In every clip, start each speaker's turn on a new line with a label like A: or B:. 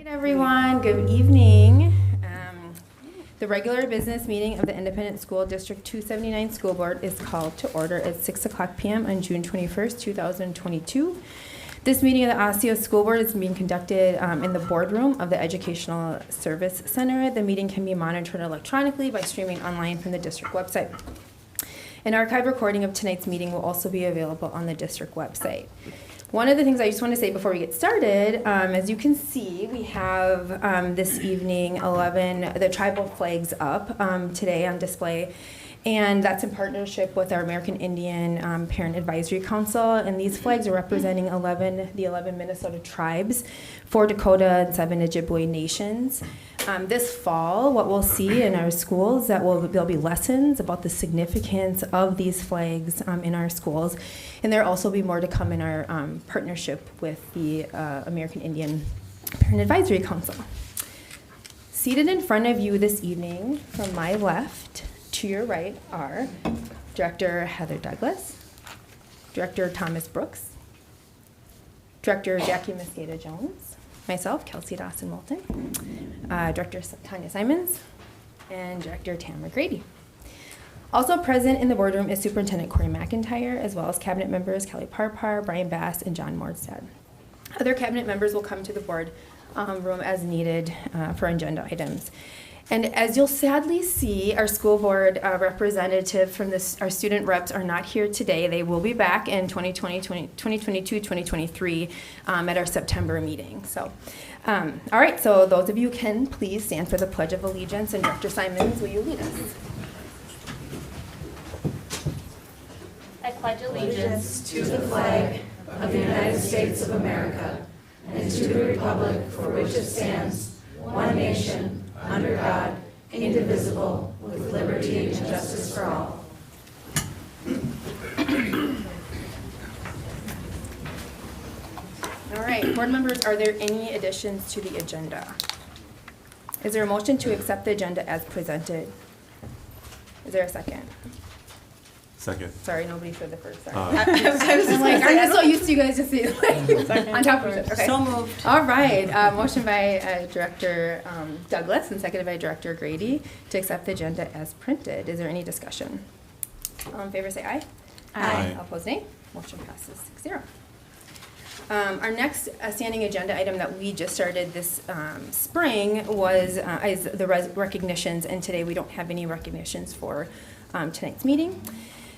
A: right, everyone. Good evening. The regular business meeting of the Independent School District 279 School Board is called to order at 6 o'clock p.m. on June 21st, 2022. This meeting of the Osseo School Board is being conducted in the boardroom of the Educational Service Center. The meeting can be monitored electronically by streaming online from the district website. An archive recording of tonight's meeting will also be available on the district website. One of the things I just want to say before we get started, as you can see, we have this evening the tribal flags up today on display. And that's in partnership with our American Indian Parent Advisory Council. And these flags are representing the 11 Minnesota tribes, 4 Dakota and 7 Ojibwe nations. This fall, what we'll see in our schools, there'll be lessons about the significance of these flags in our schools. And there'll also be more to come in our partnership with the American Indian Parent Advisory Council. Seated in front of you this evening, from my left to your right, are Director Heather Douglas, Director Thomas Brooks, Director Jackie Mosqueda-Jones, myself, Kelsey Dawson-Moulton, Director Tanya Simons, and Director Tamara Grady. Also present in the boardroom is Superintendent Corey McIntyre, as well as cabinet members Kelly Parpar, Brian Bass, and John Mordstad. Other cabinet members will come to the board room as needed for agenda items. And as you'll sadly see, our school board representative from our student reps are not here today. They will be back in 2022, 2023 at our September meeting. So, all right, so those of you can please stand for the Pledge of Allegiance, and Director Simons, will you lead us?
B: I pledge allegiance to the flag of the United States of America and to the republic for which it stands, one nation, under God, indivisible, with liberty and justice for all.
A: All right, board members, are there any additions to the agenda? Is there a motion to accept the agenda as presented? Is there a second?
C: Second.
A: Sorry, nobody said the first. Sorry.
C: I
A: was just like, I'm just so used to you guys just being like on top of each other. Okay.
B: So moved.
A: All right. Motion by Director Douglas and seconded by Director Grady to accept the agenda as printed. Is there any discussion? All in favor say aye.
C: Aye.
A: Opposed nay. Motion passes 6-0. Our next standing agenda item that we just started this spring is the recognitions, and today we don't have any recognitions for tonight's meeting.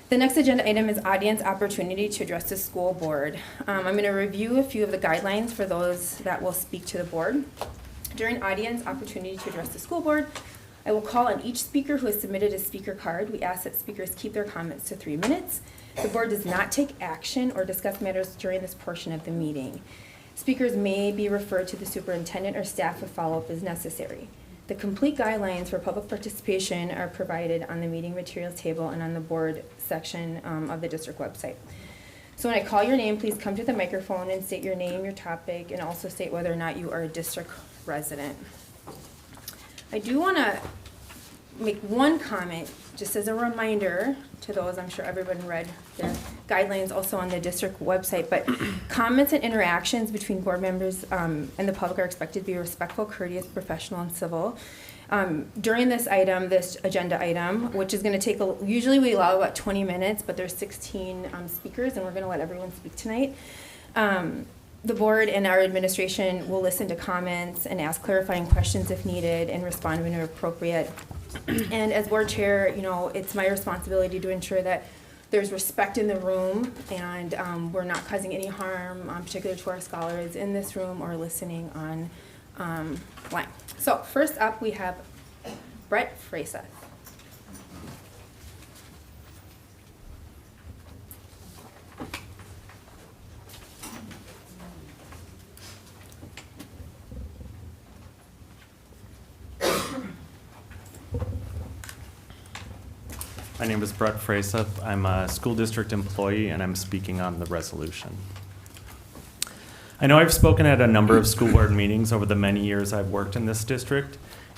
A: The next agenda item is audience opportunity to address the school board. I'm going to review a few of the guidelines for those that will speak to the board. During audience opportunity to address the school board, I will call on each speaker who has submitted a speaker card. We ask that speakers keep their comments to 3 minutes. The board does not take action or discuss matters during this portion of the meeting. Speakers may be referred to the superintendent or staff if follow-up is necessary. The complete guidelines for public participation are provided on the meeting materials table and on the board section of the district website. So when I call your name, please come to the microphone and state your name, your topic, and also state whether or not you are a district resident. I do want to make one comment just as a reminder to those. I'm sure everyone read the guidelines also on the district website, but comments and interactions between board members and the public are expected to be respectful, courteous, professional, and civil. During this agenda item, which is going to take, usually we allow about 20 minutes, but there's 16 speakers, and we're going to let everyone speak tonight. The board and our administration will listen to comments and ask clarifying questions if needed and respond when appropriate. And as board chair, it's my responsibility to ensure that there's respect in the room and we're not causing any harm, particularly to our scholars in this room or listening on line. So first up, we have Brett Fraseth.
C: My name is Brett Fraseth. I'm a school district employee, and I'm speaking on the resolution. I know I've spoken at a number of school board meetings over the many years I've worked in this district.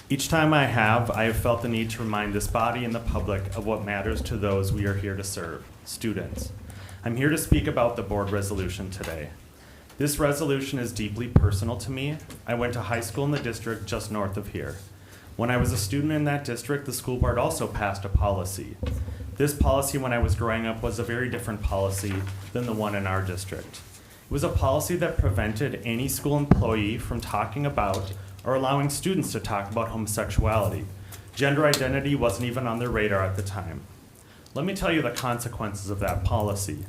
C: Each time I have felt the need to remind this body and the public of what matters to those we are here to serve, students. I'm here to speak about the board resolution today. This resolution is deeply personal to me. I went to high school in the district just north of here. When I was a student in that district, the school board also passed a policy. This policy, when I was growing up, was a very different policy than the one in our district. It was a policy that prevented any school employee from talking about or allowing students to talk about homosexuality. Gender identity wasn't even on their radar at the time. Let me tell you the consequences of that policy.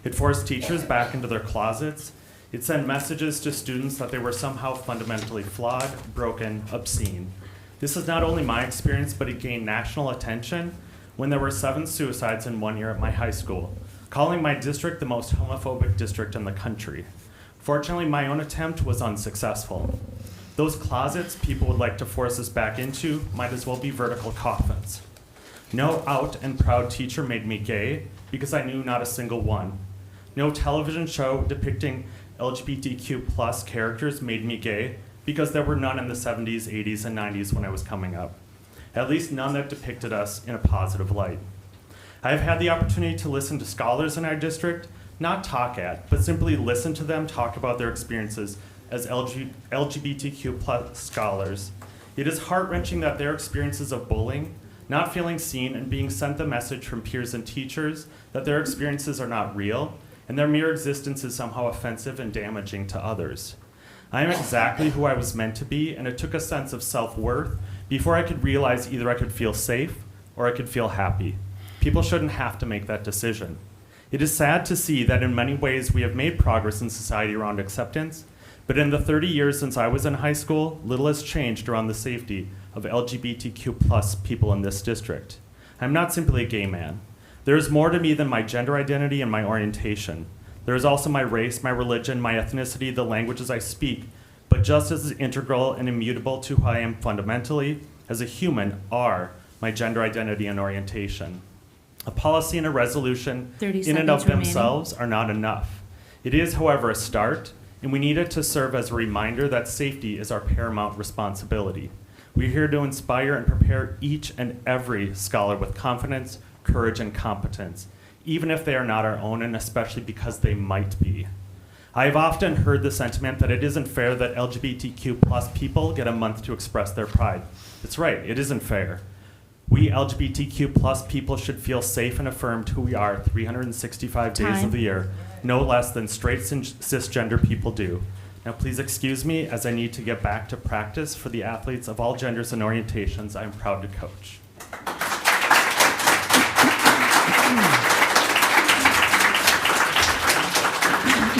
C: It forced teachers back into their closets. It sent messages to students that they were somehow fundamentally flawed, broken, obscene. This is not only my experience, but it gained national attention when there were 7 suicides in 1 year at my high school, calling my district the most homophobic district in the country. Fortunately, my own attempt was unsuccessful. Those closets people would like to force us back into might as well be vertical coffins. No out and proud teacher made me gay because I knew not a single one. No television show depicting LGBTQ plus characters made me gay because there were none in the 70s, 80s, and 90s when I was coming up. At least none that depicted us in a positive light. I have had the opportunity to listen to scholars in our district, not talk at, but simply listen to them talk about their experiences as LGBTQ plus scholars. It is heart-wrenching that their experiences of bullying, not feeling seen, and being sent the message from peers and teachers that their experiences are not real, and their mere existence is somehow offensive and damaging to others. I am exactly who I was meant to be, and it took a sense of self-worth before I could realize either I could feel safe or I could feel happy. People shouldn't have to make that decision. It is sad to see that in many ways we have made progress in society around acceptance, but in the 30 years since I was in high school, little has changed around the safety of LGBTQ plus people in this district. I'm not simply a gay man. There is more to me than my gender identity and my orientation. There is also my race, my religion, my ethnicity, the languages I speak, but just as integral and immutable to who I am fundamentally as a human are my gender identity and orientation. A policy and a resolution in and of themselves are not enough. It is, however, a start, and we need it to serve as a reminder that safety is our paramount responsibility. We're here to inspire and prepare each and every scholar with confidence, courage, and competence, even if they are not our own, and especially because they might be. I have often heard the sentiment that it isn't fair that LGBTQ plus people get a month to express their pride. It's right, it isn't fair. We LGBTQ plus people should feel safe and affirmed who we are 365 days of the year, no less than straight cisgender people do. Now please excuse me as I need to get back to practice for the athletes of all genders and orientations I am proud to coach.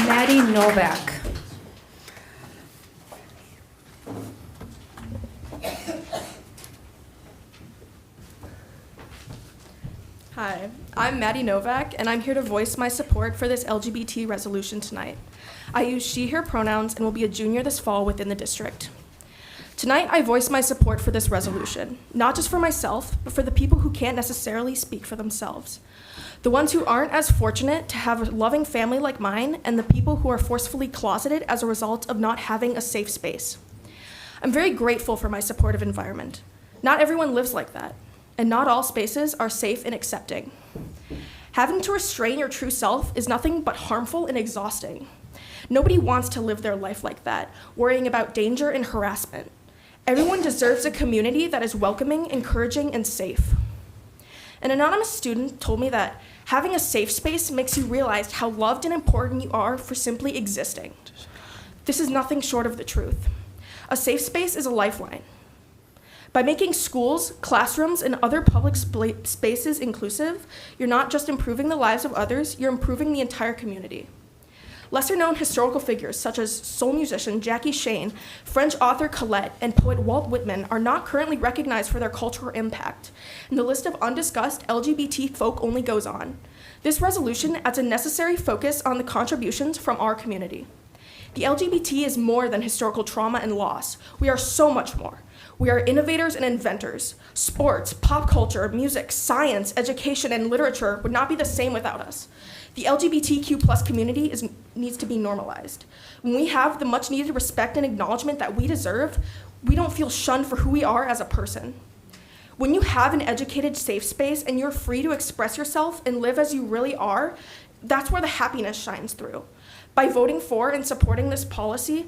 A: Maddie Novak.
D: Hi, I'm Maddie Novak, and I'm here to voice my support for this LGBT resolution tonight. I use she, her pronouns and will be a junior this fall within the district. Tonight, I voice my support for this resolution, not just for myself, but for the people who can't necessarily speak for themselves. The ones who aren't as fortunate to have a loving family like mine, and the people who are forcefully closeted as a result of not having a safe space. I'm very grateful for my supportive environment. Not everyone lives like that, and not all spaces are safe and accepting. Having to restrain your true self is nothing but harmful and exhausting. Nobody wants to live their life like that, worrying about danger and harassment. Everyone deserves a community that is welcoming, encouraging, and safe. An anonymous student told me that having a safe space makes you realize how loved and important you are for simply existing. This is nothing short of the truth. A safe space is a lifeline. By making schools, classrooms, and other public spaces inclusive, you're not just improving the lives of others, you're improving the entire community. Lesser-known historical figures such as soul musician Jackie Shane, French author Colette, and poet Walt Whitman are not currently recognized for their cultural impact, and the list of undiscussed LGBT folk only goes on. This resolution adds a necessary focus on the contributions from our community. The LGBT is more than historical trauma and loss. We are so much more. We are innovators and inventors. Sports, pop culture, music, science, education, and literature would not be the same without us. The LGBTQ plus community needs to be normalized. When we have the much needed respect and acknowledgement that we deserve, we don't feel shunned for who we are as a person. When you have an educated, safe space and you're free to express yourself and live as you really are, that's where the happiness shines through. By voting for and supporting this policy,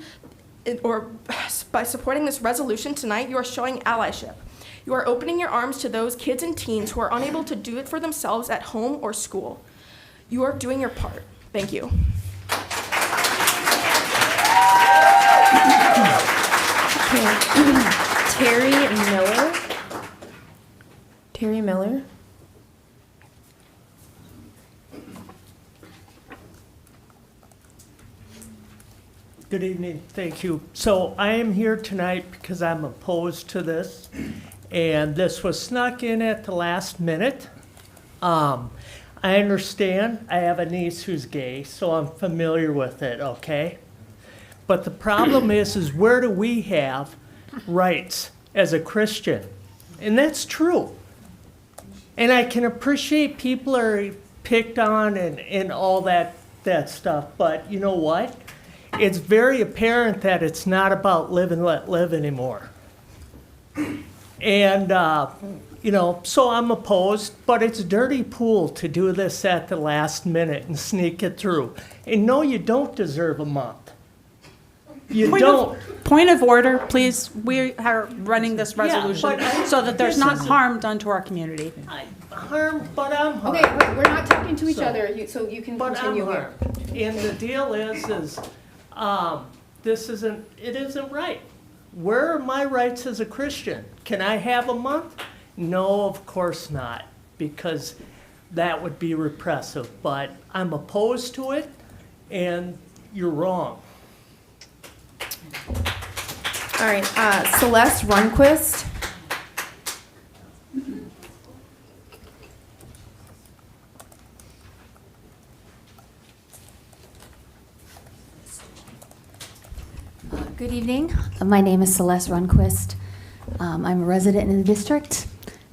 D: or by supporting this resolution tonight, you are showing allyship. You are opening your arms to those kids and teens who are unable to do it for themselves at home or school. You are doing your part. Thank you.
A: Terry Miller. Terry Miller.
E: Good evening, thank you. So I am here tonight because I'm opposed to this, and this was snuck in at the last minute. I understand, I have a niece who's gay, so I'm familiar with it, okay? But the problem is where do we have rights as a Christian? And that's true. And I can appreciate people are picked on and all that stuff, but you know what? It's very apparent that it's not about live and let live anymore. And, so I'm opposed, but it's a dirty pool to do this at the last minute and sneak it through. And no, you don't deserve a month. You don't.
F: Point of order, please. We are running this resolution
E: but
F: so that there's
E: this
F: not
E: isn't-
F: harm done to our community.
E: But I'm harmed.
A: Okay, wait, we're not talking to each
E: So-
A: other, so you can
E: But I'm
A: continue here.
E: harmed. And the deal is it isn't right. Where are my rights as a Christian? Can I have a month? No, of course not, because that would be repressive. But I'm opposed to it, and you're wrong.
A: All right, Celeste Runquist.
G: Good evening. My name is Celeste Runquist. I'm a resident in the district.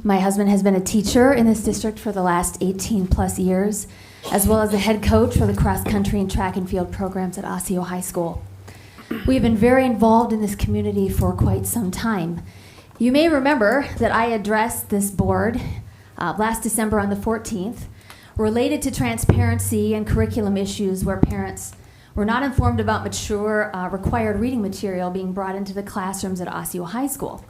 G: My husband has been a teacher in this district for the last 18 plus years, as well as the head coach for the cross country and track and field programs at Osseo High School. We've been very involved in this community for quite some time. You may remember that I addressed this board last December on the 14th related to transparency and curriculum issues where parents were not informed about mature required reading material being brought into the classrooms at Osseo High School.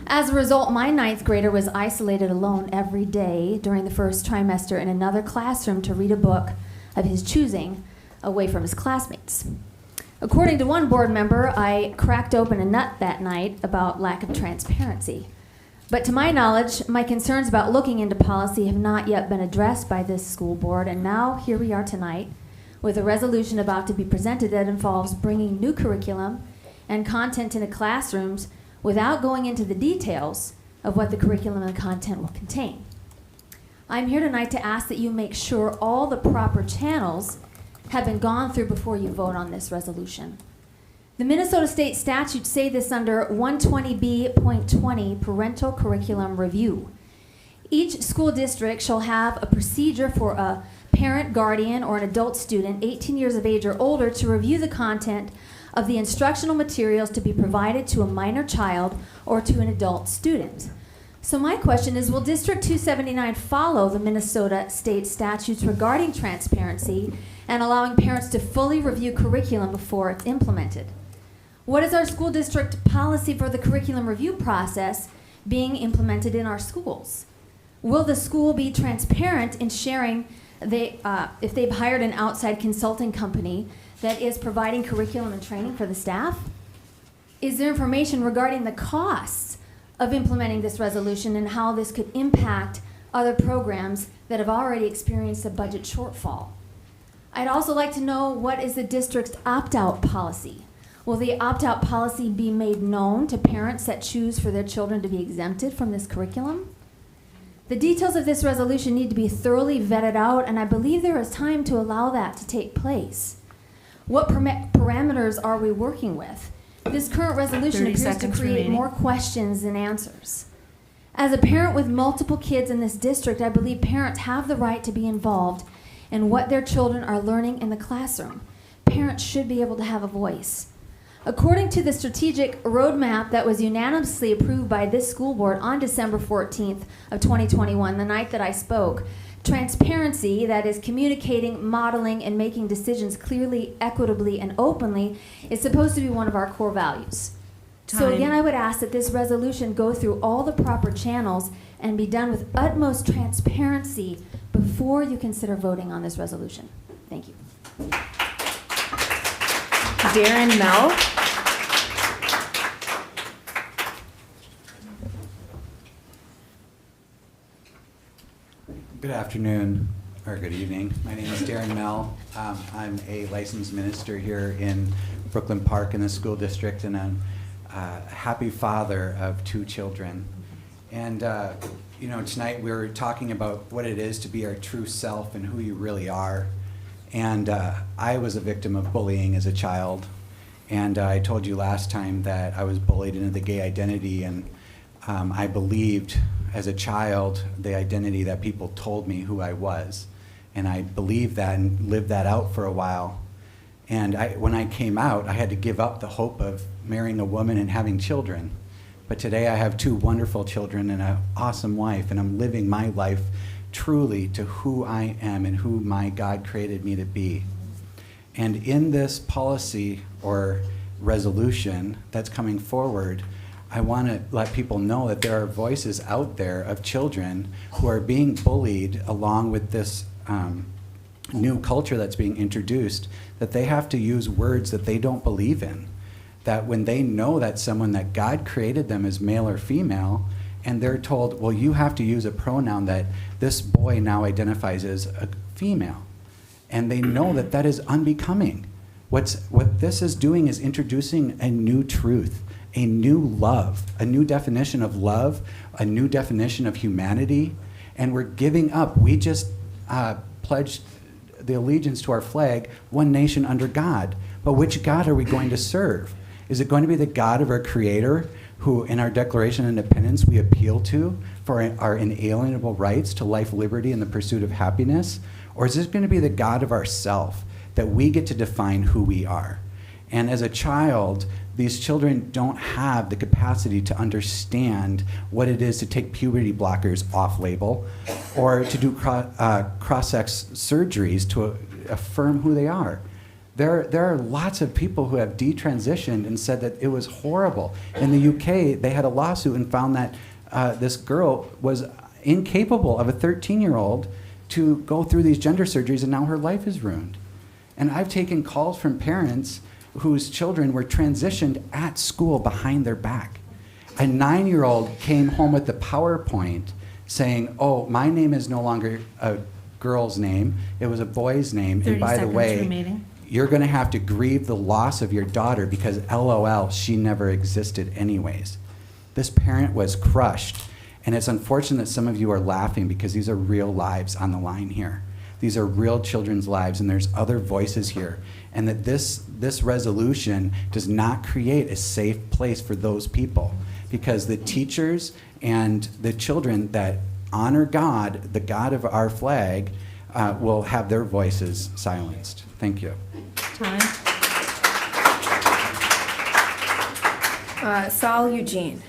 G: As a result, my ninth grader was isolated alone every day during the first trimester in another classroom to read a book of his choosing away from his classmates. According to one board member, I cracked open a nut that night about lack of transparency. But to my knowledge, my concerns about looking into policy have not yet been addressed by this school board, and now here we are tonight with a resolution about to be presented that involves bringing new curriculum and content into classrooms without going into the details of what the curriculum and content will contain. I'm here tonight to ask that you make sure all the proper channels have been gone through before you vote on this resolution. The Minnesota State statutes say this under 120B.20 Parental Curriculum Review. Each school district shall have a procedure for a parent, guardian, or an adult student 18 years of age or older to review the content of the instructional materials to be provided to a minor child or to an adult student. So my question is, will District 279 follow the Minnesota State statutes regarding transparency and allowing parents to fully review curriculum before it's implemented? What is our school district policy for the curriculum review process being implemented in our schools? Will the school be transparent in sharing if they've hired an outside consulting company that is providing curriculum and training for the staff? Is there information regarding the costs of implementing this resolution and how this could impact other programs that have already experienced a budget shortfall? I'd also like to know, what is the district's opt-out policy? Will the opt-out policy be made known to parents that choose for their children to be exempted from this curriculum? The details of this resolution need to be thoroughly vetted out, and I believe there is time to allow that to take place. What parameters are we working with? This current resolution
F: 30
G: appears to
F: seconds
G: create
F: remaining.
G: more questions than answers. As a parent with multiple kids in this district, I believe parents have the right to be involved in what their children are learning in the classroom. Parents should be able to have a voice. According to the strategic roadmap that was unanimously approved by this school board on December 14th of 2021, the night that I spoke, Transparency, that is communicating, modeling, and making decisions clearly, equitably, and openly, is supposed to be one of our core values. So again, I would ask that this resolution go through all the proper channels and be done with utmost transparency before you consider voting on this resolution. Thank you.
A: Darren Mell.
H: Good afternoon, or good evening. My name is Darren Mell. I'm a licensed minister here in Brooklyn Park in the school district, and I'm a happy father of 2 children. And tonight we were talking about what it is to be our true self and who you really are. And I was a victim of bullying as a child. And I told you last time that I was bullied into the gay identity, and I believed as a child the identity that people told me who I was. And I believed that and lived that out for a while. And when I came out, I had to give up the hope of marrying a woman and having children. But today I have 2 wonderful children and an awesome wife, and I'm living my life truly to who I am and who my God created me to be. And in this policy or resolution that's coming forward, I want to let people know that there are voices out there of children who are being bullied along with this new culture that's being introduced, that they have to use words that they don't believe in. That when they know that someone that God created them as male or female, and they're told, well, you have to use a pronoun that this boy now identifies as a female. And they know that that is unbecoming. What this is doing is introducing a new truth, a new love, a new definition of love, a new definition of humanity, and we're giving up. We just pledged the allegiance to our flag, one nation under God. But which God are we going to serve? Is it going to be the God of our Creator, who in our Declaration of Independence we appeal to for our inalienable rights to life, liberty, and the pursuit of happiness? Or is it going to be the God of ourself, that we get to define who we are? And as a child, these children don't have the capacity to understand what it is to take puberty blockers off label or to do cross-sex surgeries to affirm who they are. There are lots of people who have detransitioned and said that it was horrible. In the UK, they had a lawsuit and found that this girl was incapable of a 13-year-old to go through these gender surgeries, and now her life is ruined. And I've taken calls from parents whose children were transitioned at school behind their back. A 9-year-old came home with the PowerPoint saying, oh, my name is no longer a girl's name, it was a boy's name, and by the way, you're going to have to grieve the loss of your daughter because LOL, she never existed anyways. This parent was crushed, and it's unfortunate that some of you are laughing because these are real lives on the line here. These are real children's lives, and there's other voices here. And that this resolution does not create a safe place for those people, because the teachers and the children that honor God, the God of our flag, will have their voices silenced. Thank you.
A: Time. Saul Eugene.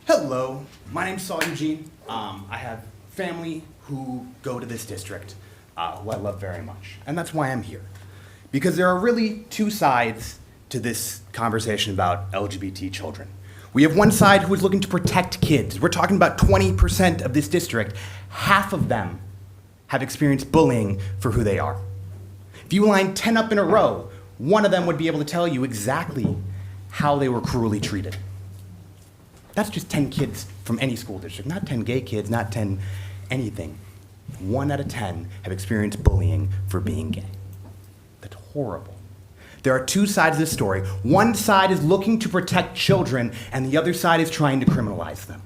I: Hello, my name's Saul Eugene. I have family who go to this district, who I love very much. And that's why I'm here. Because there are really 2 sides to this conversation about LGBT children. We have one side who is looking to protect kids. We're talking about 20% of this district. Half of them have experienced bullying for who they are. If you line 10 up in a row, one of them would be able to tell you exactly how they were cruelly treated. That's just 10 kids from any school district, not 10 gay kids, not 10 anything. 1 out of 10 have experienced bullying for being gay. That's horrible. There are 2 sides of this story. One side is looking to protect children, and the other side is trying to criminalize them.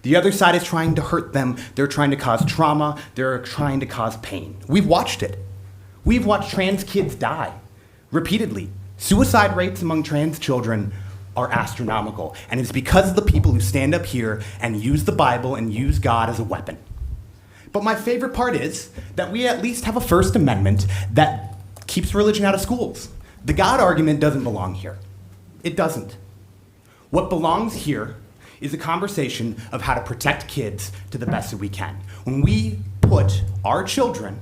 I: The other side is trying to hurt them. They're trying to cause trauma. They're trying to cause pain. We've watched it. We've watched trans kids die repeatedly. Suicide rates among trans children are astronomical, and it's because of the people who stand up here and use the Bible and use God as a weapon. But my favorite part is that we at least have a First Amendment that keeps religion out of schools. The God argument doesn't belong here. It doesn't. What belongs here is a conversation of how to protect kids to the best that we can. When we put our children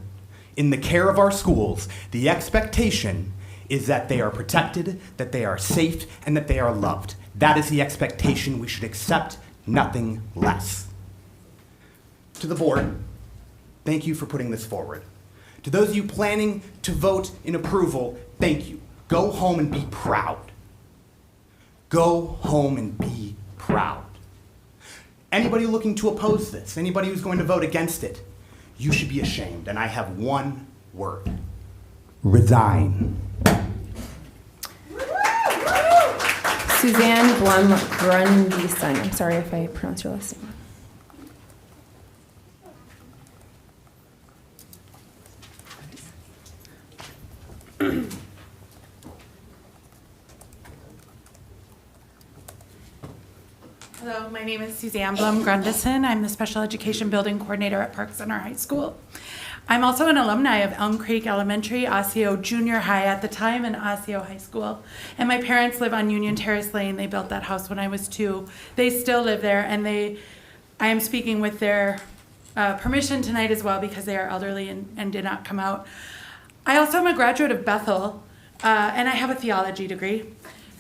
I: in the care of our schools, the expectation is that they are protected, that they are safe, and that they are loved. That is the expectation. We should accept nothing less. To the board, thank you for putting this forward. To those of you planning to vote in approval, thank you. Go home and be proud. Go home and be proud. Anybody looking to oppose this, anybody who's going to vote against it, you should be ashamed. And I have one word: resign.
A: Suzanne Blum-Grundyson. I'm sorry if I pronounced your last name.
F: Hello, my name is Suzanne Blum-Grundyson. I'm the Special Education Building Coordinator at Park Center High School. I'm also an alumni of Elm Creek Elementary, Osseo Junior High at the time, and Osseo High School. And my parents live on Union Terrace Lane. They built that house when I was 2. They still live there, and I am speaking with their permission tonight as well because they are elderly and did not come out. I also am a graduate of Bethel, and I have a theology degree.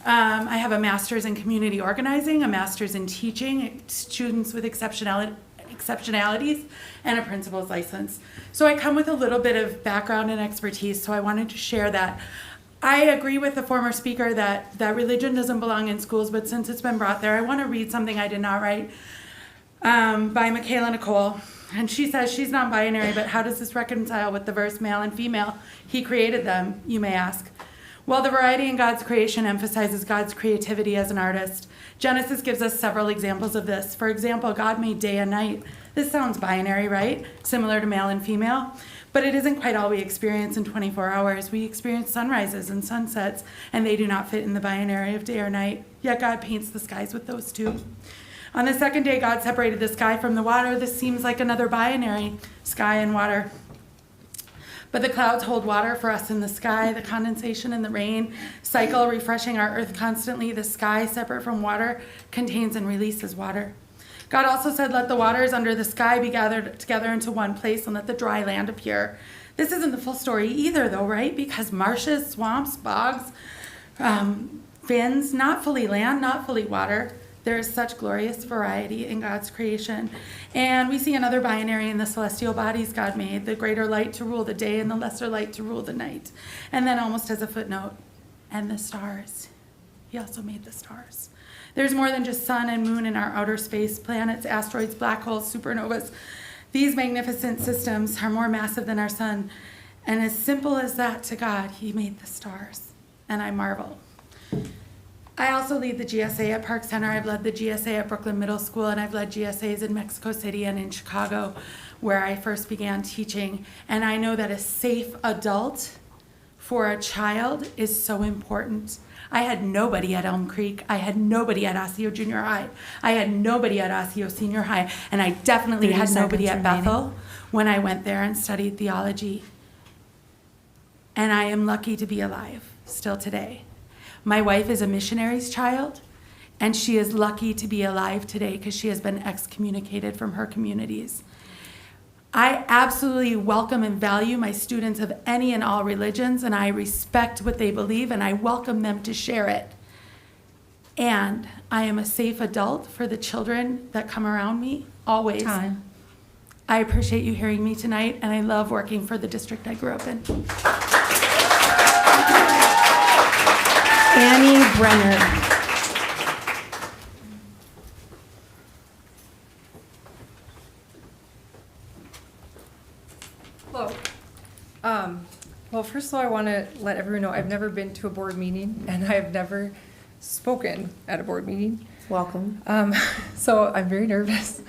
F: I have a master's in community organizing, a master's in teaching students with exceptionalities, and a principal's license. So I come with a little bit of background and expertise, so I wanted to share that. I agree with the former speaker that religion doesn't belong in schools, but since it's been brought there, I want to read something I did not write by Michaela Nicole. And she says she's non-binary, but how does this reconcile with the verse male and female? He created them, you may ask. Well, the variety in God's creation emphasizes God's creativity as an artist. Genesis gives us several examples of this. For example, God made day and night. This sounds binary, right? Similar to male and female. But it isn't quite all we experience in 24 hours. We experience sunrises and sunsets, and they do not fit in the binary of day or night. Yet God paints the skies with those two. On the second day, God separated the sky from the water. This seems like another binary, sky and water. But the clouds hold water for us in the sky, the condensation and the rain cycle refreshing our earth constantly. The sky, separate from water, contains and releases water. God also said, let the waters under the sky be gathered together into one place and let the dry land appear. This isn't the full story either, though, right? Because marshes, swamps, bogs, fens, not fully land, not fully water. There is such glorious variety in God's creation. And we see another binary in the celestial bodies God made, the greater light to rule the day and the lesser light to rule the night. And then almost as a footnote, and the stars. He also made the stars. There's more than just sun and moon in our outer space, planets, asteroids, black holes, supernovas. These magnificent systems are more massive than our sun. And as simple as that to God, he made the stars. And I marvel. I also lead the GSA at Park Center. I've led the GSA at Brooklyn Middle School, and I've led GSAs in Mexico City and in Chicago, where I first began teaching. And I know that a safe adult for a child is so important. I had nobody at Elm Creek. I had nobody at Osseo Junior High. I had nobody at Osseo Senior High. And I definitely had nobody at Bethel when I went there and studied theology. And I am lucky to be alive still today. My wife is a missionary's child, and she is lucky to be alive today because she has been excommunicated from her communities. I absolutely welcome and value my students of any and all religions, and I respect what they believe, and I welcome them to share it. And I am a safe adult for the children that come around me, always.
B: Time.
F: I appreciate you hearing me tonight, and I love working for the district I grew up in.
A: Annie Brenner.
J: Hello. Well, first of all, I want to let everyone know I've never been to a board meeting, and I have never spoken at a board meeting.
A: Welcome.
J: So I'm very nervous.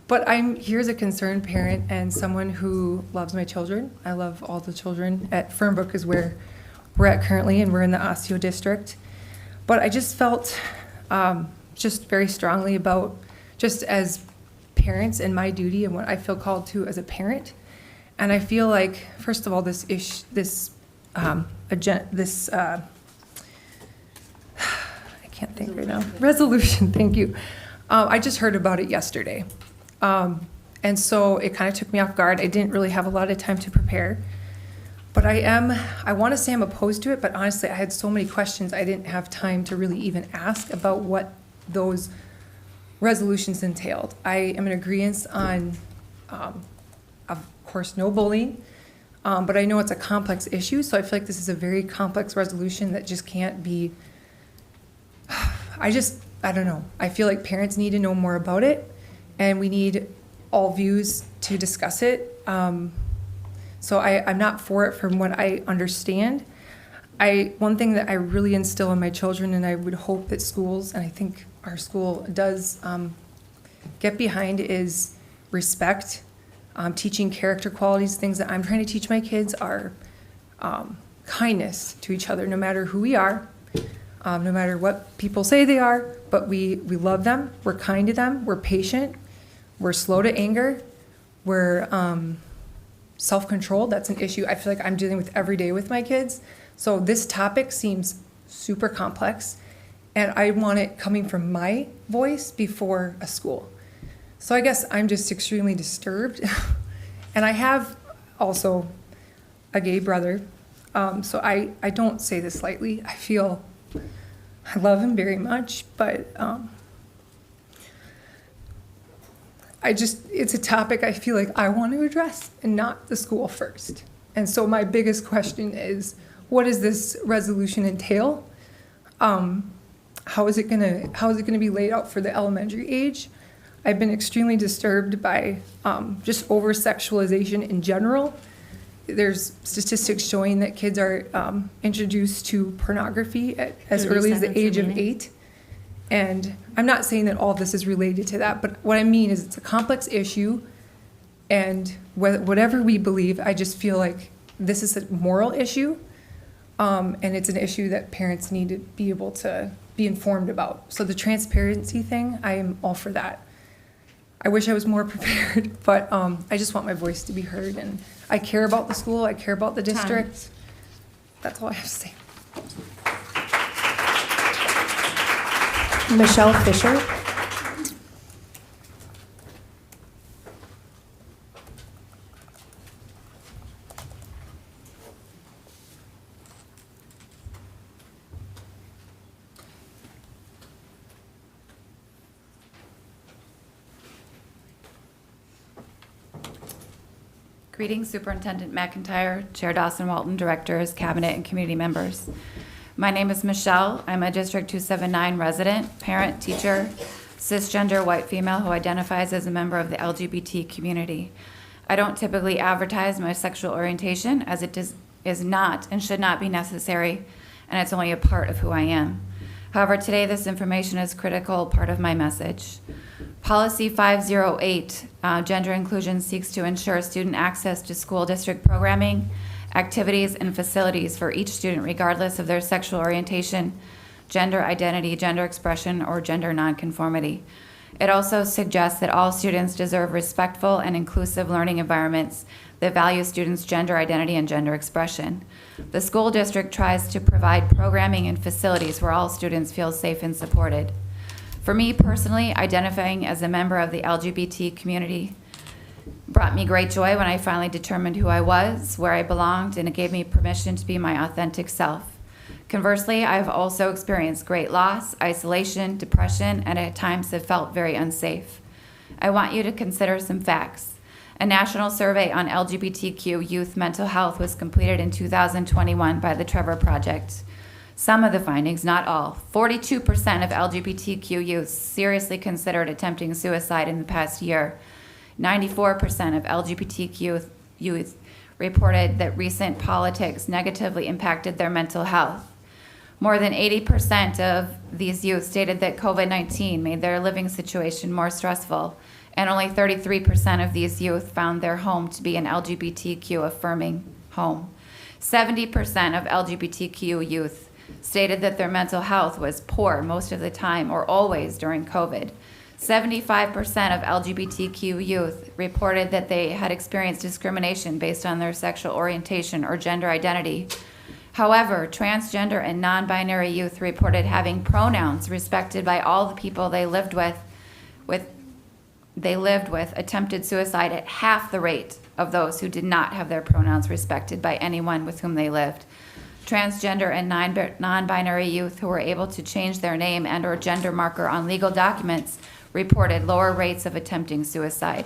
J: But I'm here as a concerned parent and someone who loves my children. I love all the children at Fernbrook is where we're at currently, and we're in the Osseo district. But I just felt just very strongly about, just as parents and my duty and what I feel called to as a parent. And I feel like, first of all, I can't think right now. Resolution, thank you. I just heard about it yesterday. And so it kind of took me off guard. I didn't really have a lot of time to prepare. But I want to say I'm opposed to it, but honestly, I had so many questions I didn't have time to really even ask about what those resolutions entailed. I am in agreement on, of course, no bullying, but I know it's a complex issue, so I feel like this is a very complex resolution that just can't be, I don't know. I feel like parents need to know more about it, and we need all views to discuss it. So I'm not for it from what I understand. One thing that I really instill in my children, and I would hope that schools, and I think our school does get behind, is respect, teaching character qualities. Things that I'm trying to teach my kids are kindness to each other, no matter who we are, no matter what people say they are, but we love them, we're kind to them, we're patient, we're slow to anger, we're self-control. That's an issue I feel like I'm dealing with every day with my kids. So this topic seems super complex, and I want it coming from my voice before a school. So I guess I'm just extremely disturbed. And I have also a gay brother, so I don't say this lightly. I love him very much, but it's a topic I feel like I want to address and not the school first. And so my biggest question is, what does this resolution entail? How is it gonna be laid out for the elementary age? I've been extremely disturbed by just over-sexualization in general. There's statistics showing that kids are introduced to pornography at as early as the age of 8. And I'm not saying that all of this is related to that, but what I mean is it's a complex issue, and whatever we believe, I just feel like this is a moral issue, and it's an issue that parents need to be able to be informed about. So the transparency thing, I am all for that. I wish I was more prepared, but I just want my voice to be heard, and I care about the school, I care about the district. That's all I have to say.
A: Michelle Fisher.
B: Greetings, Superintendent McIntyre, Chair Dawson Walton, Directors, Cabinet, and community members. My name is Michelle. I'm a District 279 resident, parent, teacher, cisgender white female who identifies as a member of the LGBT community. I don't typically advertise my sexual orientation, as it is not and should not be necessary, and it's only a part of who I am. However, today this information is a critical part of my message. Policy 508, gender inclusion, seeks to ensure student access to school district programming, activities, and facilities for each student regardless of their sexual orientation, gender identity, gender expression, or gender nonconformity. It also suggests that all students deserve respectful and inclusive learning environments that value students' gender identity and gender expression. The school district tries to provide programming and facilities where all students feel safe and supported. For me personally, identifying as a member of the LGBT community brought me great joy when I finally determined who I was, where I belonged, and it gave me permission to be my authentic self. Conversely, I've also experienced great loss, isolation, depression, and at times have felt very unsafe. I want you to consider some facts. A national survey on LGBTQ youth mental health was completed in 2021 by the Trevor Project. Some of the findings, not all, 42% of LGBTQ youth seriously considered attempting suicide in the past year. 94% of LGBTQ youth reported that recent politics negatively impacted their mental health. More than 80% of these youth stated that COVID-19 made their living situation more stressful, and only 33% of these youth found their home to be an LGBTQ affirming home. 70% of LGBTQ youth stated that their mental health was poor most of the time or always during COVID. 75% of LGBTQ youth reported that they had experienced discrimination based on their sexual orientation or gender identity. However, transgender and non-binary youth reported having pronouns respected by all the people they lived with attempted suicide at half the rate of those who did not have their pronouns respected by anyone with whom they lived. Transgender and non-binary youth who were able to change their name and or gender marker on legal documents reported lower rates of attempting suicide.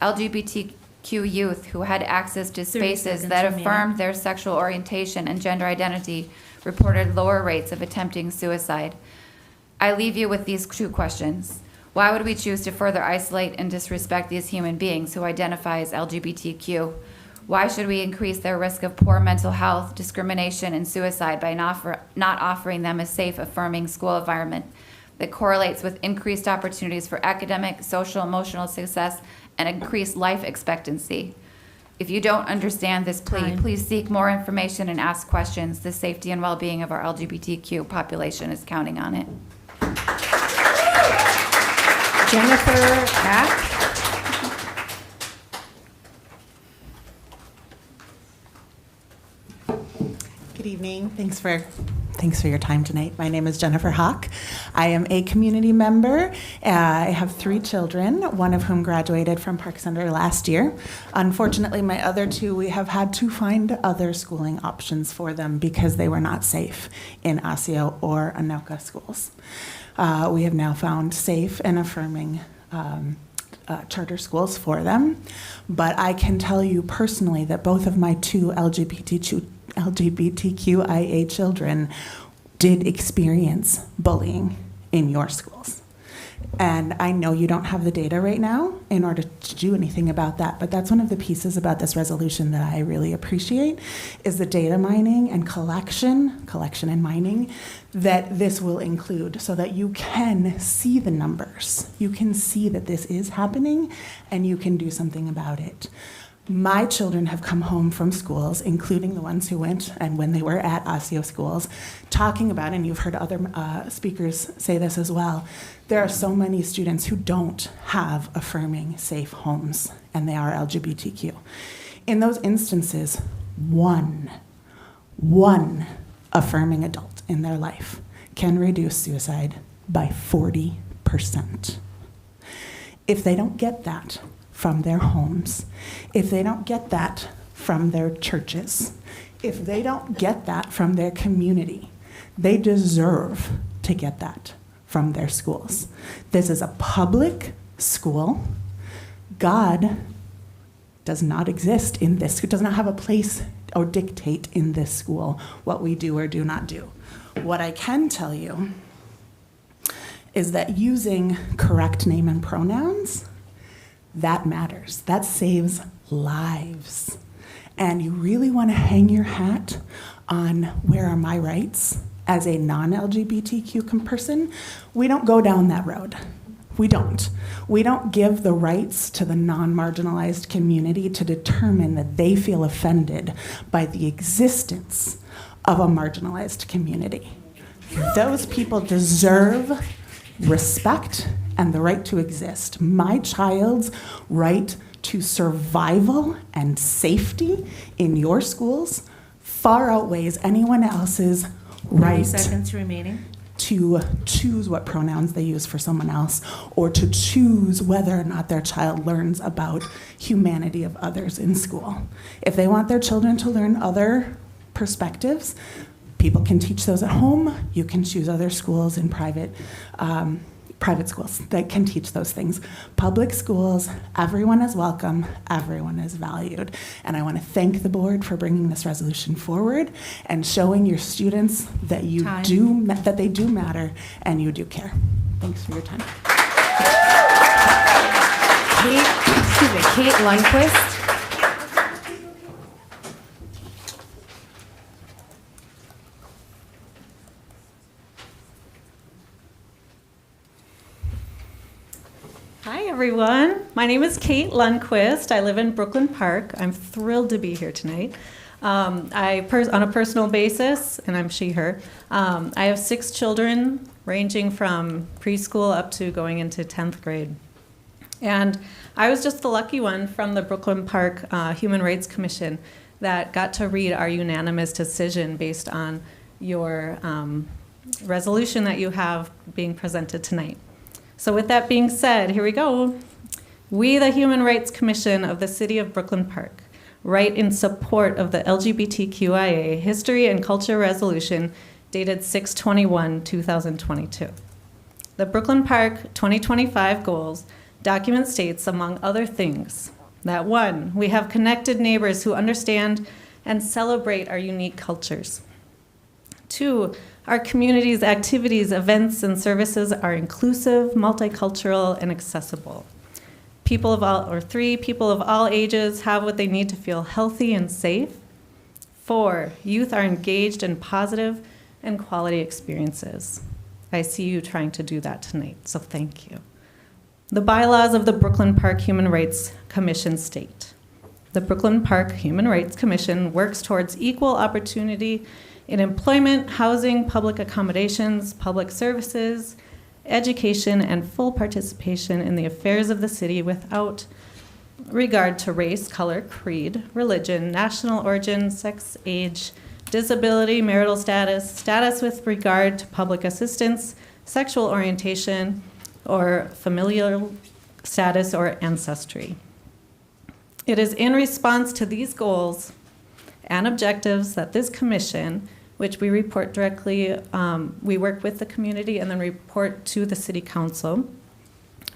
B: LGBTQ youth who had access to spaces that affirmed their sexual orientation and gender identity reported lower rates of attempting suicide. I leave you with these two questions. Why would we choose to further isolate and disrespect these human beings who identify as LGBTQ? Why should we increase their risk of poor mental health, discrimination, and suicide by not offering them a safe, affirming school environment that correlates with increased opportunities for academic, social, emotional success, and increased life expectancy? If you don't understand this plea, please seek more information and ask questions. The safety and well-being of our LGBTQ population is counting on it.
A: Jennifer Hack.
K: Good evening. Thanks for your time tonight. My name is Jennifer Hawk. I am a community member. I have 3 children, one of whom graduated from Park Center last year. Unfortunately, my other 2, we have had to find other schooling options for them because they were not safe in Osseo or Anoka schools. We have now found safe and affirming charter schools for them. But I can tell you personally that both of my 2 LGBTQIA children did experience bullying in your schools. And I know you don't have the data right now in order to do anything about that, but that's one of the pieces about this resolution that I really appreciate is the data mining and collection and mining that this will include so that you can see the numbers. You can see that this is happening and you can do something about it. My children have come home from schools, including the ones who went and when they were at Osseo schools, talking about, and you've heard other speakers say this as well, there are so many students who don't have affirming, safe homes, and they are LGBTQ. In those instances, one affirming adult in their life can reduce suicide by 40%. If they don't get that from their homes, if they don't get that from their churches, if they don't get that from their community, they deserve to get that from their schools. This is a public school. God does not exist in this, does not have a place or dictate in this school what we do or do not do. What I can tell you is that using correct name and pronouns, that matters. That saves lives. And you really want to hang your hat on where are my rights as a non-LGBTQ person. We don't go down that road. We don't. We don't give the rights to the non-marginalized community to determine that they feel offended by the existence of a marginalized community. Those people deserve respect and the right to exist. My child's right to survival and safety in your schools far outweighs anyone else's right
A: 30 seconds remaining.
K: to choose what pronouns they use for someone else or to choose whether or not their child learns about humanity of others in school. If they want their children to learn other perspectives, people can teach those at home. You can choose other schools in private schools that can teach those things. Public schools, everyone is welcome, everyone is valued. And I want to thank the board for bringing this resolution forward and showing your students that that they do matter and you do care. Thanks for your time.
A: Kate Lundquist.
L: Hi, everyone. My name is Kate Lundquist. I live in Brooklyn Park. I'm thrilled to be here tonight. On a personal basis, and I'm she, her, I have 6 children ranging from preschool up to going into 10th grade. And I was just the lucky one from the Brooklyn Park Human Rights Commission that got to read our unanimous decision based on your resolution that you have being presented tonight. So with that being said, here we go. We, the Human Rights Commission of the City of Brooklyn Park, write in support of the LGBTQIA History and Culture Resolution dated 6/21/2022. The Brooklyn Park 2025 goals document states, among other things, that 1, we have connected neighbors who understand and celebrate our unique cultures. 2, our community's activities, events, and services are inclusive, multicultural, and accessible. 3, people of all ages have what they need to feel healthy and safe. 4, youth are engaged in positive and quality experiences. I see you trying to do that tonight, so thank you. The bylaws of the Brooklyn Park Human Rights Commission state, the Brooklyn Park Human Rights Commission works towards equal opportunity in employment, housing, public accommodations, public services, education, and full participation in the affairs of the city without regard to race, color, creed, religion, national origin, sex, age, disability, marital status, status with regard to public assistance, sexual orientation, or familial status or ancestry. It is in response to these goals and objectives that this commission, which we report directly, we work with the community and then report to the city council,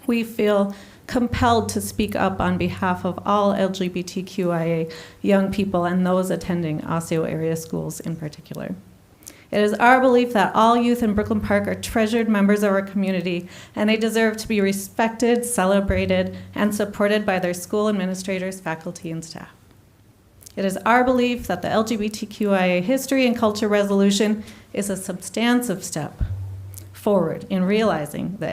L: we feel compelled to speak up on behalf of all LGBTQIA young people and those attending Osseo area schools in particular. It is our belief that all youth in Brooklyn Park are treasured members of our community, and they deserve to be respected, celebrated, and supported by their school administrators, faculty, and staff. It is our belief that the LGBTQIA History and Culture Resolution is a substantive step forward in realizing the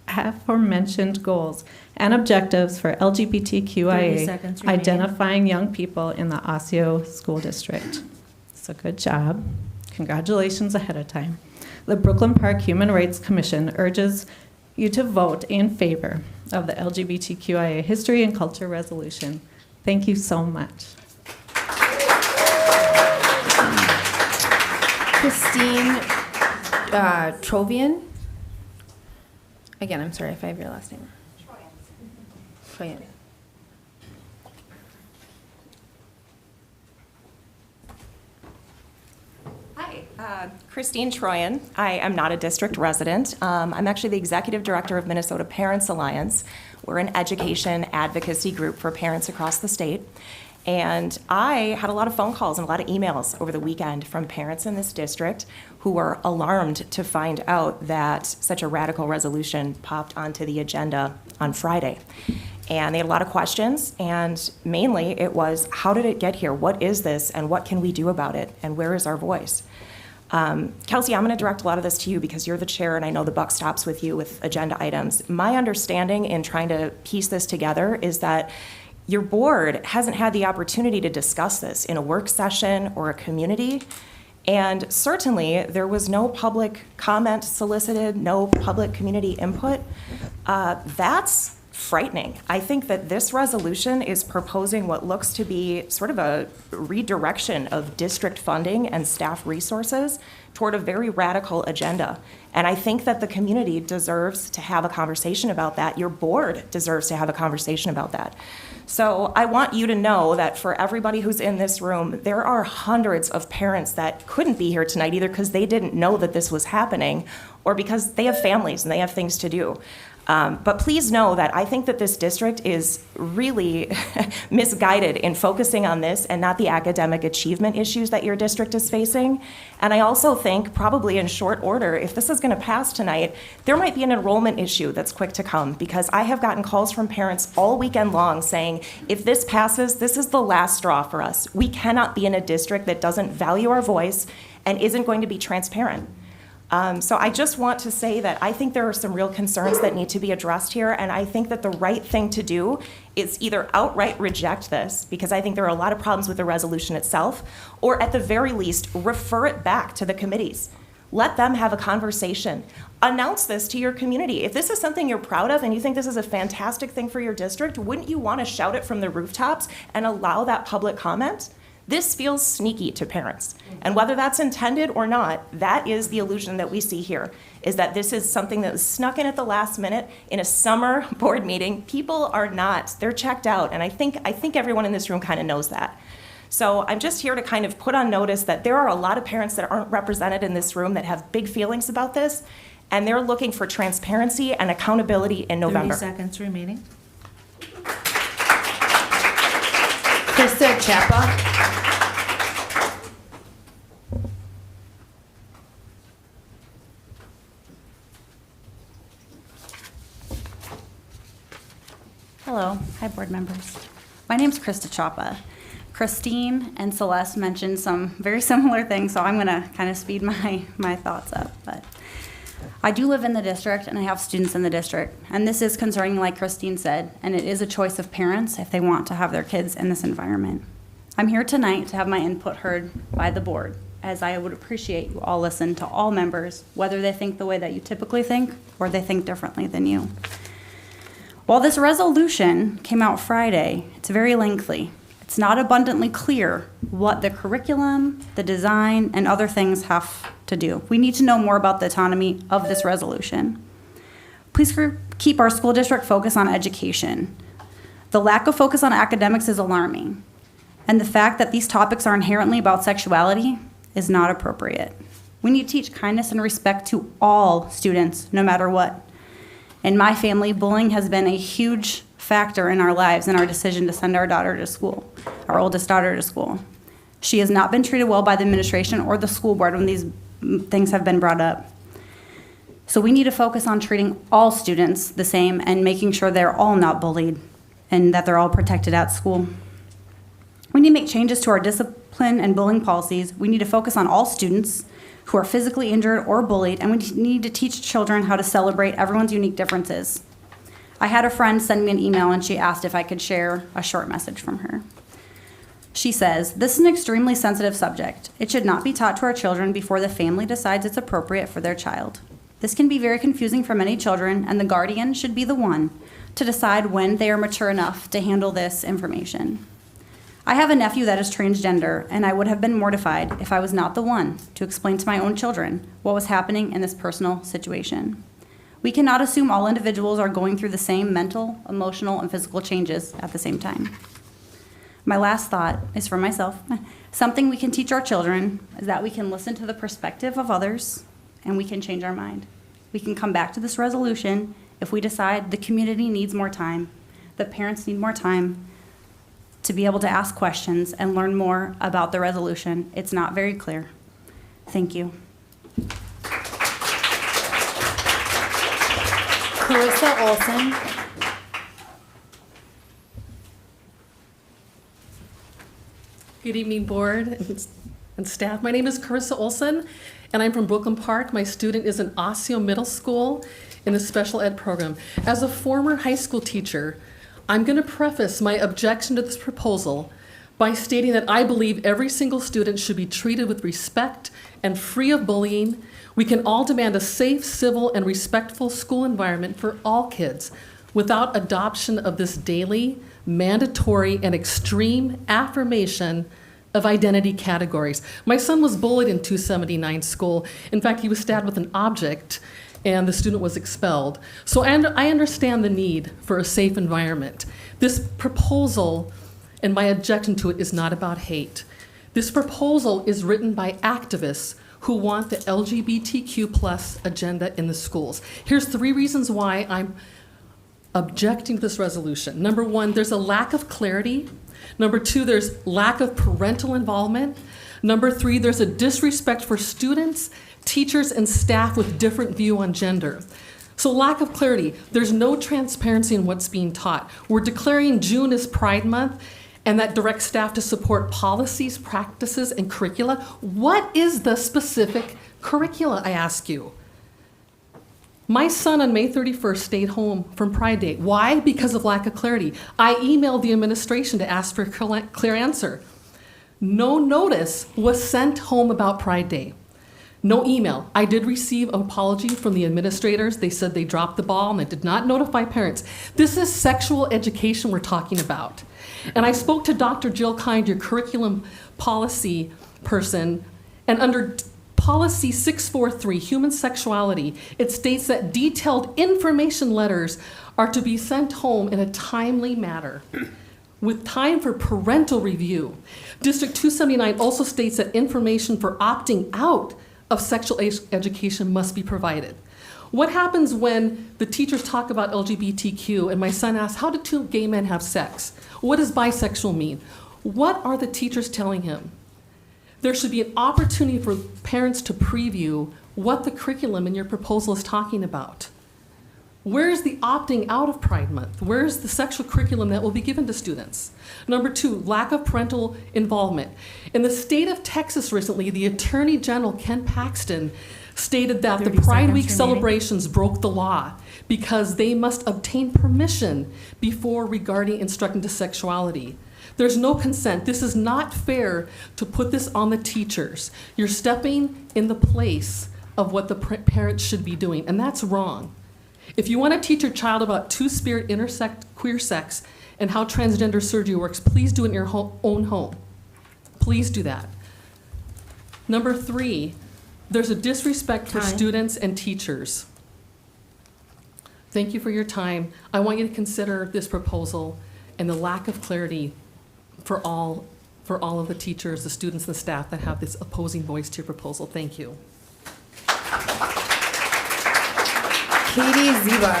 L: aforementioned goals and objectives for
B: 30
L: LGBTQIA
B: seconds remaining.
L: identifying young people in the Osseo School District. So good job. Congratulations ahead of time. The Brooklyn Park Human Rights Commission urges you to vote in favor of the LGBTQIA History and Culture Resolution. Thank you so much.
A: Christine Trovian. Again, I'm sorry if I have your last name. Troyan.
M: Hi, Christine Troyan. I am not a district resident. I'm actually the executive director of Minnesota Parents Alliance. We're an education advocacy group for parents across the state. And I had a lot of phone calls and a lot of emails over the weekend from parents in this district who were alarmed to find out that such a radical resolution popped onto the agenda on Friday. And they had a lot of questions, and mainly it was, how did it get here? What is this, and what can we do about it, and where is our voice? Kelsey, I'm going to direct a lot of this to you because you're the chair, and I know the buck stops with you with agenda items. My understanding in trying to piece this together is that your board hasn't had the opportunity to discuss this in a work session or a community, and certainly there was no public comment solicited, no public community input. That's frightening. I think that this resolution is proposing what looks to be sort of a redirection of district funding and staff resources toward a very radical agenda. And I think that the community deserves to have a conversation about that. Your board deserves to have a conversation about that. So I want you to know that for everybody who's in this room, there are hundreds of parents that couldn't be here tonight either because they didn't know that this was happening or because they have families and they have things to do. But please know that I think that this district is really misguided in focusing on this and not the academic achievement issues that your district is facing. And I also think probably in short order, if this is going to pass tonight, there might be an enrollment issue that's quick to come because I have gotten calls from parents all weekend long saying, if this passes, this is the last straw for us. We cannot be in a district that doesn't value our voice and isn't going to be transparent. So I just want to say that I think there are some real concerns that need to be addressed here, and I think that the right thing to do is either outright reject this, because I think there are a lot of problems with the resolution itself, or at the very least, refer it back to the committees. Let them have a conversation. Announce this to your community. If this is something you're proud of and you think this is a fantastic thing for your district, wouldn't you want to shout it from the rooftops and allow that public comment? This feels sneaky to parents. And whether that's intended or not, that is the illusion that we see here, is that this is something that was snuck in at the last minute in a summer board meeting. People are not. They're checked out. And I think everyone in this room kind of knows that. So I'm just here to kind of put on notice that there are a lot of parents that aren't represented in this room that have big feelings about this, and they're looking for transparency and accountability in November.
B: 30 seconds remaining.
A: Krista Chapa.
N: Hello. Hi, board members. My name's Krista Chapa. Christine and Celeste mentioned some very similar things, so I'm going to kind of speed my thoughts up. But I do live in the district, and I have students in the district. And this is concerning, like Christine said, and it is a choice of parents if they want to have their kids in this environment. I'm here tonight to have my input heard by the board, as I would appreciate you all listen to all members, whether they think the way that you typically think or they think differently than you. While this resolution came out Friday, it's very lengthy. It's not abundantly clear what the curriculum, the design, and other things have to do. We need to know more about the autonomy of this resolution. Please keep our school district focused on education. The lack of focus on academics is alarming, and the fact that these topics are inherently about sexuality is not appropriate. We need to teach kindness and respect to all students, no matter what. In my family, bullying has been a huge factor in our lives and our decision to send our daughter to school, our oldest daughter to school. She has not been treated well by the administration or the school board when these things have been brought up. So we need to focus on treating all students the same and making sure they're all not bullied and that they're all protected at school. We need to make changes to our discipline and bullying policies. We need to focus on all students who are physically injured or bullied, and we need to teach children how to celebrate everyone's unique differences. I had a friend send me an email and she asked if I could share a short message from her. She says, "This is an extremely sensitive subject. It should not be taught to our children before the family decides it's appropriate for their child. This can be very confusing for many children, and the guardian should be the one to decide when they are mature enough to handle this information. I have a nephew that is transgender, and I would have been mortified if I was not the one to explain to my own children what was happening in this personal situation. We cannot assume all individuals are going through the same mental, emotional, and physical changes at the same time." My last thought is for myself. Something we can teach our children is that we can listen to the perspective of others, and we can change our mind. We can come back to this resolution if we decide the community needs more time, the parents need more time, to be able to ask questions and learn more about the resolution. It's not very clear. Thank you.
A: Carissa Olson.
O: Good evening, board and staff. My name is Carissa Olson, and I'm from Brooklyn Park. My student is in Osseo Middle School in the special ed program. As a former high school teacher, I'm going to preface my objection to this proposal by stating that I believe every single student should be treated with respect and free of bullying. We can all demand a safe, civil, and respectful school environment for all kids without adoption of this daily, mandatory, and extreme affirmation of identity categories. My son was bullied in 279 school. In fact, he was stabbed with an object and the student was expelled. So I understand the need for a safe environment. This proposal and my objection to it is not about hate. This proposal is written by activists who want the LGBTQ+ agenda in the schools. Here's 3 reasons why I'm objecting to this resolution. Number 1, there's a lack of clarity. Number 2, there's lack of parental involvement. Number 3, there's a disrespect for students, teachers, and staff with different view on gender. So lack of clarity. There's no transparency in what's being taught. We're declaring June as Pride Month, and that directs staff to support policies, practices, and curricula. What is the specific curricula, I ask you? My son on May 31st stayed home from Pride Day. Why? Because of lack of clarity. I emailed the administration to ask for a clear answer. No notice was sent home about Pride Day. No email. I did receive an apology from the administrators. They said they dropped the ball and they did not notify parents. This is sexual education we're talking about. And I spoke to Dr. Jill Kind, your curriculum policy person, and under Policy 643, Human Sexuality, it states that detailed information letters are to be sent home in a timely manner with time for parental review. District 279 also states that information for opting out of sexual education must be provided. What happens when the teachers talk about LGBTQ and my son asks, how do two gay men have sex? What does bisexual mean? What are the teachers telling him? There should be an opportunity for parents to preview what the curriculum in your proposal is talking about. Where's the opting out of Pride Month? Where's the sexual curriculum that will be given to students? Number two, lack of parental involvement. In the state of Texas recently, the Attorney General, Ken Paxton, stated that the Pride Week celebrations broke the law because they must obtain permission before regarding instructing to sexuality. There's no consent. This is not fair to put this on the teachers. You're stepping in the place of what the parents should be doing, and that's wrong. If you want to teach your child about two-spirit, intersect, queer sex, and how transgender surgery works, please do it in your own home. Please do that. Number three, there's a disrespect for students and teachers. Thank you for your time. I want you to consider this proposal and the lack of clarity for all of the teachers, the students, and the staff that have this opposing voice to your proposal. Thank you.
A: Katie Ziba.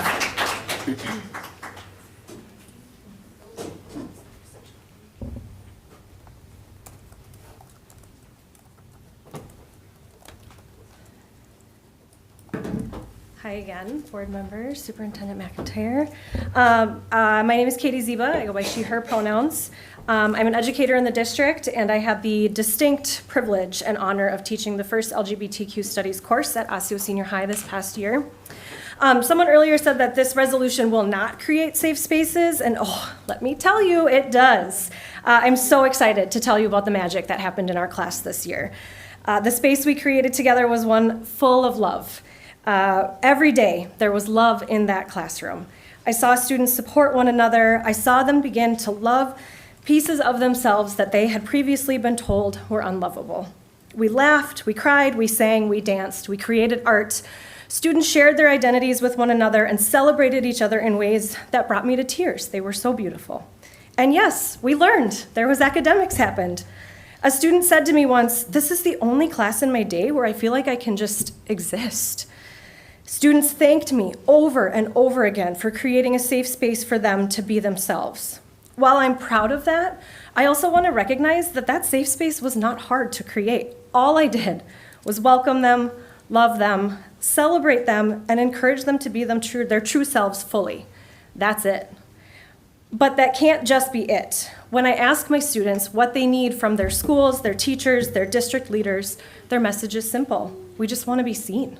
P: Hi again, board members, Superintendent McIntyre. My name is Katie Ziba. I go by she, her pronouns. I'm an educator in the district, and I have the distinct privilege and honor of teaching the first LGBTQ studies course at Osseo Senior High this past year. Someone earlier said that this resolution will not create safe spaces, and let me tell you, it does. I'm so excited to tell you about the magic that happened in our class this year. The space we created together was one full of love. Every day, there was love in that classroom. I saw students support one another. I saw them begin to love pieces of themselves that they had previously been told were unlovable. We laughed, we cried, we sang, we danced, we created art. Students shared their identities with one another and celebrated each other in ways that brought me to tears. They were so beautiful. And yes, we learned. There was academics happened. A student said to me once, "This is the only class in my day where I feel like I can just exist." Students thanked me over and over again for creating a safe space for them to be themselves. While I'm proud of that, I also want to recognize that that safe space was not hard to create. All I did was welcome them, love them, celebrate them, and encourage them to be their true selves fully. That's it. But that can't just be it. When I ask my students what they need from their schools, their teachers, their district leaders, their message is simple. We just want to be seen.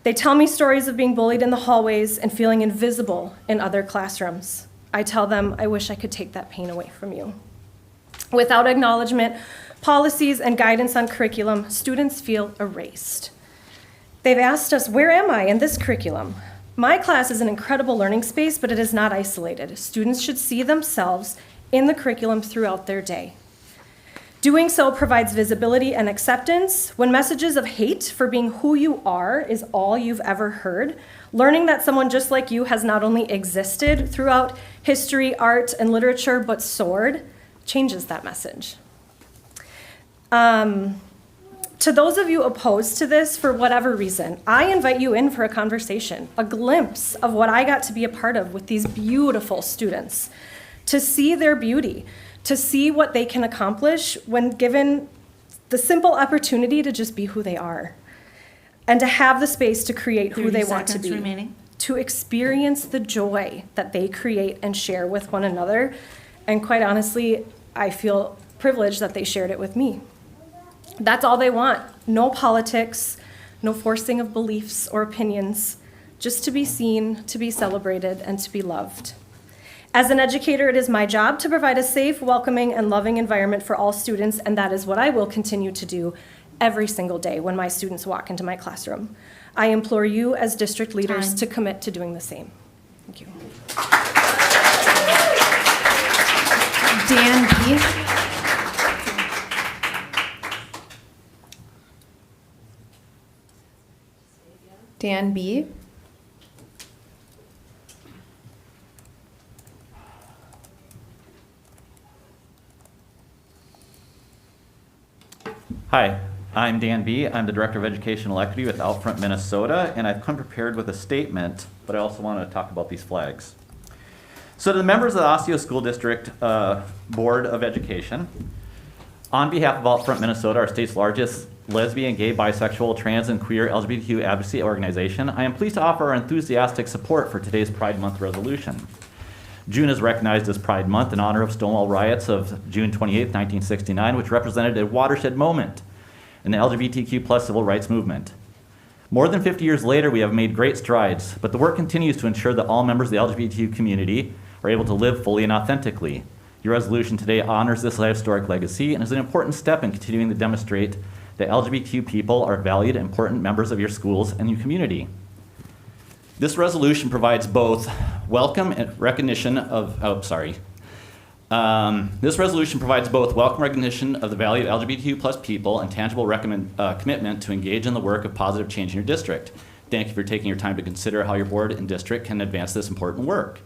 P: They tell me stories of being bullied in the hallways and feeling invisible in other classrooms. I tell them, I wish I could take that pain away from you. Without acknowledgement, policies, and guidance on curriculum, students feel erased. They've asked us, where am I in this curriculum? My class is an incredible learning space, but it is not isolated. Students should see themselves in the curriculum throughout their day. Doing so provides visibility and acceptance. When messages of hate for being who you are is all you've ever heard, learning that someone just like you has not only existed throughout history, art, and literature, but soared, changes that message. To those of you opposed to this for whatever reason, I invite you in for a conversation, a glimpse of what I got to be a part of with these beautiful students, to see their beauty, to see what they can accomplish when given the simple opportunity to just be who they are, and to have the space to create who they want to be, to experience the joy that they create and share with one another. And quite honestly, I feel privileged that they shared it with me. That's all they want. No politics, no forcing of beliefs or opinions, just to be seen, to be celebrated, and to be loved. As an educator, it is my job to provide a safe, welcoming, and loving environment for all students, and that is what I will continue to do every single day when my students walk into my classroom. I implore you as district leaders to commit to doing the same. Thank you.
A: Dan B. Dan B.
Q: Hi, I'm Dan B. I'm the Director of Educational Equity with Outfront Minnesota, and I've come prepared with a statement, but I also want to talk about these flags. So to the members of the Osseo School District Board of Education, on behalf of Outfront Minnesota, our state's largest lesbian, gay, bisexual, trans, and queer LGBTQ advocacy organization, I am pleased to offer our enthusiastic support for today's Pride Month resolution. June is recognized as Pride Month in honor of Stonewall riots of June 28, 1969, which represented a watershed moment in the LGBTQ+ civil rights movement. More than 50 years later, we have made great strides, but the work continues to ensure that all members of the LGBTQ community are able to live fully and authentically. Your resolution today honors this historic legacy and is an important step in continuing to demonstrate that LGBTQ people are valued and important members of your schools and your community. This resolution provides both welcome and recognition of, this resolution provides both welcome recognition of the value of LGBTQ+ people and tangible commitment to engage in the work of positive change in your district. Thank you for taking your time to consider how your board and district can advance this important work.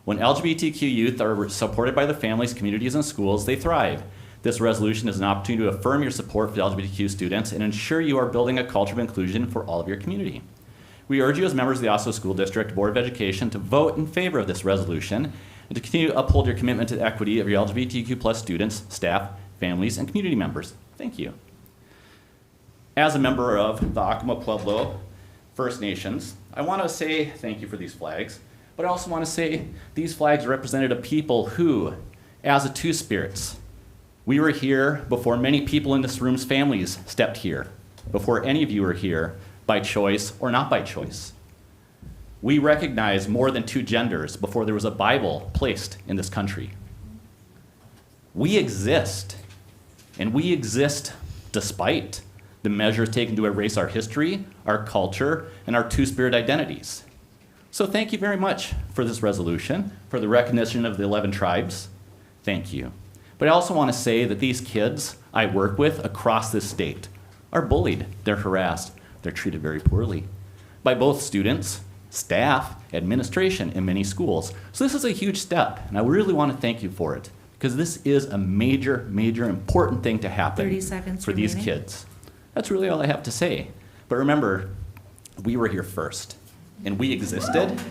Q: When LGBTQ youth are supported by their families, communities, and schools, they thrive. This resolution is an opportunity to affirm your support for LGBTQ students and ensure you are building a culture of inclusion for all of your community. We urge you as members of the Osseo School District Board of Education to vote in favor of this resolution and to continue to uphold your commitment to the equity of your LGBTQ+ students, staff, families, and community members. Thank you. As a member of the Acoma Pueblo First Nations, I want to say thank you for these flags, but I also want to say these flags represented a people who, as a two-spirits, we were here before many people in this room's families stepped here, before any of you were here, by choice or not by choice. We recognize more than two genders before there was a Bible placed in this country. We exist, and we exist despite the measures taken to erase our history, our culture, and our two-spirit identities. So thank you very much for this resolution, for the recognition of the 11 tribes. Thank you. But I also want to say that these kids I work with across this state are bullied, they're harassed, they're treated very poorly by both students, staff, administration in many schools. So this is a huge step, and I really want to thank you for it, because this is a major, major important thing to happen
F: 30 seconds
Q: for these
F: remaining.
Q: kids. That's really all I have to say. But remember, we were here first, and we existed,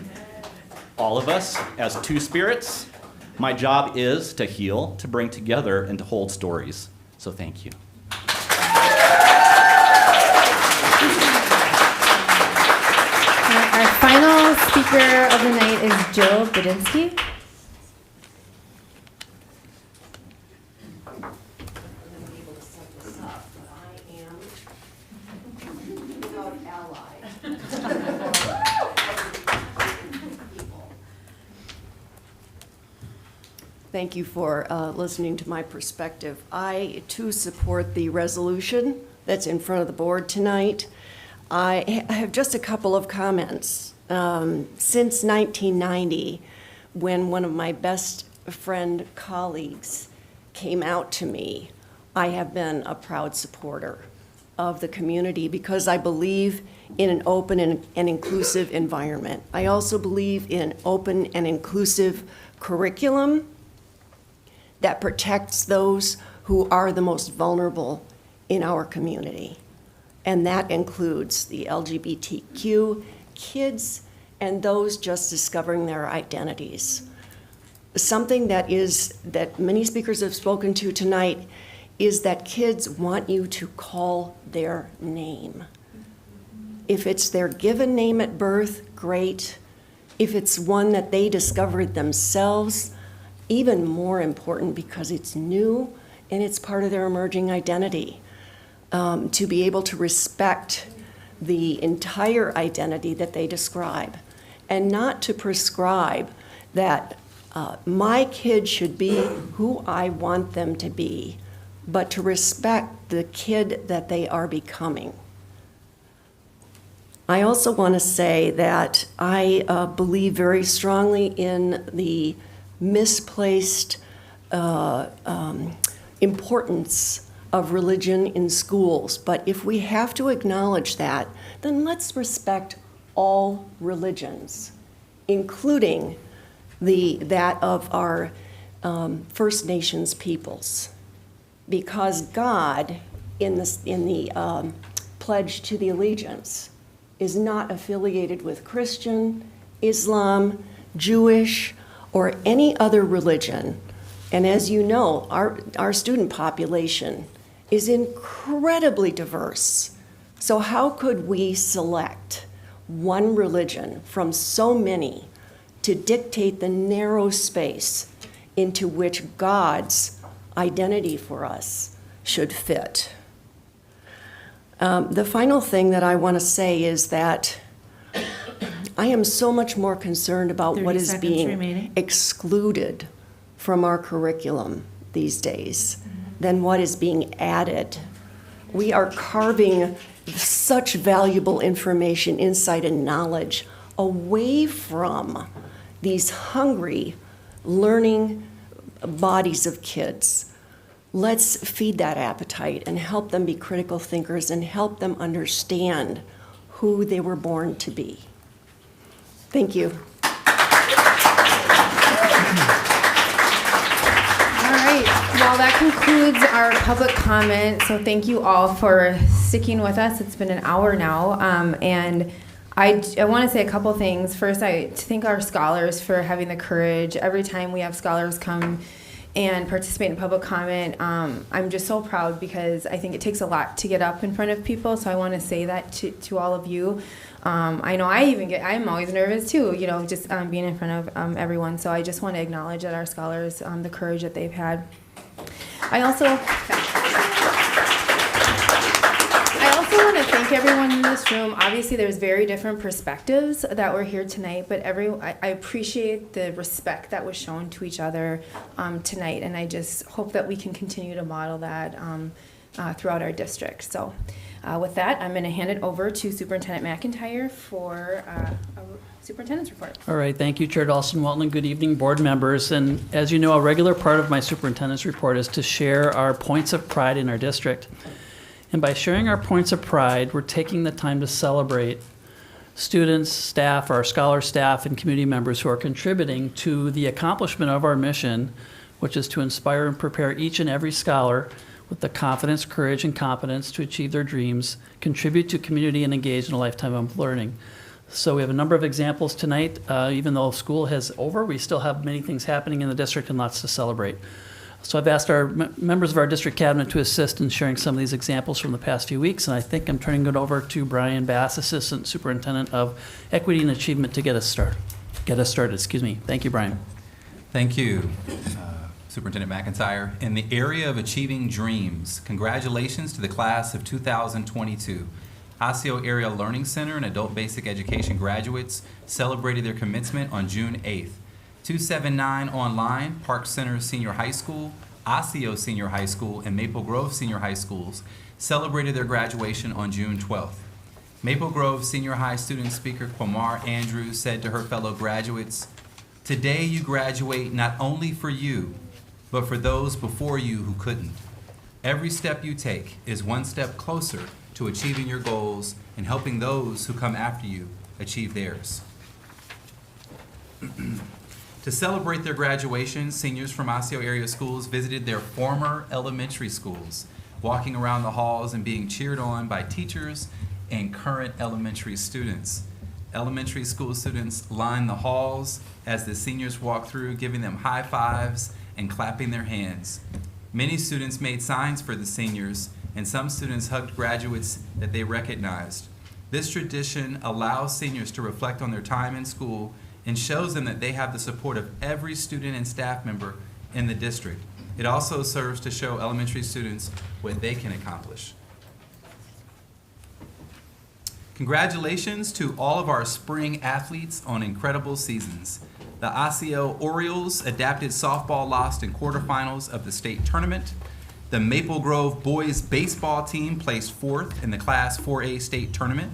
Q: all of us, as two spirits. My job is to heal, to bring together, and to hold stories. So thank you.
A: Our final speaker of the night is Jill Bedinsky.
R: Thank you for listening to my perspective. I, too, support the resolution that's in front of the board tonight. I have just a couple of comments. Since 1990, when one of my best friend colleagues came out to me, I have been a proud supporter of the community because I believe in an open and inclusive environment. I also believe in open and inclusive curriculum that protects those who are the most vulnerable in our community. And that includes the LGBTQ kids and those just discovering their identities. Something that many speakers have spoken to tonight is that kids want you to call their name. If it's their given name at birth, great. If it's one that they discovered themselves, even more important because it's new and it's part of their emerging identity. To be able to respect the entire identity that they describe and not to prescribe that my kid should be who I want them to be, but to respect the kid that they are becoming. I also want to say that I believe very strongly in the misplaced importance of religion in schools. But if we have to acknowledge that, then let's respect all religions, including that of our First Nations peoples. Because God, in the Pledge to the Allegiance, is not affiliated with Christian, Islam, Jewish, or any other religion. And as you know, our student population is incredibly diverse. So how could we select one religion from so many to dictate the narrow space into which God's identity for us should fit? The final thing that I want to say is that I am so much more concerned about what is being excluded from our curriculum these days than what is being added. We are carving such valuable information, insight, and knowledge away from these hungry, learning bodies of kids. Let's feed that appetite and help them be critical thinkers and help them understand who they were born to be. Thank you.
A: Well, that concludes our public comment. So thank you all for sticking with us. It's been an hour now. And I want to say a couple things. First, to thank our scholars for having the courage. Every time we have scholars come and participate in public comment, I'm just so proud because I think it takes a lot to get up in front of people. So I want to say that to all of you. I know I'm always nervous too, just being in front of everyone. So I just want to acknowledge that our scholars, the courage that they've had. I also want to thank everyone in this room. Obviously, there's very different perspectives that were here tonight, but I appreciate the respect that was shown to each other tonight, and I just hope that we can continue to model that throughout our district. So with that, I'm going to hand it over to Superintendent McIntyre for a superintendent's report.
S: All right, thank you, Chair Dawson-Walton, and good evening, board members. And as you know, a regular part of my superintendent's report is to share our points of pride in our district. And by sharing our points of pride, we're taking the time to celebrate students, staff, our scholar staff, and community members who are contributing to the accomplishment of our mission, which is to inspire and prepare each and every scholar with the confidence, courage, and competence to achieve their dreams, contribute to community, and engage in a lifetime of learning. So we have a number of examples tonight. Even though school is over, we still have many things happening in the district and lots to celebrate. So I've asked our members of our district cabinet to assist in sharing some of these examples from the past few weeks, and I think I'm turning it over to Brian Bass, Assistant Superintendent of Equity and Achievement, to get us started. Thank you, Brian.
T: Thank you, Superintendent McIntyre. In the area of achieving dreams, congratulations to the class of 2022. Osseo Area Learning Center and Adult Basic Education graduates celebrated their commencement on June 8th. 279 online, Park Center Senior High School, Osseo Senior High School, and Maple Grove Senior High Schools celebrated their graduation on June 12th. Maple Grove Senior High student speaker Quamar Andrews said to her fellow graduates, "Today you graduate not only for you, but for those before you who couldn't. Every step you take is one step closer to achieving your goals and helping those who come after you achieve theirs." To celebrate their graduation, seniors from Osseo area schools visited their former elementary schools, walking around the halls and being cheered on by teachers and current elementary students. Elementary school students lined the halls as the seniors walked through, giving them high fives and clapping their hands. Many students made signs for the seniors, and some students hugged graduates that they recognized. This tradition allows seniors to reflect on their time in school and shows them that they have the support of every student and staff member in the district. It also serves to show elementary students what they can accomplish. Congratulations to all of our spring athletes on incredible seasons. The Osseo Orioles adapted softball lost in quarterfinals of the state tournament. The Maple Grove boys baseball team placed fourth in the Class 4A state tournament.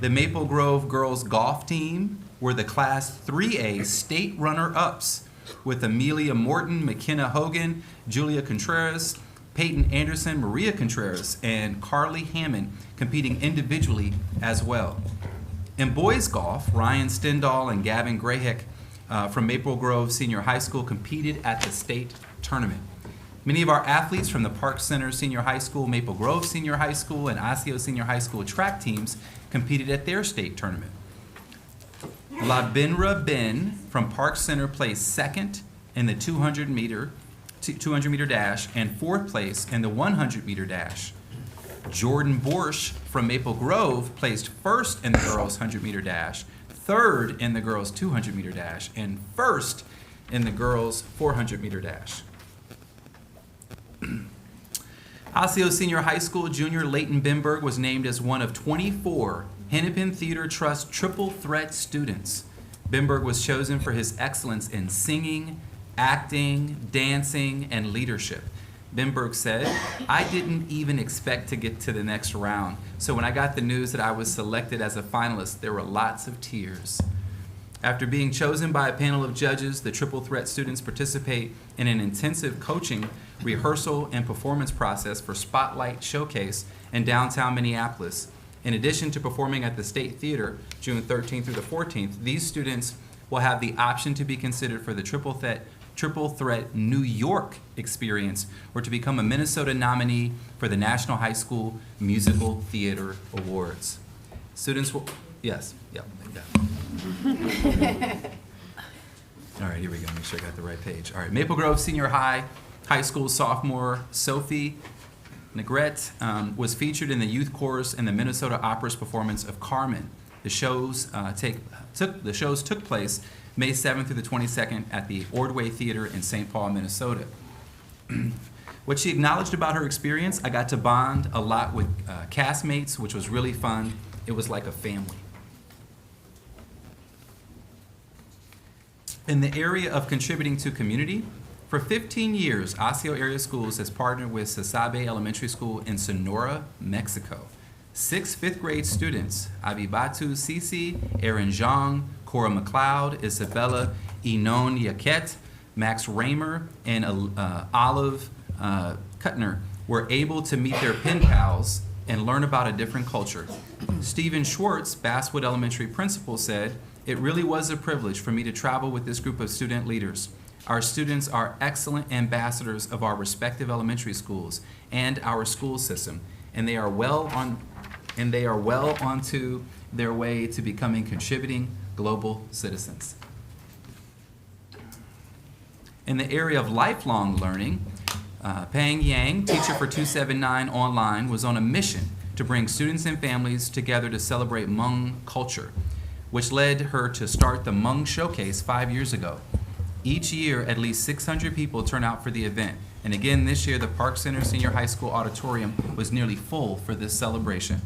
T: The Maple Grove girls golf team were the Class 3A state runner-ups, with Amelia Morton, McKenna Hogan, Julia Contreras, Peyton Anderson, Maria Contreras, and Carly Hammond competing individually as well. In boys golf, Ryan Stendall and Gavin Grayhick from Maple Grove Senior High School competed at the state tournament. Many of our athletes from the Park Center Senior High School, Maple Grove Senior High School, and Osseo Senior High School track teams competed at their state tournament. La Benra Ben from Park Center placed second in the 200 meter dash and fourth place in the 100 meter dash. Jordan Borsch from Maple Grove placed first in the girls 100 meter dash, third in the girls 200 meter dash, and first in the girls 400 meter dash. Osseo Senior High School junior Leighton Benberg was named as one of 24 Hennepin Theater Trust Triple Threat students. Benberg was chosen for his excellence in singing, acting, dancing, and leadership. Benberg said, "I didn't even expect to get to the next round, so when I got the news that I was selected as a finalist, there were lots of tears." After being chosen by a panel of judges, the Triple Threat students participate in an intensive coaching, rehearsal, and performance process for Spotlight Showcase in downtown Minneapolis. In addition to performing at the State Theater June 13th through the 14th, these students will have the option to be considered for the Triple Threat New York experience, or to become a Minnesota nominee for the National High School Musical Theater Awards. Students will, yes, yep, like that. All right, here we go, make sure I got the right page. All right, Maple Grove Senior High School sophomore Sophie Negrete was featured in the youth chorus in the Minnesota Opera's performance of Carmen. The shows took place May 7th through the 22nd at the Ordway Theater in St. Paul, Minnesota. What she acknowledged about her experience: "I got to bond a lot with castmates, which was really fun. It was like a family." In the area of contributing to community, for 15 years, Osseo Area Schools has partnered with Sasabe Elementary School in Sonora, Mexico. 6 fifth-grade students, Abibatu Sisi, Aaron Zhang, Cora McLeod, Isabella Enon Yaquet, Max Raymer, and Olive Kuttner, were able to meet their pen pals and learn about a different culture. Stephen Schwartz, Basswood Elementary principal, said, "It really was a privilege for me to travel with this group of student leaders. Our students are excellent ambassadors of our respective elementary schools and our school system, and they are well onto their way to becoming contributing global citizens." In the area of lifelong learning, Pang Yang, teacher for 279 Online, was on a mission to bring students and families together to celebrate Hmong culture, which led her to start the Hmong Showcase 5 years ago. Each year, at least 600 people turn out for the event. And again, this year, the Park Center Senior High School auditorium was nearly full for this celebration.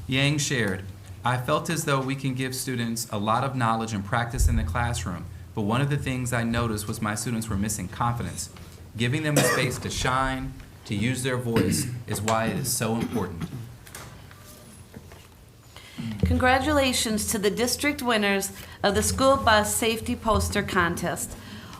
T: Yang shared, "I felt as though we can give students a lot of knowledge and practice in the classroom, but one of the things I noticed was my students were missing confidence. Giving them a space to shine, to use their voice, is why it is so important."
B: Congratulations to the district winners of the school bus safety poster contest.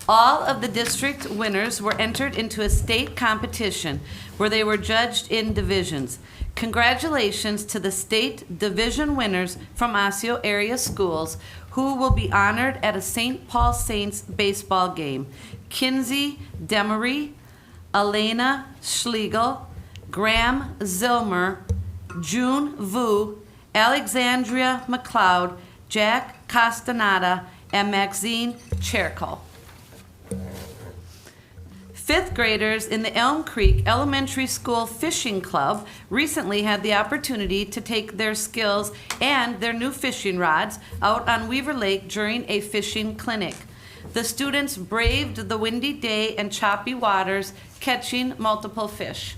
B: All of the district winners were entered into a state competition where they were judged in divisions. Congratulations to the state division winners from Osseo area schools who will be honored at a St. Paul Saints baseball game. Kinsey Demery, Elena Schlegel, Graham Zilmer, June Vu, Alexandria McLeod, Jack Castaneda, and Maxine Cherko. Fifth graders in the Elm Creek Elementary School Fishing Club recently had the opportunity to take their skills and their new fishing rods out on Weaver Lake during a fishing clinic. The students braved the windy day and choppy waters, catching multiple fish.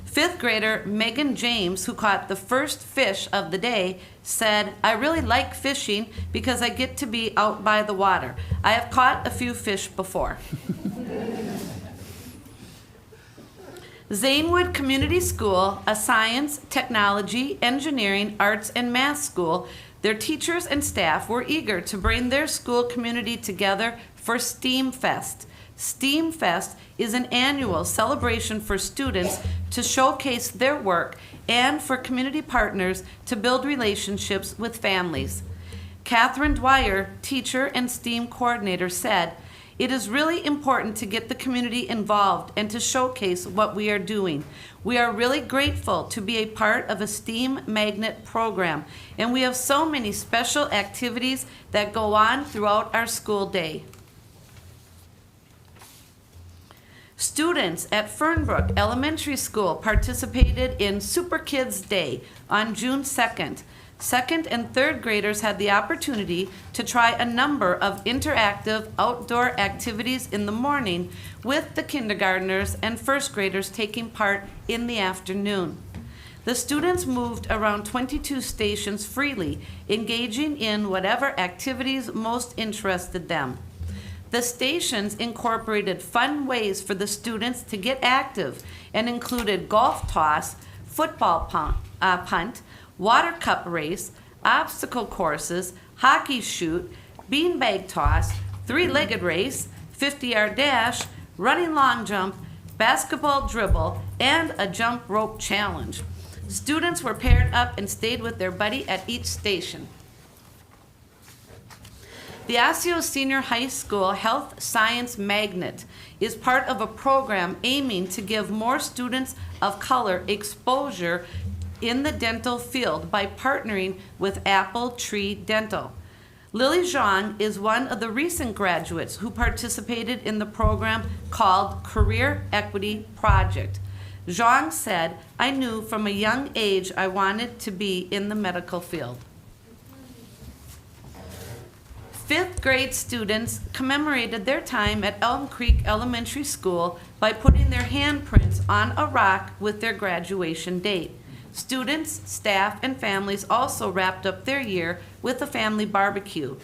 B: Fifth grader Megan James, who caught the first fish of the day, said, "I really like fishing because I get to be out by the water. I have caught a few fish before." Zanewood Community School, a science, technology, engineering, arts, and math school, their teachers and staff were eager to bring their school community together for STEAM Fest. STEAM Fest is an annual celebration for students to showcase their work and for community partners to build relationships with families. Catherine Dwyer, teacher and STEAM coordinator, said, "It is really important to get the community involved and to showcase what we are doing. We are really grateful to be a part of a STEAM Magnet program, and we have so many special activities that go on throughout our school day." Students at Fernbrook Elementary School participated in Super Kids Day on June 2nd. Second and third graders had the opportunity to try a number of interactive outdoor activities in the morning, with the kindergartners and first graders taking part in the afternoon. The students moved around 22 stations freely, engaging in whatever activities most interested them. The stations incorporated fun ways for the students to get active and included golf toss, football punt, water cup race, obstacle courses, hockey shoot, beanbag toss, three-legged race, 50-yard dash, running long jump, basketball dribble, and a jump rope challenge. Students were paired up and stayed with their buddy at each station. The Osseo Senior High School Health Science Magnet is part of a program aiming to give more students of color exposure in the dental field by partnering with Apple Tree Dental. Lily Zhang is one of the recent graduates who participated in the program called Career Equity Project. Zhang said, "I knew from a young age I wanted to be in the medical field." Fifth grade students commemorated their time at Elm Creek Elementary School by putting their handprints on a rock with their graduation date. Students, staff, and families also wrapped up their year with a family barbecue.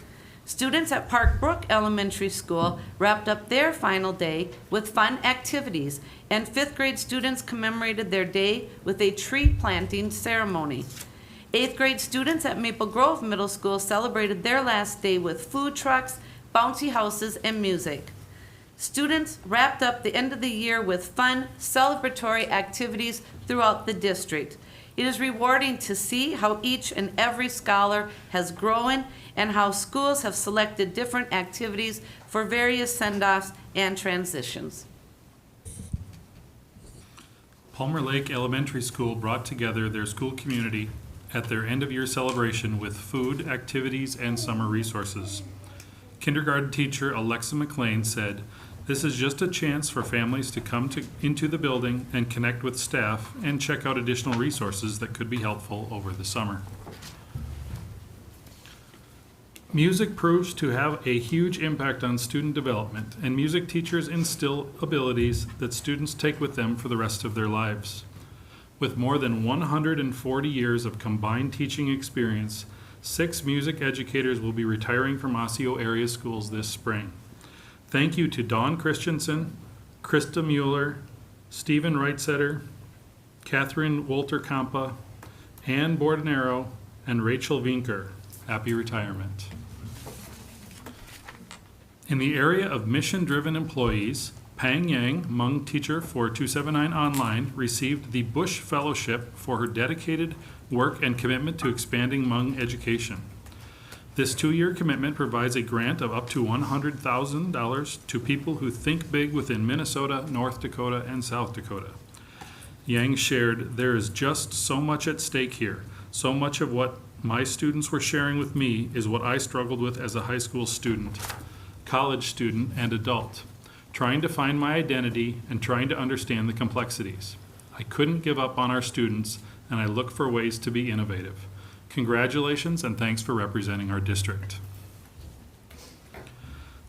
B: Students at Park Brook Elementary School wrapped up their final day with fun activities, and fifth grade students commemorated their day with a tree planting ceremony. Eighth grade students at Maple Grove Middle School celebrated their last day with food trucks, bouncy houses, and music. Students wrapped up the end of the year with fun, celebratory activities throughout the district. It is rewarding to see how each and every scholar has grown and how schools have selected different activities for various send-offs and transitions.
U: Palmer Lake Elementary School brought together their school community at their end-of-year celebration with food, activities, and summer resources. Kindergarten teacher Alexa McLean said, "This is just a chance for families to come into the building and connect with staff and check out additional resources that could be helpful over the summer." Music proves to have a huge impact on student development, and music teachers instill abilities that students take with them for the rest of their lives. With more than 140 years of combined teaching experience, 6 music educators will be retiring from Osseo area schools this spring. Thank you to Dawn Christensen, Krista Mueller, Stephen Reitsetter, Catherine Wolter-Kampa, Ann Bordenero, and Rachel Vinker. Happy retirement. In the area of mission-driven employees, Pang Yang, Hmong teacher for 279 Online, received the Bush Fellowship for her dedicated work and commitment to expanding Hmong education. This 2-year commitment provides a grant of up to $100,000 to people who think big within Minnesota, North Dakota, and South Dakota. Yang shared, "There is just so much at stake here. So much of what my students were sharing with me is what I struggled with as a high school student, college student, and adult. trying to find my identity and trying to understand the complexities. I couldn't give up on our students, and I look for ways to be innovative. Congratulations and thanks for representing our district.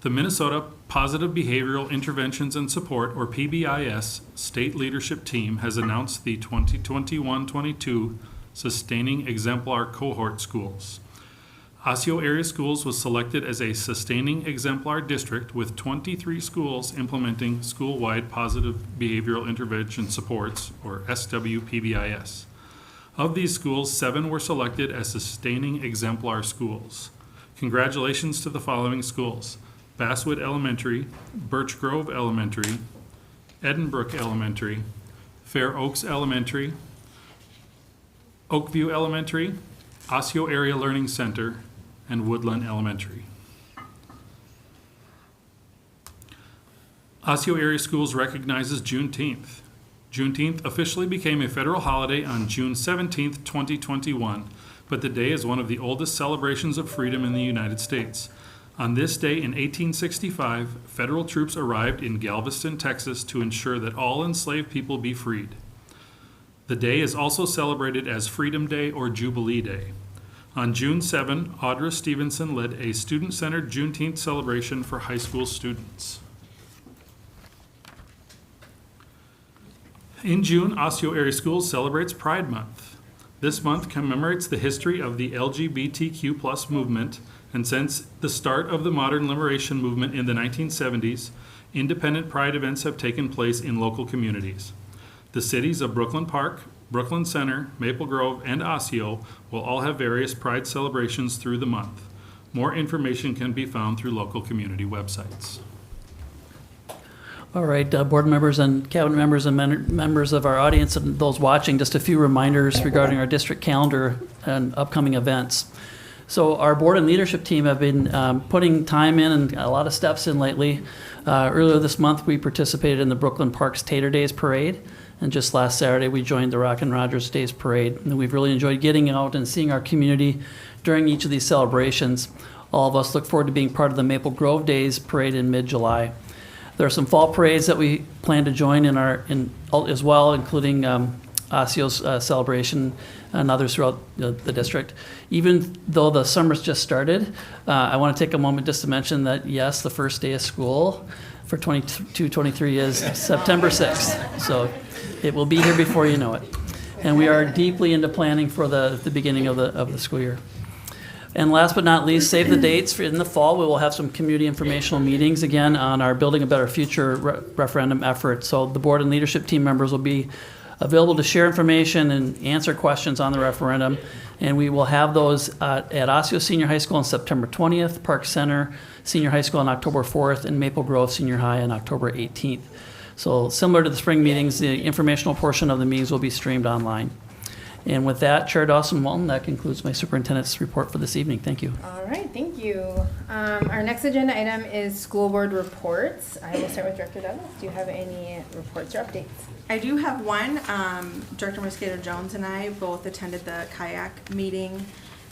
U: The Minnesota Positive Behavioral Interventions and Support, or PBIS, State Leadership Team has announced the 2021-22 Sustaining Exemplar Cohort Schools. Osseo Area Schools was selected as a Sustaining Exemplar District with 23 schools implementing school-wide Positive Behavioral Intervention Supports, or SWPBIS. Of these schools, 7 were selected as Sustaining Exemplar Schools. Congratulations to the following schools: Basswood Elementary, Birch Grove Elementary, Edenbrook Elementary, Fair Oaks Elementary, Oakview Elementary, Osseo Area Learning Center, and Woodland Elementary. Osseo Area Schools recognizes Juneteenth. Juneteenth officially became a federal holiday on June 17, 2021, but the day is one of the oldest celebrations of freedom in the United States. On this day in 1865, federal troops arrived in Galveston, Texas to ensure that all enslaved people be freed. The day is also celebrated as Freedom Day or Jubilee Day. On June 7, Audra Stevenson led a student-centered Juneteenth celebration for high school students. In June, Osseo Area Schools celebrates Pride Month. This month commemorates the history of the LGBTQ+ movement, and since the start of the modern liberation movement in the 1970s, independent Pride events have taken place in local communities. The cities of Brooklyn Park, Brooklyn Center, Maple Grove, and Osseo will all have various Pride celebrations through the month. More information can be found through local community websites.
S: All right, board members and cabinet members and members of our audience and those watching, just a few reminders regarding our district calendar and upcoming events. So our board and leadership team have been putting time in and a lot of steps in lately. Earlier this month, we participated in the Brooklyn Park's Tater Days Parade. And just last Saturday, we joined the Rock and Rogers Days Parade. And we've really enjoyed getting out and seeing our community during each of these celebrations. All of us look forward to being part of the Maple Grove Days Parade in mid-July. There are some fall parades that we plan to join as well, including Osseo's celebration and others throughout the district. Even though the summer's just started, I want to take a moment just to mention that, yes, the first day of school for 22-23 is September 6th. So it will be here before you know it. And we are deeply into planning for the beginning of the school year. And last but not least, save the dates. In the fall, we will have some community informational meetings again on our Building a Better Future referendum effort. So the board and leadership team members will be available to share information and answer questions on the referendum. And we will have those at Osseo Senior High School on September 20th, Park Center Senior High School on October 4th, and Maple Grove Senior High on October 18th. So similar to the spring meetings, the informational portion of the meetings will be streamed online. And with that, Chair Dawson-Walton, that concludes my superintendent's report for this evening. Thank you.
A: All right, thank you. Our next agenda item is school board reports. I will start with Director Douglas. Do you have any reports or updates?
C: I do have one. Director Mosquito Jones and I both attended the kayak meeting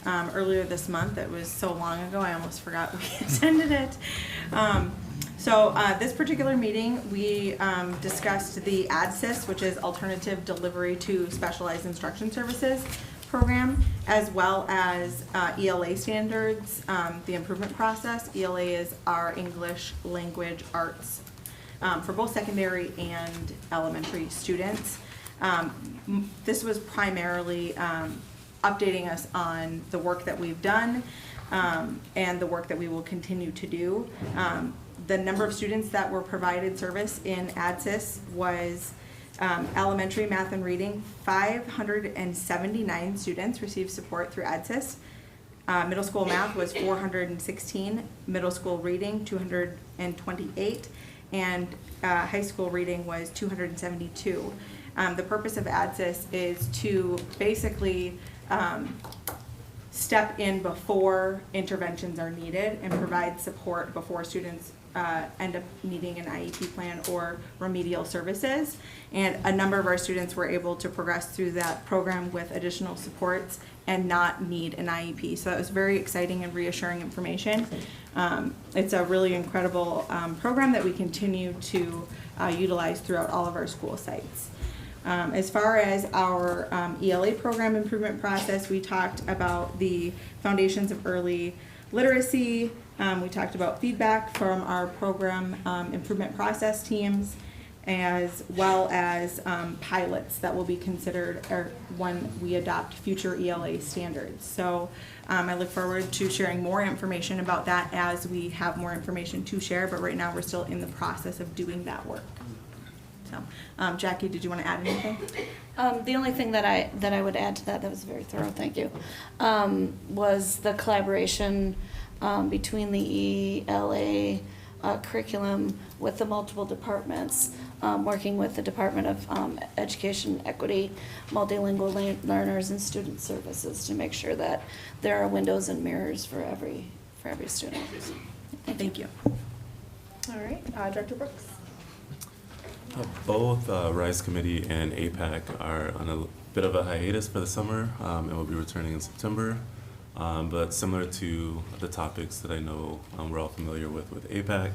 C: earlier this month. It was so long ago, I almost forgot we attended it. So this particular meeting, we discussed the ADSYS, which is Alternative Delivery to Specialized Instruction Services program, as well as ELA standards, the improvement process. ELA is our English Language Arts for both secondary and elementary students. This was primarily updating us on the work that we've done and the work that we will continue to do. The number of students that were provided service in ADSYS was elementary math and reading, 579 students received support through ADSYS. Middle school math was 416, middle school reading 228, and high school reading was 272. The purpose of ADSYS is to basically step in before interventions are needed and provide support before students end up needing an IEP plan or remedial services. And a number of our students were able to progress through that program with additional supports and not need an IEP. So that was very exciting and reassuring information. It's a really incredible program that we continue to utilize throughout all of our school sites. As far as our ELA program improvement process, we talked about the foundations of early literacy. We talked about feedback from our program improvement process teams, as well as pilots that will be considered when we adopt future ELA standards. So I look forward to sharing more information about that as we have more information to share, but right now we're still in the process of doing that work. So, Jackie, did you want to add anything?
B: The only thing that I would add to that was very thorough, thank you, was the collaboration between the ELA curriculum with the multiple departments, working with the Department of Education Equity, multilingual learners, and student services to make sure that there are windows and mirrors for every student.
C: Thank you.
A: All right, Director Brooks.
D: Both RISE Committee and APAC are on a bit of a hiatus for the summer and will be returning in September. But similar to the topics that I know we're all familiar with APAC,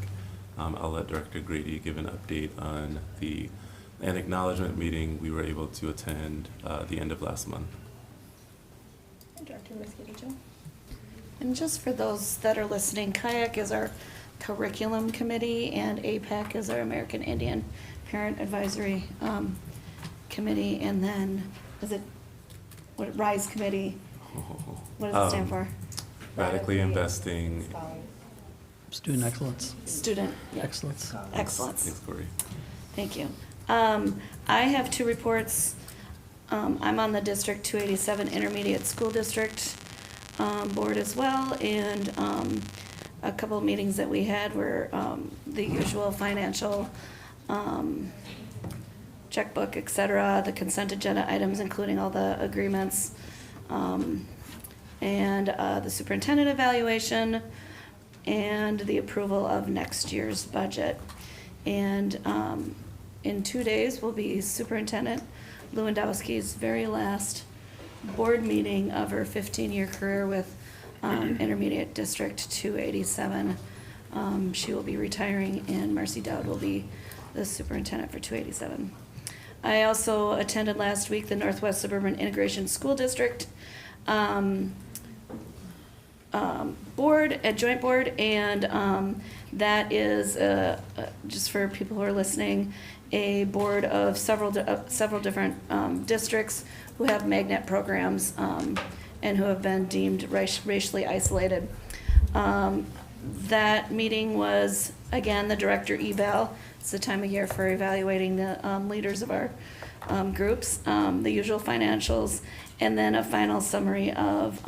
D: I'll let Director Grady give an update on an acknowledgement meeting we were able to attend the end of last month.
A: Director Mosquito.
B: And just for those that are listening, KAYAK is our curriculum committee and APAC is our American Indian Parent Advisory Committee, and then is it what RISE Committee? What does it stand for?
D: Radically Investing.
S: Student excellence.
B: Student
S: excellence.
B: Excellence.
D: Thanks, Corey.
B: Thank you. I have two reports. I'm on the District 287 Intermediate School District board as well, and a couple of meetings that we had were the usual financial checkbook, et cetera, the consent agenda items, including all the agreements, and the superintendent evaluation, and the approval of next year's budget. And in 2 days will be Superintendent Lewandowski's very last board meeting of her 15-year career with Intermediate District 287. She will be retiring, and Marcy Dowd will be the superintendent for 287. I also attended last week the Northwest Suburban Integration School District board, a joint board, and that is, just for people who are listening, a board of several different districts who have magnet programs and who have been deemed racially isolated. That meeting was, again, the director eval. It's the time of year for evaluating the leaders of our groups, the usual financials, and then a final summary of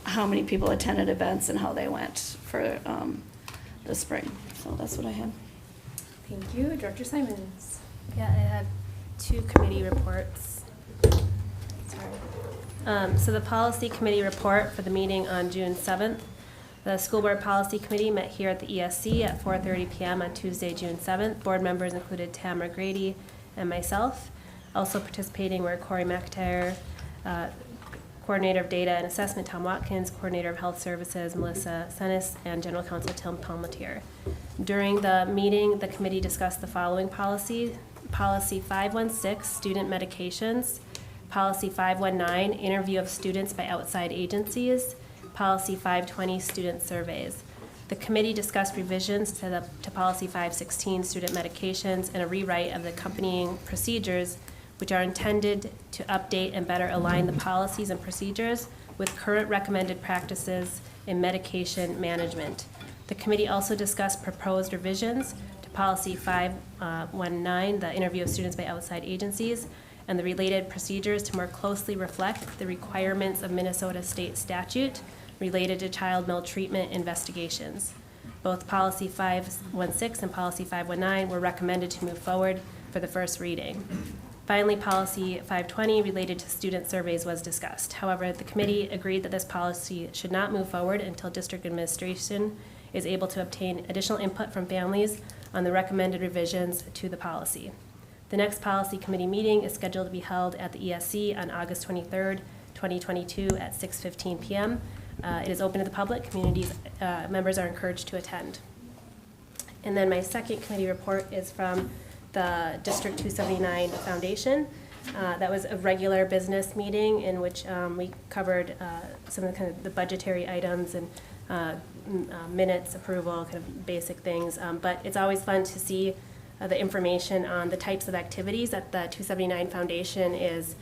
B: how many people attended events and how they went for the spring. So that's what I had.
A: Thank you. Director Simons. Yeah, I have two committee reports. Sorry. So the policy committee report for the meeting on June 7th. The School Board Policy Committee met here at the ESC at 4:30 p.m. on Tuesday, June 7th. Board members included Tamara Grady and myself. Also participating were Corey McIntyre, Coordinator of Data and Assessment Tom Watkins, Coordinator of Health Services Melissa Senis, and General Counsel Tim Palmatier. During the meeting, the committee discussed the following policy. Policy 516, student medications. Policy 519, interview of students by outside agencies. Policy 520, student surveys. The committee discussed revisions to Policy 516, student medications, and a rewrite of the accompanying procedures, which are intended to update and better align the policies and procedures with current recommended practices in medication management. The committee also discussed proposed revisions to Policy 519, the interview of students by outside agencies, and the related procedures to more closely reflect the requirements of Minnesota state statute related to child maltreatment investigations. Both Policy 516 and Policy 519 were recommended to move forward for the first reading. Finally, Policy 520 related to student surveys was discussed. However, the committee agreed that this policy should not move forward until district administration
P: is able to obtain additional input from families on the recommended revisions to the policy. The next policy committee meeting is scheduled to be held at the ESC on August 23rd, 2022 at 6:15 p.m. It is open to the public. Communities members are encouraged to attend. And then my second committee report is from the District 279 Foundation. That was a regular business meeting in which we covered some of the kind of the budgetary items and minutes approval, kind of basic things. But it's always fun to see the information on the types of activities that the 279 Foundation is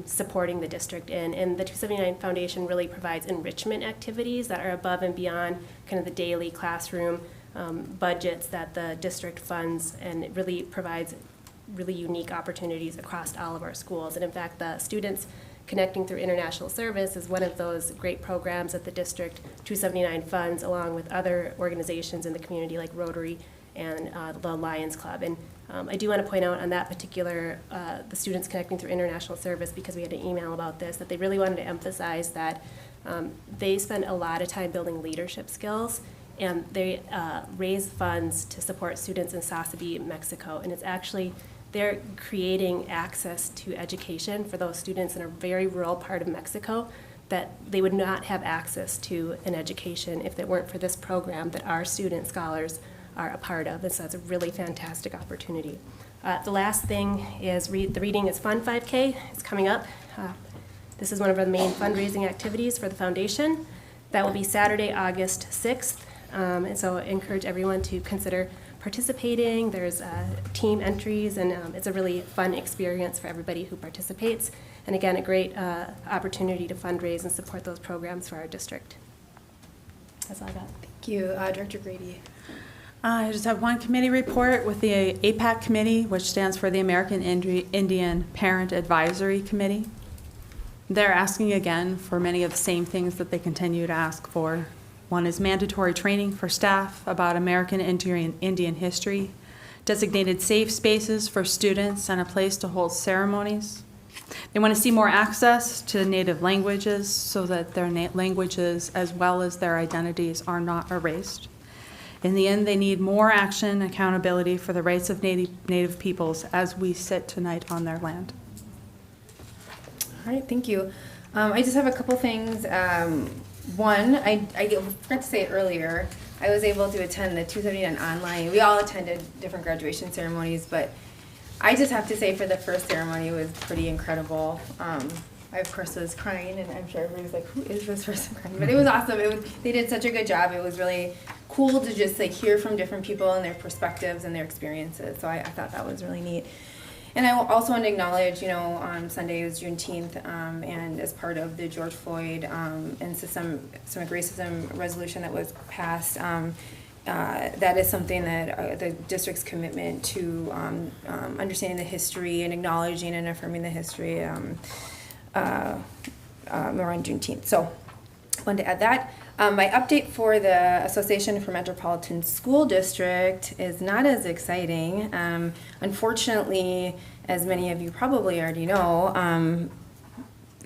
P: supporting the district in. And the 279 Foundation really provides enrichment activities that are above and beyond kind of the daily classroom budgets that the district funds, and it really provides really unique opportunities across all of our schools. And in fact, the Students Connecting Through International Service is one of those great programs that the District 279 funds, along with other organizations in the community like Rotary and the Lions Club. And I do want to point out on that particular, the Students Connecting Through International Service, because we had an email about this, that they really wanted to emphasize that they spend a lot of time building leadership skills, and they raise funds to support students in Sasabe, Mexico. And it's actually, they're creating access to education for those students in a very rural part of Mexico that they would not have access to an education if it weren't for this program that our student scholars are a part of. And so it's a really fantastic opportunity. The last thing is the Reading is Fun 5K. It's coming up. This is one of our main fundraising activities for the foundation. That will be Saturday, August 6th. And so I encourage everyone to consider participating. There's team entries, and it's a really fun experience for everybody who participates. And again, a great opportunity to fundraise and support those programs for our district. That's all I got.
A: Thank you. Director Grady.
F: I just have one committee report with the APAC committee, which stands for the American Indian Parent Advisory Committee. They're asking again for many of the same things that they continue to ask for. One is mandatory training for staff about American Indian history, designated safe spaces for students, and a place to hold ceremonies. They want to see more access to native languages so that their languages as well as their identities are not erased. In the end, they need more action and accountability for the rights of Native peoples as we sit tonight on their land.
A: All right, thank you. I just have a couple things. One, I forgot to say it earlier, I was able to attend the 279 online. We all attended different graduation ceremonies, but I just have to say for the first ceremony, it was pretty incredible. I, of course, was crying, and I'm sure everybody was like, who is this person crying? But it was awesome. They did such a good job. It was really cool to just like hear from different people and their perspectives and their experiences. So I thought that was really neat. And I also want to acknowledge, on Sunday is Juneteenth, and as part of the George Floyd and systemic racism resolution that was passed, that is something that the district's commitment to understanding the history and acknowledging and affirming the history around Juneteenth. So I wanted to add that. My update for the Association for Metropolitan School District is not as exciting. Unfortunately, as many of you probably already know,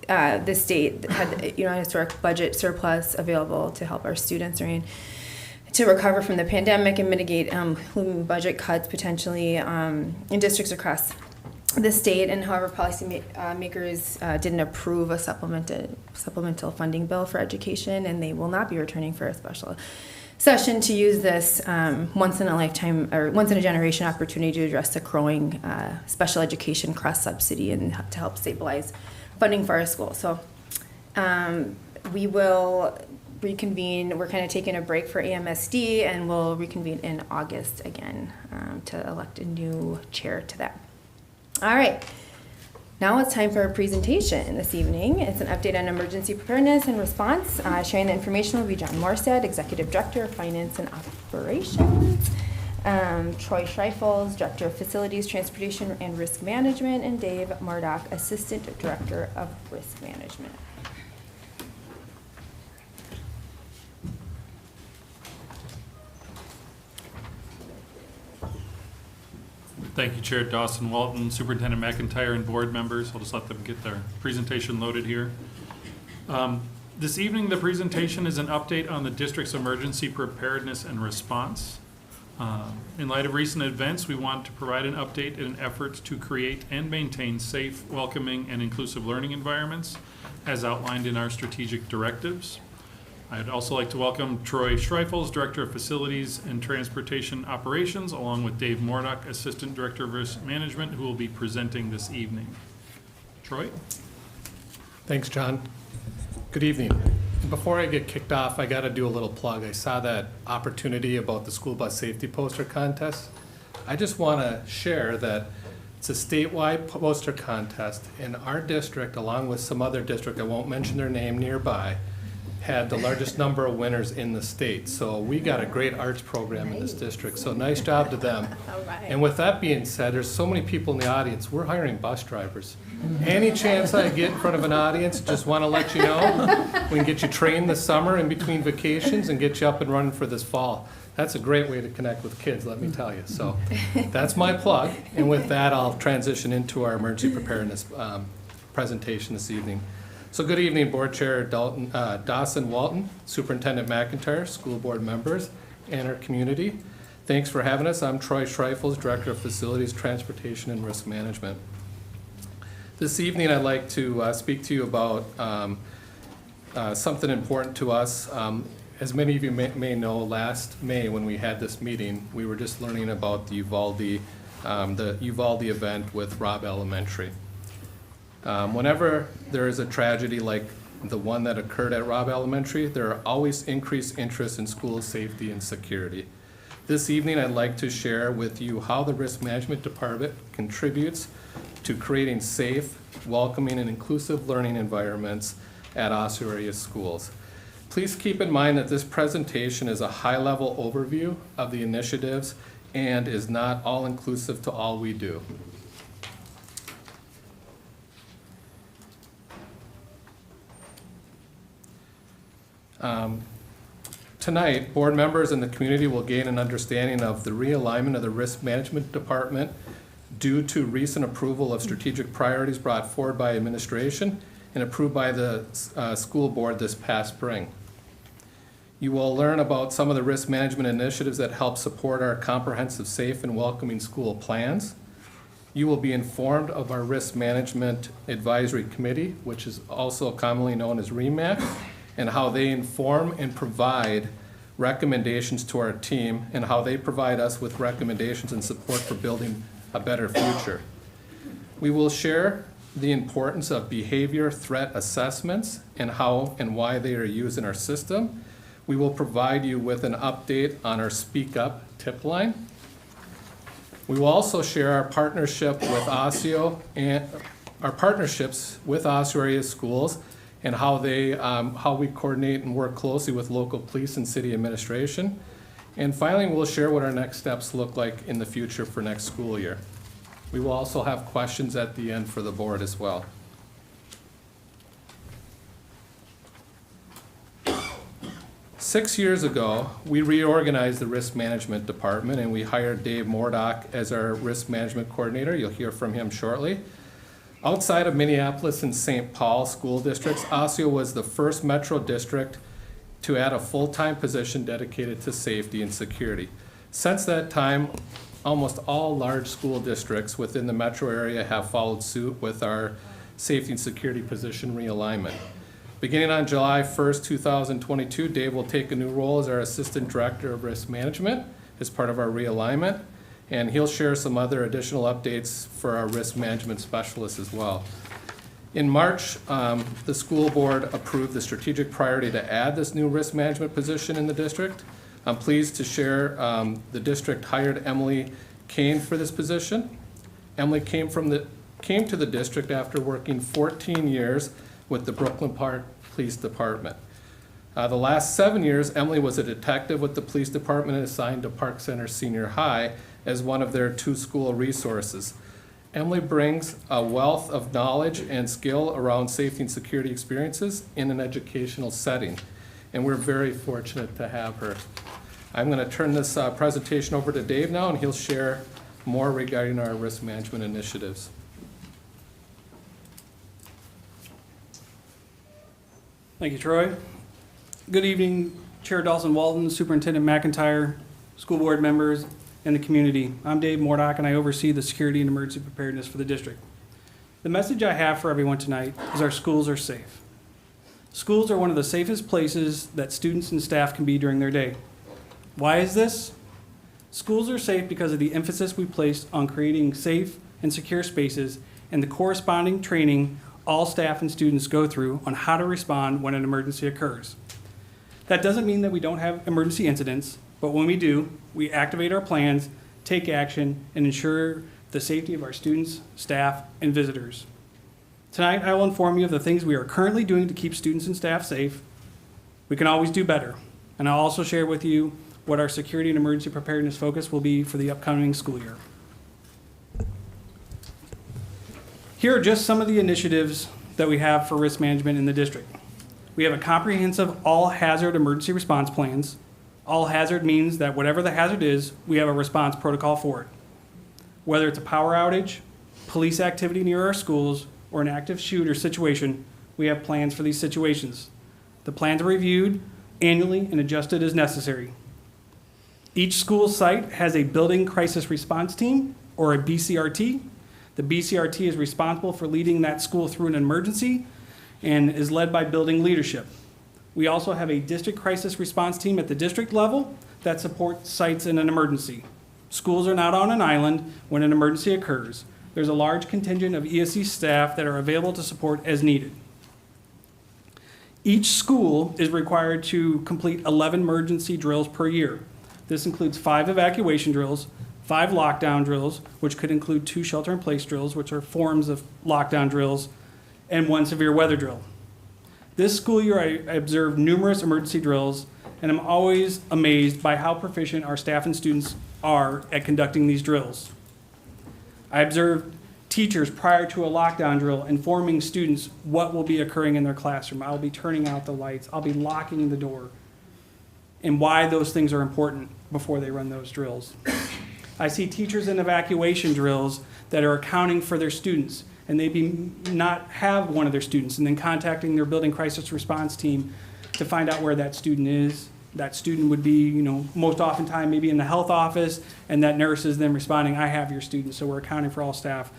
A: the state had a historic budget surplus available to help our students to recover from the pandemic and mitigate looming budget cuts potentially in districts across the state. And however, policy makers didn't approve a supplemental funding bill for education, and they will not be returning for a special session to use this once in a lifetime or once in a generation opportunity to address the growing special education cross subsidy and to help stabilize funding for our schools. So we will reconvene. We're kind of taking a break for AMSD, and we'll reconvene in August again to elect a new chair to that. All right, now it's time for a presentation this evening. It's an update on emergency preparedness and response. Sharing the information will be John Morstad, Executive Director of Finance and Operations, Troy Schreifels, Director of Facilities, Transportation, and Risk Management, and Dave Murdoch, Assistant Director of Risk Management.
U: Thank you, Chair Dawson Walton, Superintendent McIntyre, and board members. I'll just let them get their presentation loaded here. This evening, the presentation is an update on the district's emergency preparedness and response. In light of recent events, we want to provide an update in an effort to create and maintain safe, welcoming, and inclusive learning environments as outlined in our strategic directives. I'd also like to welcome Troy Schreifels, Director of Facilities and Transportation Operations, along with Dave Mordock, Assistant Director of Risk Management, who will be presenting this evening. Troy?
E: Thanks, John. Good evening. Before I get kicked off, I got to do a little plug. I saw that opportunity about the school bus safety poster contest. I just want to share that it's a statewide poster contest, and our district, along with some other district, I won't mention their name nearby, had the largest number of winners in the state. So we got a great arts program in this district. So nice job to them.
A: All right.
E: And with that being said, there's so many people in the audience. We're hiring bus drivers. Any chance I get in front of an audience, just want to let you know, we can get you trained this summer in between vacations and get you up and running for this fall. That's a great way to connect with kids, let me tell you. So that's my plug. And with that, I'll transition into our emergency preparedness presentation this evening. So good evening, Board Chair Dawson Walton, Superintendent McIntyre, school board members, and our community. Thanks for having us. I'm Troy Schreifels, Director of Facilities, Transportation, and Risk Management. This evening, I'd like to speak to you about something important to us. As many of you may know, last May when we had this meeting, we were just learning about the Uvalde event with Robb Elementary. Whenever there is a tragedy like the one that occurred at Robb Elementary, there are always increased interest in school safety and security. This evening, I'd like to share with you how the Risk Management Department contributes to creating safe, welcoming, and inclusive learning environments at Osseo area schools. Please keep in mind that this presentation is a high-level overview of the initiatives and is not all-inclusive to all we do. Tonight, board members and the community will gain an understanding of the realignment of the Risk Management Department due to recent approval of strategic priorities brought forward by administration and approved by the school board this past spring. You will learn about some of the risk management initiatives that help support our comprehensive, safe, and welcoming school plans. You will be informed of our Risk Management Advisory Committee, which is also commonly known as REMAC, and how they inform and provide recommendations to our team and how they provide us with recommendations and support for building a better future. We will share the importance of behavior threat assessments and how and why they are used in our system. We will provide you with an update on our Speak Up tip line. We will also share our partnership with Osseo and our partnerships with Osseo area schools and how we coordinate and work closely with local police and city administration. And finally, we'll share what our next steps look like in the future for next school year. We will also have questions at the end for the board as well. Six years ago, we reorganized the Risk Management Department and we hired Dave Mordock as our Risk Management Coordinator. You'll hear from him shortly. Outside of Minneapolis and St. Paul school districts, Osseo was the first metro district to add a full-time position dedicated to safety and security. Since that time, almost all large school districts within the metro area have followed suit with our safety and security position realignment. Beginning on July 1st, 2022, Dave will take a new role as our Assistant Director of Risk Management as part of our realignment, and he'll share some other additional updates for our risk management specialists as well. In March, the school board approved the strategic priority to add this new risk management position in the district. I'm pleased to share the district hired Emily Kane for this position. Emily came to the district after working 14 years with the Brooklyn Park Police Department. The last 7 years, Emily was a detective with the police department and assigned to Park Center Senior High as one of their 2 school resources. Emily brings a wealth of knowledge and skill around safety and security experiences in an educational setting, and we're very fortunate to have her. I'm going to turn this presentation over to Dave now, and he'll share more regarding our risk management initiatives.
G: Thank you, Troy. Good evening, Chair Dawson Walton, Superintendent McIntyre, school board members, and the community. I'm Dave Mordock, and I oversee the security and emergency preparedness for the district. The message I have for everyone tonight is our schools are safe. Schools are one of the safest places that students and staff can be during their day. Why is this? Schools are safe because of the emphasis we placed on creating safe and secure spaces and the corresponding training all staff and students go through on how to respond when an emergency occurs. That doesn't mean that we don't have emergency incidents, but when we do, we activate our plans, take action, and ensure the safety of our students, staff, and visitors. Tonight, I will inform you of the things we are currently doing to keep students and staff safe. We can always do better, and I'll also share with you what our security and emergency preparedness focus will be for the upcoming school year. Here are just some of the initiatives that we have for risk management in the district. We have a comprehensive all-hazard emergency response plans. All hazard means that whatever the hazard is, we have a response protocol for it. Whether it's a power outage, police activity near our schools, or an active shooter situation, we have plans for these situations. The plans are reviewed annually and adjusted as necessary. Each school site has a building crisis response team, or a BCRT. The BCRT is responsible for leading that school through an emergency and is led by building leadership. We also have a district crisis response team at the district level that supports sites in an emergency. Schools are not on an island when an emergency occurs. There's a large contingent of ESC staff that are available to support as needed. Each school is required to complete 11 emergency drills per year. This includes 5 evacuation drills, 5 lockdown drills, which could include 2 shelter-in-place drills, which are forms of lockdown drills, and 1 severe weather drill. This school year, I observed numerous emergency drills, and I'm always amazed by how proficient our staff and students are at conducting these drills. I observed teachers prior to a lockdown drill informing students what will be occurring in their classroom. I'll be turning out the lights, I'll be locking the door, and why those things are important before they run those drills. I see teachers in evacuation drills that are accounting for their students, and they not have one of their students, and then contacting their building crisis response team to find out where that student is. That student would be, most oftentimes maybe in the health office, and that nurse is then responding, I have your student, so we're accounting for all staff.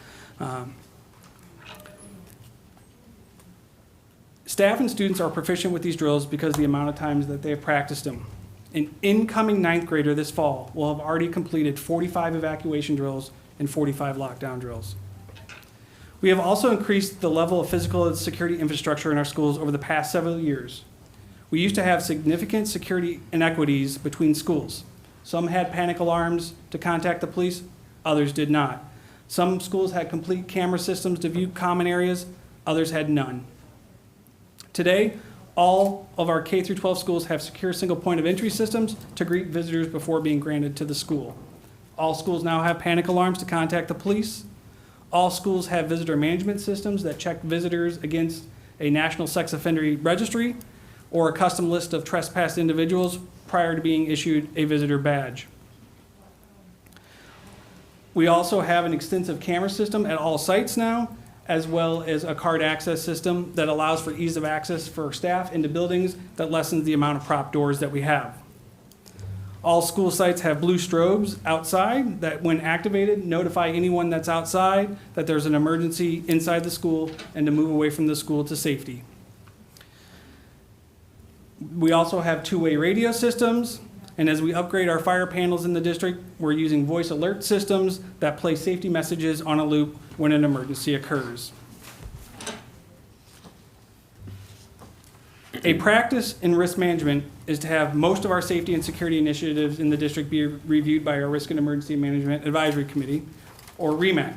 G: Staff and students are proficient with these drills because of the amount of times that they have practiced them. An incoming 9th grader this fall will have already completed 45 evacuation drills and 45 lockdown drills. We have also increased the level of physical and security infrastructure in our schools over the past several years. We used to have significant security inequities between schools. Some had panic alarms to contact the police, others did not. Some schools had complete camera systems to view common areas, others had none. Today, all of our K-12 schools have secure single point of entry systems to greet visitors before being granted to the school. All schools now have panic alarms to contact the police. All schools have visitor management systems that check visitors against a national sex offender registry or a custom list of trespassed individuals prior to being issued a visitor badge. We also have an extensive camera system at all sites now, as well as a card access system that allows for ease of access for staff into buildings that lessens the amount of prop doors that we have. All school sites have blue strobes outside that, when activated, notify anyone that's outside that there's an emergency inside the school and to move away from the school to safety. We also have two-way radio systems, and as we upgrade our fire panels in the district, we're using voice alert systems that play safety messages on a loop when an emergency occurs. A practice in risk management is to have most of our safety and security initiatives in the district be reviewed by our Risk and Emergency Management Advisory Committee, or REMAC.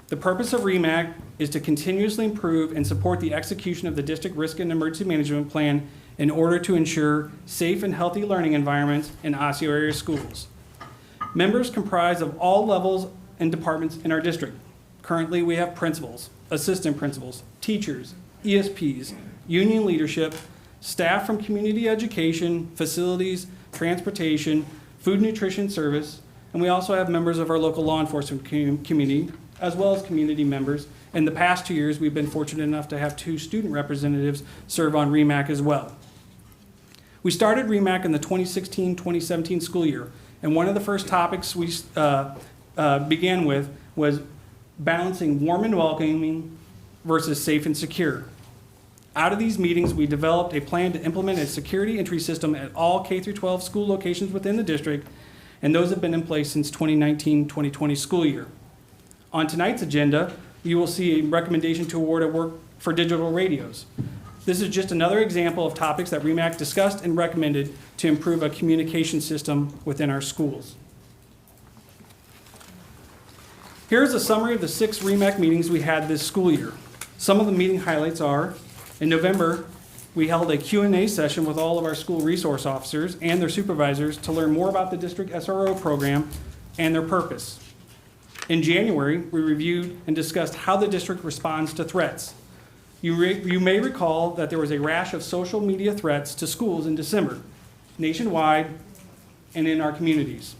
G: The purpose of REMAC is to continuously improve and support the execution of the district risk and emergency management plan in order to ensure safe and healthy learning environments in Osseo area schools. Members comprise of all levels and departments in our district. Currently, we have principals, assistant principals, teachers, ESPs, union leadership, staff from community education, facilities, transportation, food nutrition service, and we also have members of our local law enforcement community, as well as community members, In the past 2 years, we've been fortunate enough to have 2 student representatives serve on REMAC as well. We started REMAC in the 2016-2017 school year, and one of the first topics we began with was balancing warm and welcoming versus safe and secure. Out of these meetings, we developed a plan to implement a security entry system at all K-12 school locations within the district, and those have been in place since 2019-2020 school year. On tonight's agenda, you will see a recommendation to award a work for digital radios. This is just another example of topics that REMAC discussed and recommended to improve a communication system within our schools. Here's a summary of the 6 REMAC meetings we had this school year. Some of the meeting highlights are, in November, we held a Q&A session with all of our school resource officers and their supervisors to learn more about the district SRO program and their purpose. In January, we reviewed and discussed how the district responds to threats. You may recall that there was a rash of social media threats to schools in December, nationwide and in our communities.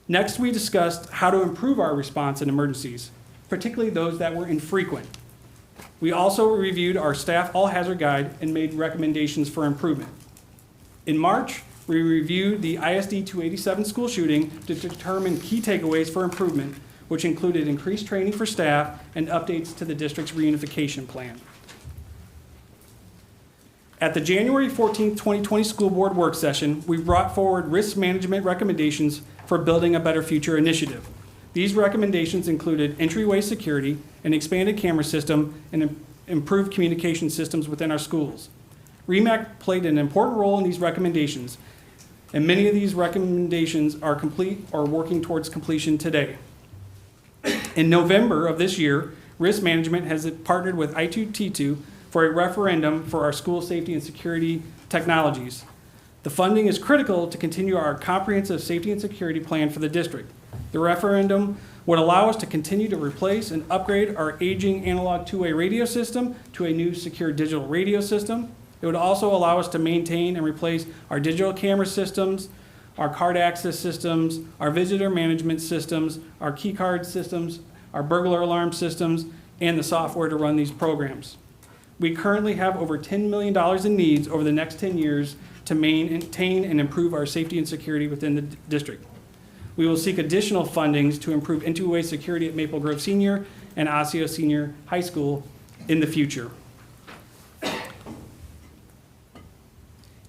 G: Next, we discussed how to improve our response in emergencies, particularly those that were infrequent. We also reviewed our staff all-hazard guide and made recommendations for improvement. In March, we reviewed the ISD 287 school shooting to determine key takeaways for improvement, which included increased training for staff and updates to the district's reunification plan. At the January 14, 2020 school board work session, we brought forward risk management recommendations for Building a Better Future initiative. These recommendations included entryway security, an expanded camera system, and improved communication systems within our schools. REMAC played an important role in these recommendations, and many of these recommendations are complete or working towards completion today. In November of this year, Risk Management has partnered with I2T2 for a referendum for our school safety and security technologies. The funding is critical to continue our comprehensive safety and security plan for the district. The referendum would allow us to continue to replace and upgrade our aging analog two-way radio system to a new secure digital radio system. It would also allow us to maintain and replace our digital camera systems, our card access systems, our visitor management systems, our key card systems, our burglar alarm systems, and the software to run these programs. We currently have over $10 million in needs over the next 10 years to maintain and improve our safety and security within the district. We will seek additional fundings to improve entryway security at Maple Grove Senior and Osseo Senior High School in the future.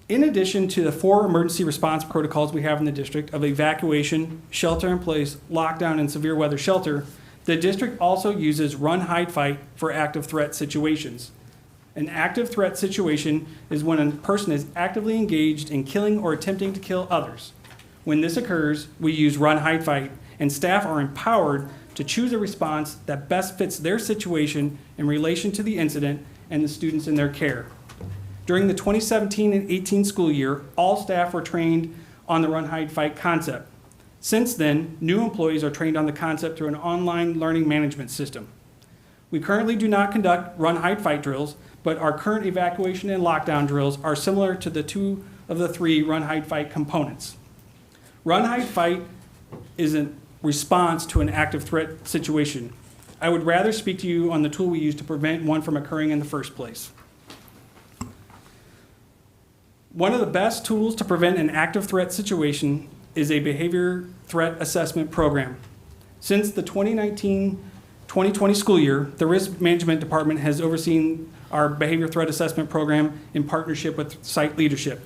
G: In addition to the 4 emergency response protocols we have in the district of evacuation, shelter in place, lockdown, and severe weather shelter, the district also uses run, hide, fight for active threat situations. An active threat situation is when a person is actively engaged in killing or attempting to kill others. When this occurs, we use run, hide, fight, and staff are empowered to choose a response that best fits their situation in relation to the incident and the students in their care. During the 2017 and 18 school year, all staff were trained on the run, hide, fight concept. Since then, new employees are trained on the concept through an online learning management system. We currently do not conduct run, hide, fight drills, but our current evacuation and lockdown drills are similar to the 2 of the 3 run, hide, fight components. Run, hide, fight is a response to an active threat situation. I would rather speak to you on the tool we use to prevent one from occurring in the first place. One of the best tools to prevent an active threat situation is a behavior threat assessment program. Since the 2019-2020 school year, the Risk Management Department has overseen our behavior threat assessment program in partnership with site leadership.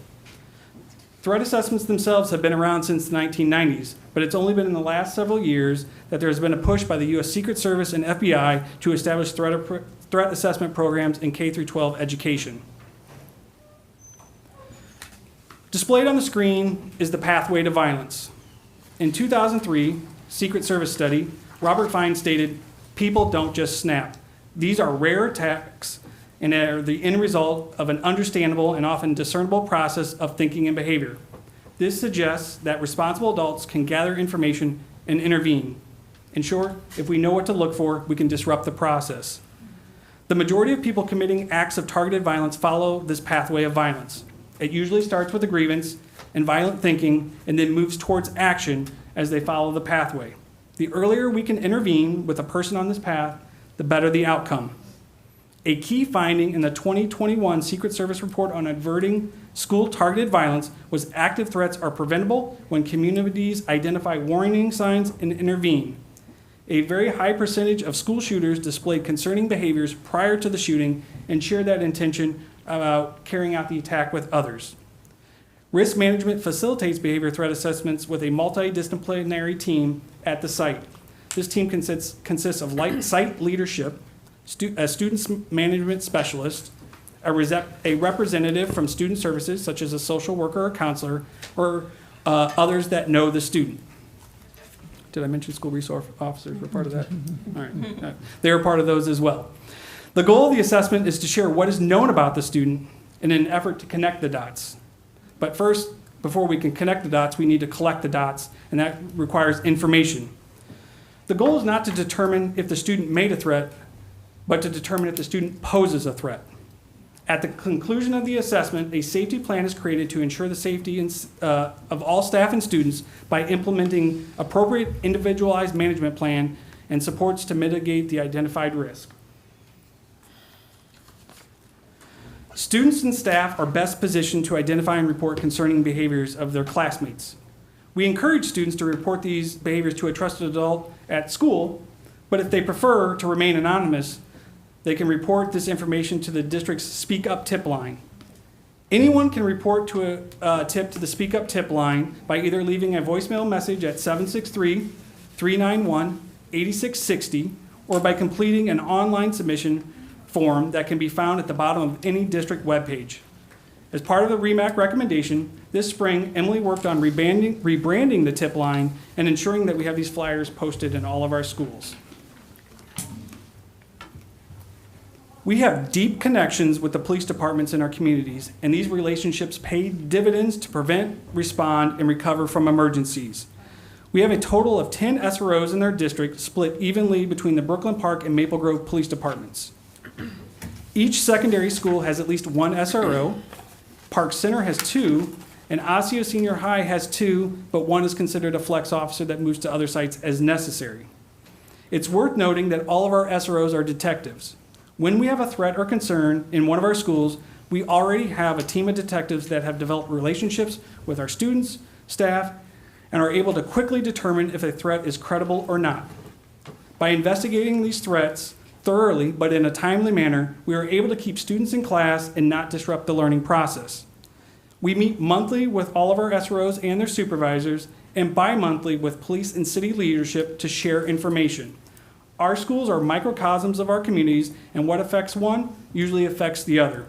G: Threat assessments themselves have been around since the 1990s, but it's only been in the last several years that there has been a push by the U.S. Secret Service and FBI to establish threat assessment programs in K-12 education. Displayed on the screen is the pathway to violence. In 2003 Secret Service study, Robert Fine stated, "People don't just snap. These are rare attacks and are the end result of an understandable and often discernible process of thinking and behavior. This suggests that responsible adults can gather information and intervene. In short, if we know what to look for, we can disrupt the process." The majority of people committing acts of targeted violence follow this pathway of violence. It usually starts with a grievance and violent thinking and then moves towards action as they follow the pathway. The earlier we can intervene with a person on this path, the better the outcome. A key finding in the 2021 Secret Service report on averting school-targeted violence was active threats are preventable when communities identify warning signs and intervene. A very high percentage of school shooters displayed concerning behaviors prior to the shooting and shared that intention about carrying out the attack with others. Risk management facilitates behavior threat assessments with a multidisciplinary team at the site. This team consists of site leadership, a students management specialist, a representative from student services, such as a social worker or counselor, or others that know the student. Did I mention school resource officers were part of that? All right. They are part of those as well. The goal of the assessment is to share what is known about the student in an effort to connect the dots. But first, before we can connect the dots, we need to collect the dots, and that requires information. The goal is not to determine if the student made a threat, but to determine if the student poses a threat. At the conclusion of the assessment, a safety plan is created to ensure the safety of all staff and students by implementing appropriate individualized management plan and supports to mitigate the identified risk. Students and staff are best positioned to identify and report concerning behaviors of their classmates. We encourage students to report these behaviors to a trusted adult at school, but if they prefer to remain anonymous, they can report this information to the district's Speak Up tip line. Anyone can report to a tip to the Speak Up tip line by either leaving a voicemail message at 763-391-8660 or by completing an online submission form that can be found at the bottom of any district webpage. As part of the REMAC recommendation, this spring, Emily worked on rebranding the tip line and ensuring that we have these flyers posted in all of our schools. We have deep connections with the police departments in our communities, and these relationships pay dividends to prevent, respond, and recover from emergencies. We have a total of 10 SROs in our district, split evenly between the Brooklyn Park and Maple Grove police departments. Each secondary school has at least one SRO, Park Center has 2, and Osseo Senior High has 2, but one is considered a flex officer that moves to other sites as necessary. It's worth noting that all of our SROs are detectives. When we have a threat or concern in one of our schools, we already have a team of detectives that have developed relationships with our students, staff, and are able to quickly determine if a threat is credible or not. By investigating these threats thoroughly, but in a timely manner, we are able to keep students in class and not disrupt the learning process. We meet monthly with all of our SROs and their supervisors, and bi-monthly with police and city leadership to share information. Our schools are microcosms of our communities, and what affects one usually affects the other.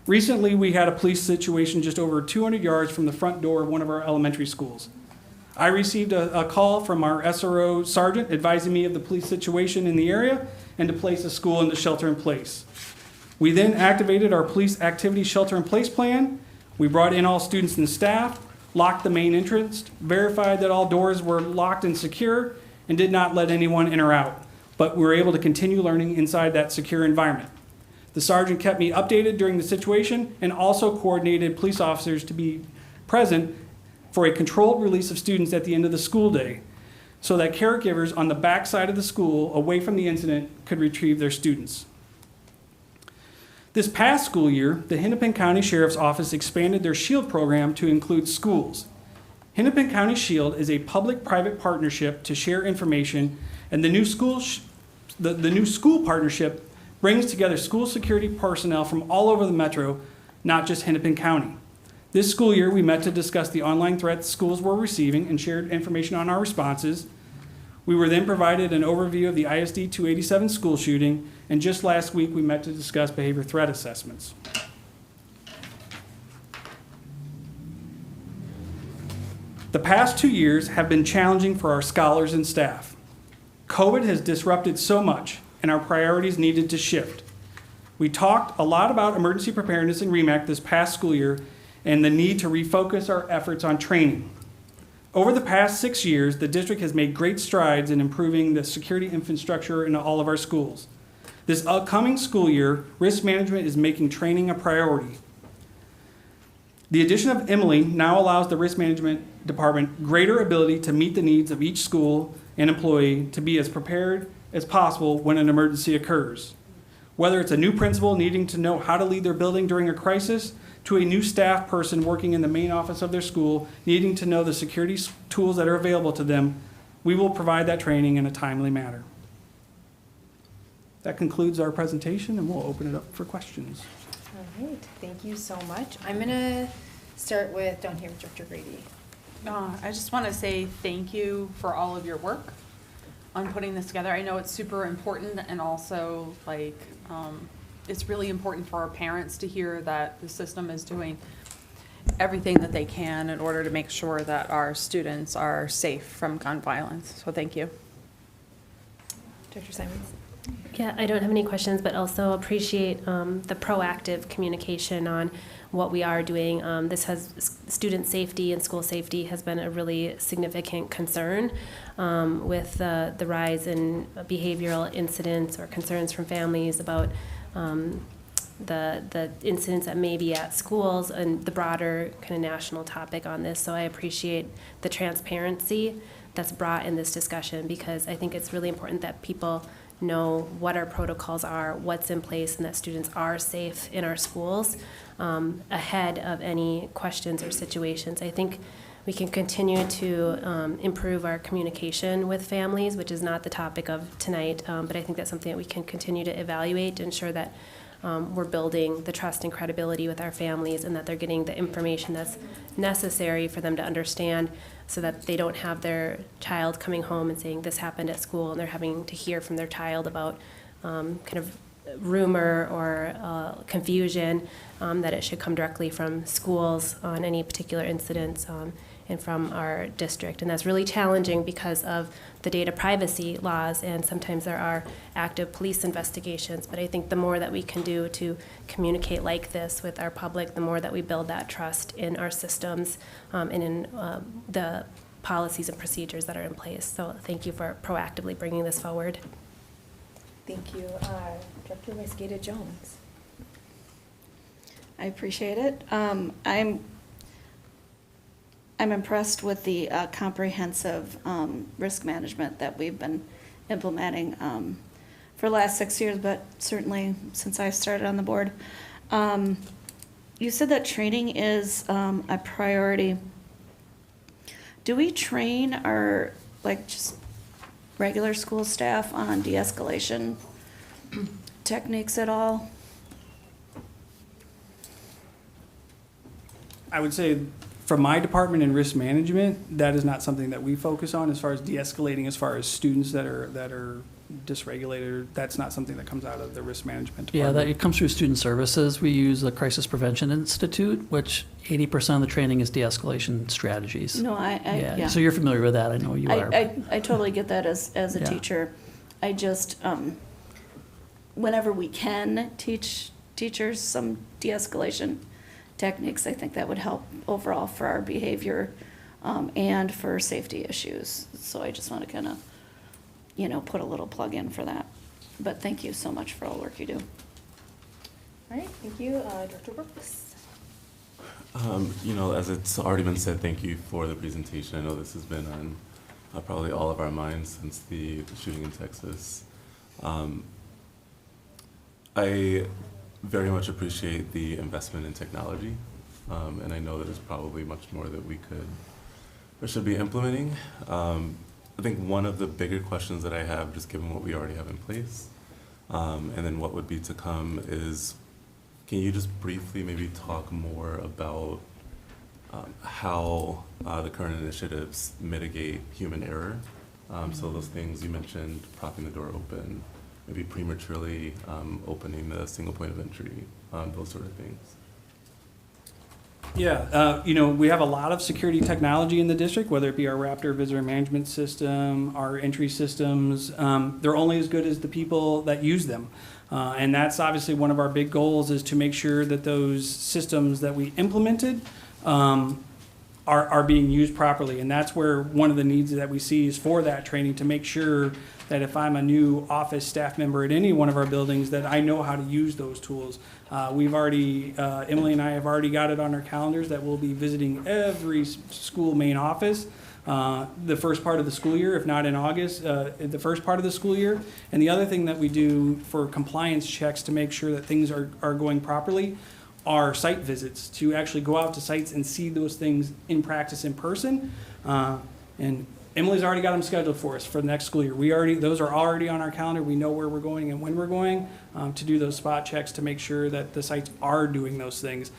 G: Recently, we had a police situation just over 200 yards from the front door of one of our elementary schools. I received a call from our SRO sergeant advising me of the police situation in the area and to place a school into shelter in place. We then activated our police activity shelter in place plan. We brought in all students and staff, locked the main entrance, verified that all doors were locked and secure, and did not let anyone in or out, but we were able to continue learning inside that secure environment. The sergeant kept me updated during the situation and also coordinated police officers to be present for a controlled release of students at the end of the school day so that caregivers on the back side of the school, away from the incident, could retrieve their students. This past school year, the Hennepin County Sheriff's Office expanded their SHIELD program to include schools. Hennepin County SHIELD is a public-private partnership to share information, and the new school partnership brings together school security personnel from all over the metro, not just Hennepin County. This school year, we met to discuss the online threats schools were receiving and shared information on our responses. We were then provided an overview of the ISD 287 school shooting, and just last week, we met to discuss behavior threat assessments. The past 2 years have been challenging for our scholars and staff. COVID has disrupted so much, and our priorities needed to shift. We talked a lot about emergency preparedness in REMAC this past school year and the need to refocus our efforts on training. Over the past 6 years, the district has made great strides in improving the security infrastructure in all of our schools. This upcoming school year, risk management is making training a priority. The addition of Emily now allows the risk management department greater ability to meet the needs of each school and employee to be as prepared as possible when an emergency occurs. Whether it's a new principal needing to know how to lead their building during a crisis, to a new staff person working in the main office of their school needing to know the security tools that are available to them, we will provide that training in a timely manner. That concludes our presentation, and we'll open it up for questions.
A: All right, thank you so much. I'm gonna start with down here with Director Grady.
F: I just want to say thank you for all of your work on putting this together. I know it's super important, and also like it's really important for our parents to hear that the system is doing everything that they can in order to make sure that our students are safe from gun violence. So thank you.
A: Director Simons.
B: Yeah, I don't have any questions, but also appreciate the proactive communication on what we are doing. This has student safety and school safety has been a really significant concern with the rise in behavioral incidents or concerns from families about the incidents that may be at schools and the broader kind of national topic on this. So I appreciate the transparency that's brought in this discussion, because I think it's really important that people know what our protocols are, what's in place, and that students are safe in our schools ahead of any questions or situations. I think we can continue to improve our communication with families, which is not the topic of tonight, but I think that's something that we can continue to evaluate to ensure that we're building the trust and credibility with our families, and that they're getting the information that's necessary for them to understand, so that they don't have their child coming home and saying this happened at school, and they're having to hear from their child about kind of rumor or confusion, that it should come directly from schools on any particular incidents and from our district. And that's really challenging because of the data privacy laws, and sometimes there are active police investigations. But I think the more that we can do to communicate like this with our public, the more that we build that trust in our systems and in the policies and procedures that are in place. So thank you for proactively bringing this forward.
A: Thank you. Director Mosqueda Jones.
H: I appreciate it. I'm impressed with the comprehensive risk management that we've been implementing for the last 6 years, but certainly since I started on the board. You said that training is a priority. Do we train our, like, just regular school staff on de-escalation techniques at all?
G: I would say from my department in risk management, that is not something that we focus on as far as de-escalating, as far as students that are dysregulated. That's not something that comes out of the risk management department.
S: Yeah, it comes through student services. We use the Crisis Prevention Institute, which 80% of the training is de-escalation strategies.
H: No, yeah.
S: So you're familiar with that. I know you are.
H: I totally get that as a
S: Yeah.
H: teacher. I just, whenever we can teach teachers some de-escalation techniques, I think that would help overall for our behavior and for safety issues. So I just want to kind of, put a little plug in for that. But thank you so much for all the work you do.
A: All right, thank you. Director Brooks.
D: As it's already been said, thank you for the presentation. I know this has been on probably all of our minds since the shooting in Texas. I very much appreciate the investment in technology, and I know that there's probably much more that we could or should be implementing. I think one of the bigger questions that I have, just given what we already have in place, and then what would be to come, is can you just briefly maybe talk more about how the current initiatives mitigate human error? So those things you mentioned, propping the door open, maybe prematurely opening the single point of entry, those sort of things.
G: Yeah, we have a lot of security technology in the district, whether it be our Raptor visitor management system, our entry systems. They're only as good as the people that use them. And that's obviously one of our big goals, is to make sure that those systems that we implemented are being used properly. And that's where one of the needs that we see is for that training, to make sure that if I'm a new office staff member at any one of our buildings, that I know how to use those tools. We've already, Emily and I have already got it on our calendars that we'll be visiting every school main office the first part of the school year, if not in August, the first part of the school year. And the other thing that we do for compliance checks to make sure that things are going properly are site visits, to actually go out to sites and see those things in practice in person. And Emily's already got them scheduled for us for the next school year. Those are already on our calendar. We know where we're going and when we're going to do those spot checks to make sure that the sites are doing those things,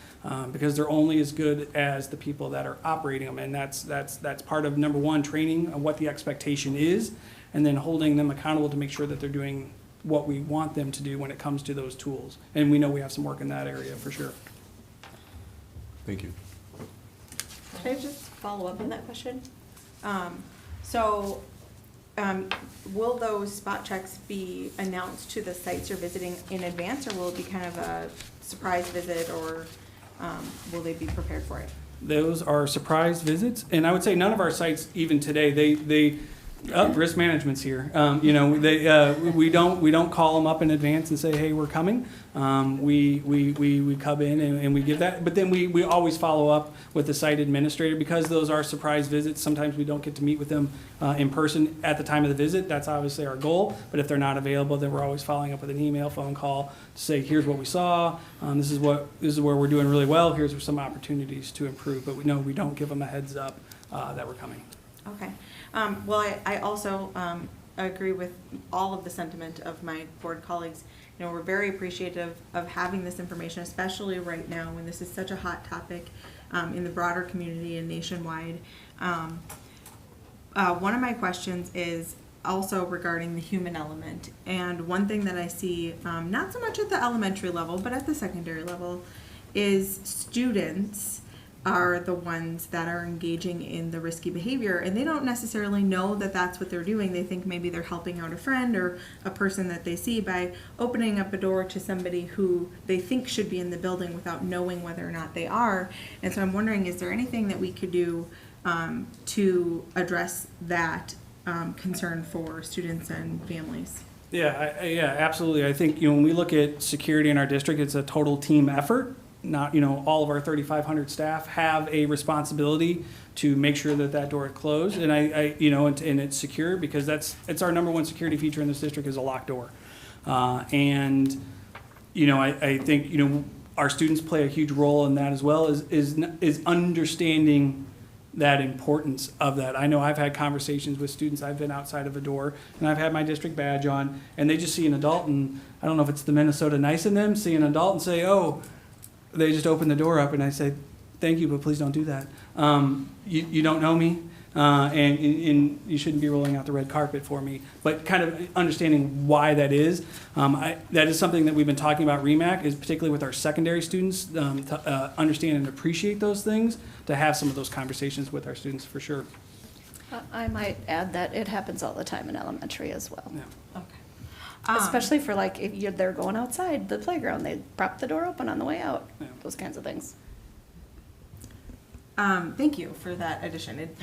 G: because they're only as good as the people that are operating them. And that's part of number one, training of what the expectation is, and then holding them accountable to make sure that they're doing what we want them to do when it comes to those tools. And we know we have some work in that area for sure.
D: Thank you.
C: Can I just follow up on that question? Will those spot checks be announced to the sites you're visiting in advance, or will it be kind of a surprise visit, or will they be prepared for it?
G: Those are surprise visits, and I would say none of our sites, even today, risk management's here. We don't call them up in advance and say, hey, we're coming. We come in and we give that, but then we always follow up with the site administrator, because those are surprise visits. Sometimes we don't get to meet with them in person at the time of the visit. That's obviously our goal, but if they're not available, then we're always following up with an email, phone call to say, here's what we saw, this is where we're doing really well, here's some opportunities to improve, but we don't give them a heads up that we're coming.
C: Okay. Well, I also agree with all of the sentiment of my board colleagues. We're very appreciative of having this information, especially right now when this is such a hot topic in the broader community and nationwide. One of my questions is also regarding the human element. And one thing that I see, not so much at the elementary level, but at the secondary level, is students are the ones that are engaging in the risky behavior, and they don't necessarily know that that's what they're doing. They think maybe they're helping out a friend or a person that they see by opening up a door to somebody who they think should be in the building without knowing whether or not they are. And so I'm wondering, is there anything that we could do to address that concern for students and families?
G: Yeah, absolutely. I think when we look at security in our district, it's a total team effort. Not, all of our 3,500 staff have a responsibility to make sure that door is closed, and and it's secure, because it's our number one security feature in this district is a locked door. I think our students play a huge role in that as well, is understanding that importance of that. I know I've had conversations with students. I've been outside of a door and I've had my district badge on, and they just see an adult, and I don't know if it's the Minnesota nice in them, see an adult and say, oh, they just open the door up, and I say, thank you, but please don't do that. You don't know me, and you shouldn't be rolling out the red carpet for me. But kind of understanding why that is. That is something that we've been talking about REMAC, is particularly with our secondary students, to understand and appreciate those things, to have some of those conversations with our students for sure.
H: I might add that it happens all the time in elementary as well.
G: Yeah.
C: Okay.
H: Especially for if they're going outside the playground, they prop the door open on the way out, those kinds of things.
C: Thank you for that addition. It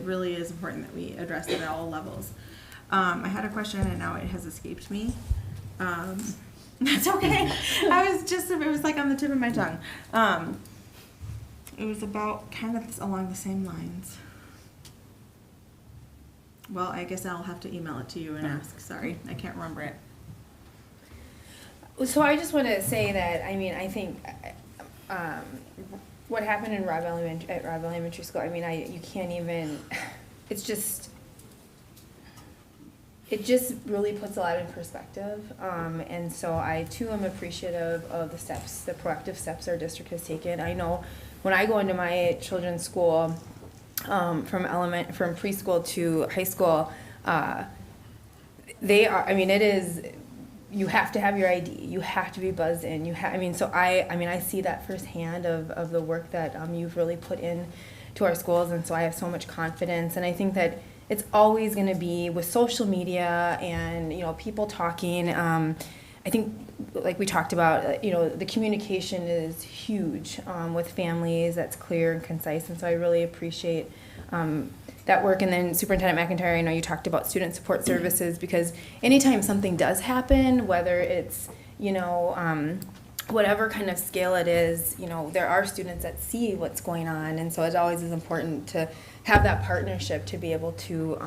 C: really is important that we address it at all levels. I had a question and now it has escaped me. That's okay. It was like on the tip of my tongue. It was about kind of along the same lines. Well, I guess I'll have to email it to you and ask. Sorry, I can't remember it.
A: So I just want to say that, I think what happened in Robb Elementary School, you can't even, it just really puts a lot in perspective. And so I too am appreciative of the proactive steps our district has taken. I know when I go into my children's school, from preschool to high school, it is, you have to have your ID, you have to be buzzed in, so I see that firsthand of the work that you've really put in to our schools, and so I have so much confidence, and I think that it's always going to be with social media and people talking. I think, like we talked about, the communication is huge with families. That's clear and concise, and so I really appreciate that work. And then Superintendent McIntyre, I know you talked about student support services, because anytime something does happen, whether it's whatever kind of scale it is, you know, there are students that see what's going on, and so it always is important to have that partnership to be able to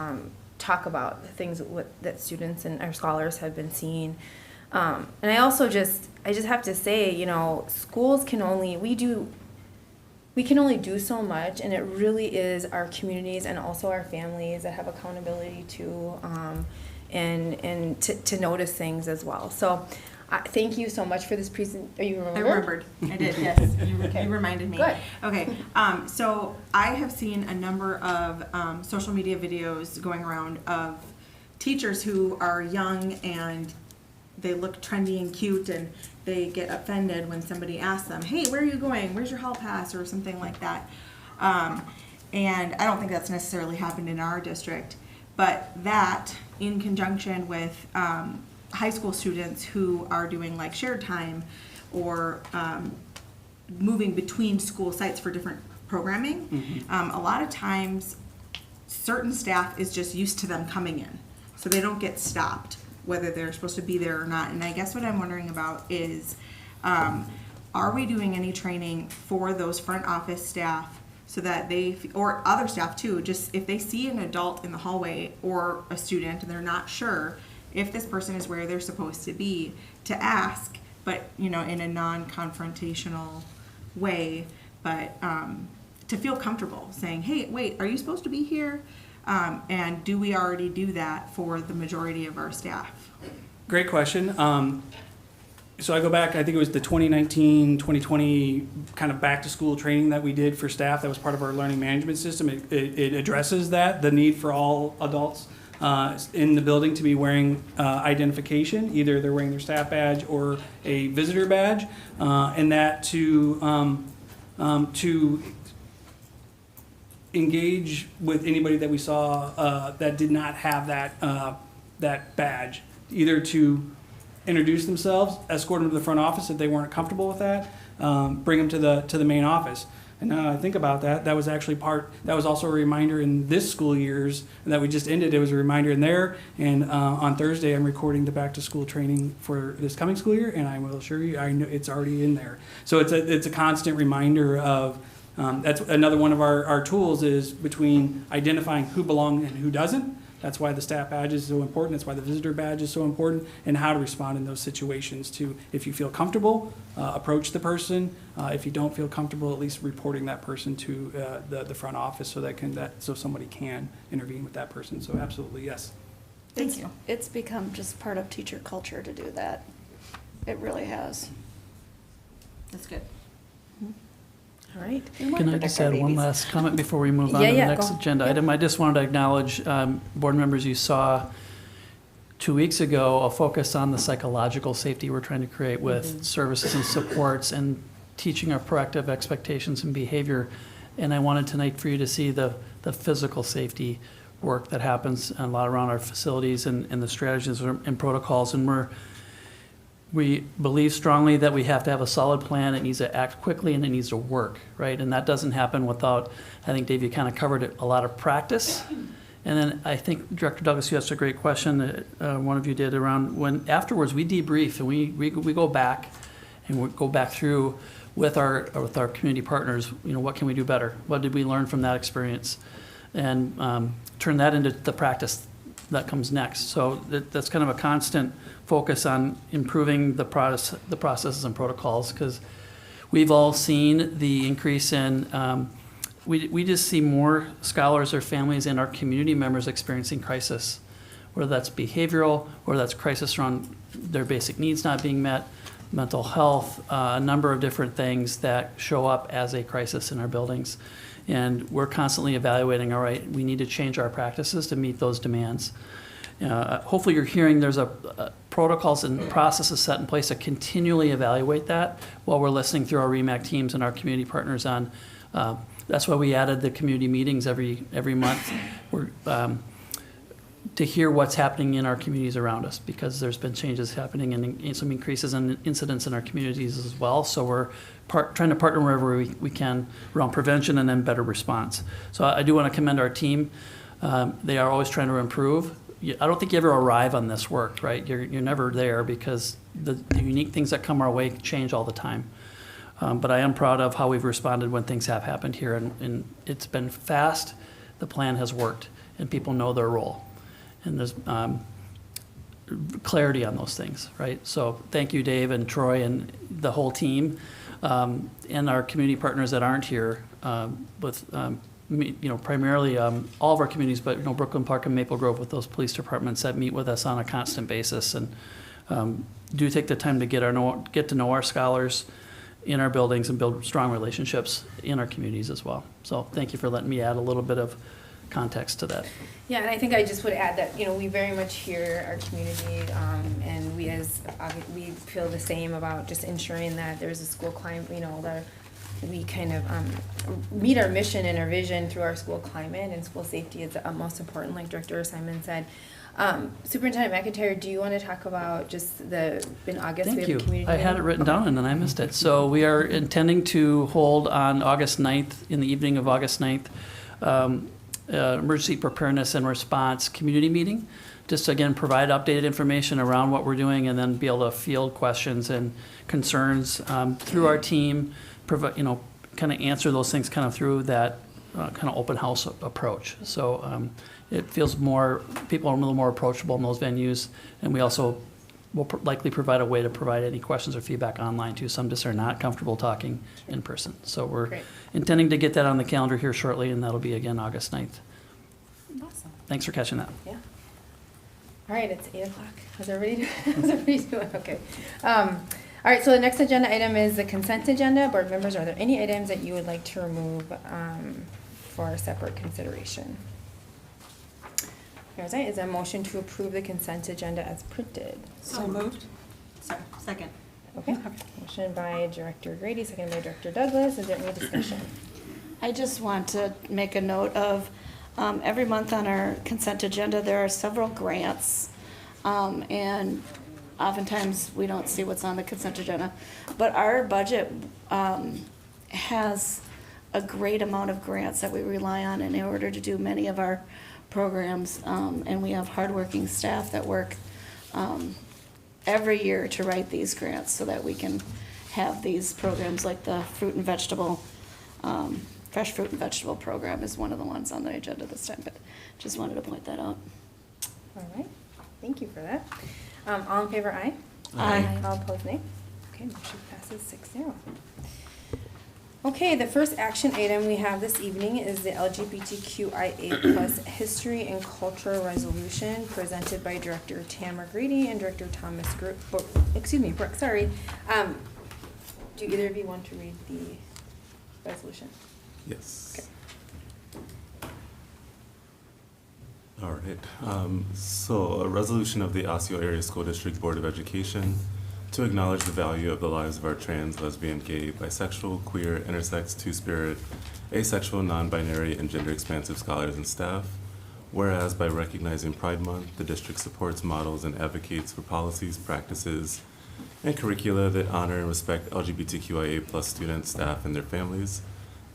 A: talk about the things that students and our scholars have been seeing. And I also just have to say, you know, schools can only, we can only do so much, and it really is our communities and also our families that have accountability to and to notice things as well. So thank you so much for this present. Are you remembered?
C: I remembered. I did, yes.
A: Okay.
C: You reminded me.
A: Good.
C: Okay. So I have seen a number of social media videos going around of teachers who are young and they look trendy and cute, and they get offended when somebody asks them, hey, where are you going? Where's your hall pass? Or something like that. And I don't think that's necessarily happened in our district, but that in conjunction with high school students who are doing like shared time or moving between school sites for different programming, a lot of times certain staff is just used to them coming in, so they don't get stopped whether they're supposed to be there or not. And I guess what I'm wondering about is, are we doing any training for those front office staff so that they, or other staff too, just if they see an adult in the hallway or a student and they're not sure if this person is where they're supposed to be, to ask, but you know, in a non-confrontational way, but to feel comfortable saying, hey, wait, are you supposed to be here? And do we already do that for the majority of our staff?
G: Great question. So I go back, I think it was the 2019, 2020 kind of back to school training that we did for staff. That was part of our learning management system. It addresses that, the need for all adults in the building to be wearing identification. Either they're wearing their staff badge or a visitor badge, and that to engage with anybody that we saw that did not have that badge, either to introduce themselves, escort them to the front office if they weren't comfortable with that, bring them to the main office. And now I think about that, that was actually that was also a reminder in this school year's that we just ended. It was a reminder in there. And on Thursday, I'm recording the back to school training for this coming school year, and I will assure you, I know it's already in there. So it's a constant reminder of. That's another one of our tools, is between identifying who belongs and who doesn't. That's why the staff badge is so important. That's why the visitor badge is so important, and how to respond in those situations. To, if you feel comfortable, approach the person. If you don't feel comfortable, at least reporting that person to the front office so somebody can intervene with that person. So absolutely, yes.
C: Thank you.
H: It's become just part of teacher culture to do that. It really has.
C: That's good.
A: All right.
S: Can I just add one last comment before we move on to the next agenda item? I just wanted to acknowledge, board members, you saw 2 weeks ago a focus on the psychological safety we're trying to create with services and supports and teaching our proactive expectations and behavior. And I wanted tonight for you to see the physical safety work that happens a lot around our facilities and the strategies and protocols. And we believe strongly that we have to have a solid plan. It needs to act quickly and it needs to work, right? And that doesn't happen without, I think, Dave, you kind of covered it, a lot of practice. And then I think, Director Douglas, you asked a great question that one of you did around when afterwards we debrief and we go back and we go back through with our community partners, you know, what can we do better? What did we learn from that experience? And turn that into the practice that comes next. So that's kind of a constant focus on improving the processes and protocols, because we've all seen the increase in, we just see more scholars or families and our community members experiencing crisis, whether that's behavioral, or that's crisis around their basic needs not being met, mental health, a number of different things that show up as a crisis in our buildings. And we're constantly evaluating, all right, we need to change our practices to meet those demands. Hopefully you're hearing there's a protocols and processes set in place to continually evaluate that while we're listening through our REMAC teams and our community partners on. That's why we added the community meetings every month to hear what's happening in our communities around us, because there's been changes happening and some increases in incidents in our communities as well. So we're trying to partner wherever we can around prevention and then better response. So I do want to commend our team. They are always trying to improve. I don't think you ever arrive on this work, right? You're never there because the unique things that come our way change all the time. But I am proud of how we've responded when things have happened here, and it's been fast. The plan has worked, and people know their role, and there's clarity on those things, right? So thank you, Dave and Troy and the whole team, and our community partners that aren't here, with primarily all of our communities, but Brooklyn Park and Maple Grove with those police departments that meet with us on a constant basis, and do take the time to get to know our scholars in our buildings and build strong relationships in our communities as well. So thank you for letting me add a little bit of context to that.
A: Yeah, and I think I just would add that, we very much hear our community, and we feel the same about just ensuring that there's a school climate, that we kind of meet our mission and our vision through our school climate, and school safety is the most important, like Director Simon said. Superintendent McIntyre, do you want to talk about just in August?
S: Thank
A: we have
S: you.
A: a community
S: I had it written down and then I missed it. So we are intending to hold on August 9th, in the evening of August 9th, emergency preparedness and response community meeting, just to, again, provide updated information around what we're doing and then be able to field questions and concerns through our team, kind of answer those things kind of through that kind of open house approach. So it feels people are a little more approachable in those venues, and we also will likely provide a way to provide any questions or feedback online too. Some just are not comfortable talking in person. So we're intending to get that on the calendar here shortly, and that'll be again August 9th.
A: Awesome.
S: Thanks for catching that.
A: Yeah. All right, it's 8 o'clock. How's everybody doing? Okay. All right, so the next agenda item is the consent agenda. Board members, are there any items that you would like to remove for separate consideration? Here's it. Is a motion to approve the consent agenda as printed?
B: So moved. Second.
A: Okay. Motion by Director Grady, second by Director Douglas. Is there any discussion?
H: I just want to make a note of, every month on our consent agenda, there are several grants, and oftentimes we don't see what's on the consent agenda. But our budget has a great amount of grants that we rely on in order to do many of our programs, and we have hardworking staff that work every year to write these grants so that we can have these programs, like the fruit and vegetable, fresh fruit and vegetable program is one of the ones on the agenda this time, but just wanted to point that out.
A: All right, thank you for that. All in favor, aye?
H: Aye.
A: All opposed, nay? Okay, motion passes 6-0. Okay, the first action item we have this evening is the LGBTQIA+ History and Culture Resolution presented by Director Tamara Grady and Director Thomas Brooke, sorry. Do either of you want to read the resolution?
D: Yes.
A: Okay.
D: All right. So a resolution of the Osseo Area School District Board of Education to acknowledge the value of the lives of our trans, lesbian, gay, bisexual, queer, intersex, two-spirit, asexual, non-binary, and gender-expansive scholars and staff. Whereas by recognizing Pride Month, the district supports, models, and advocates for policies, practices, and curricula that honor and respect LGBTQIA+ students, staff, and their families.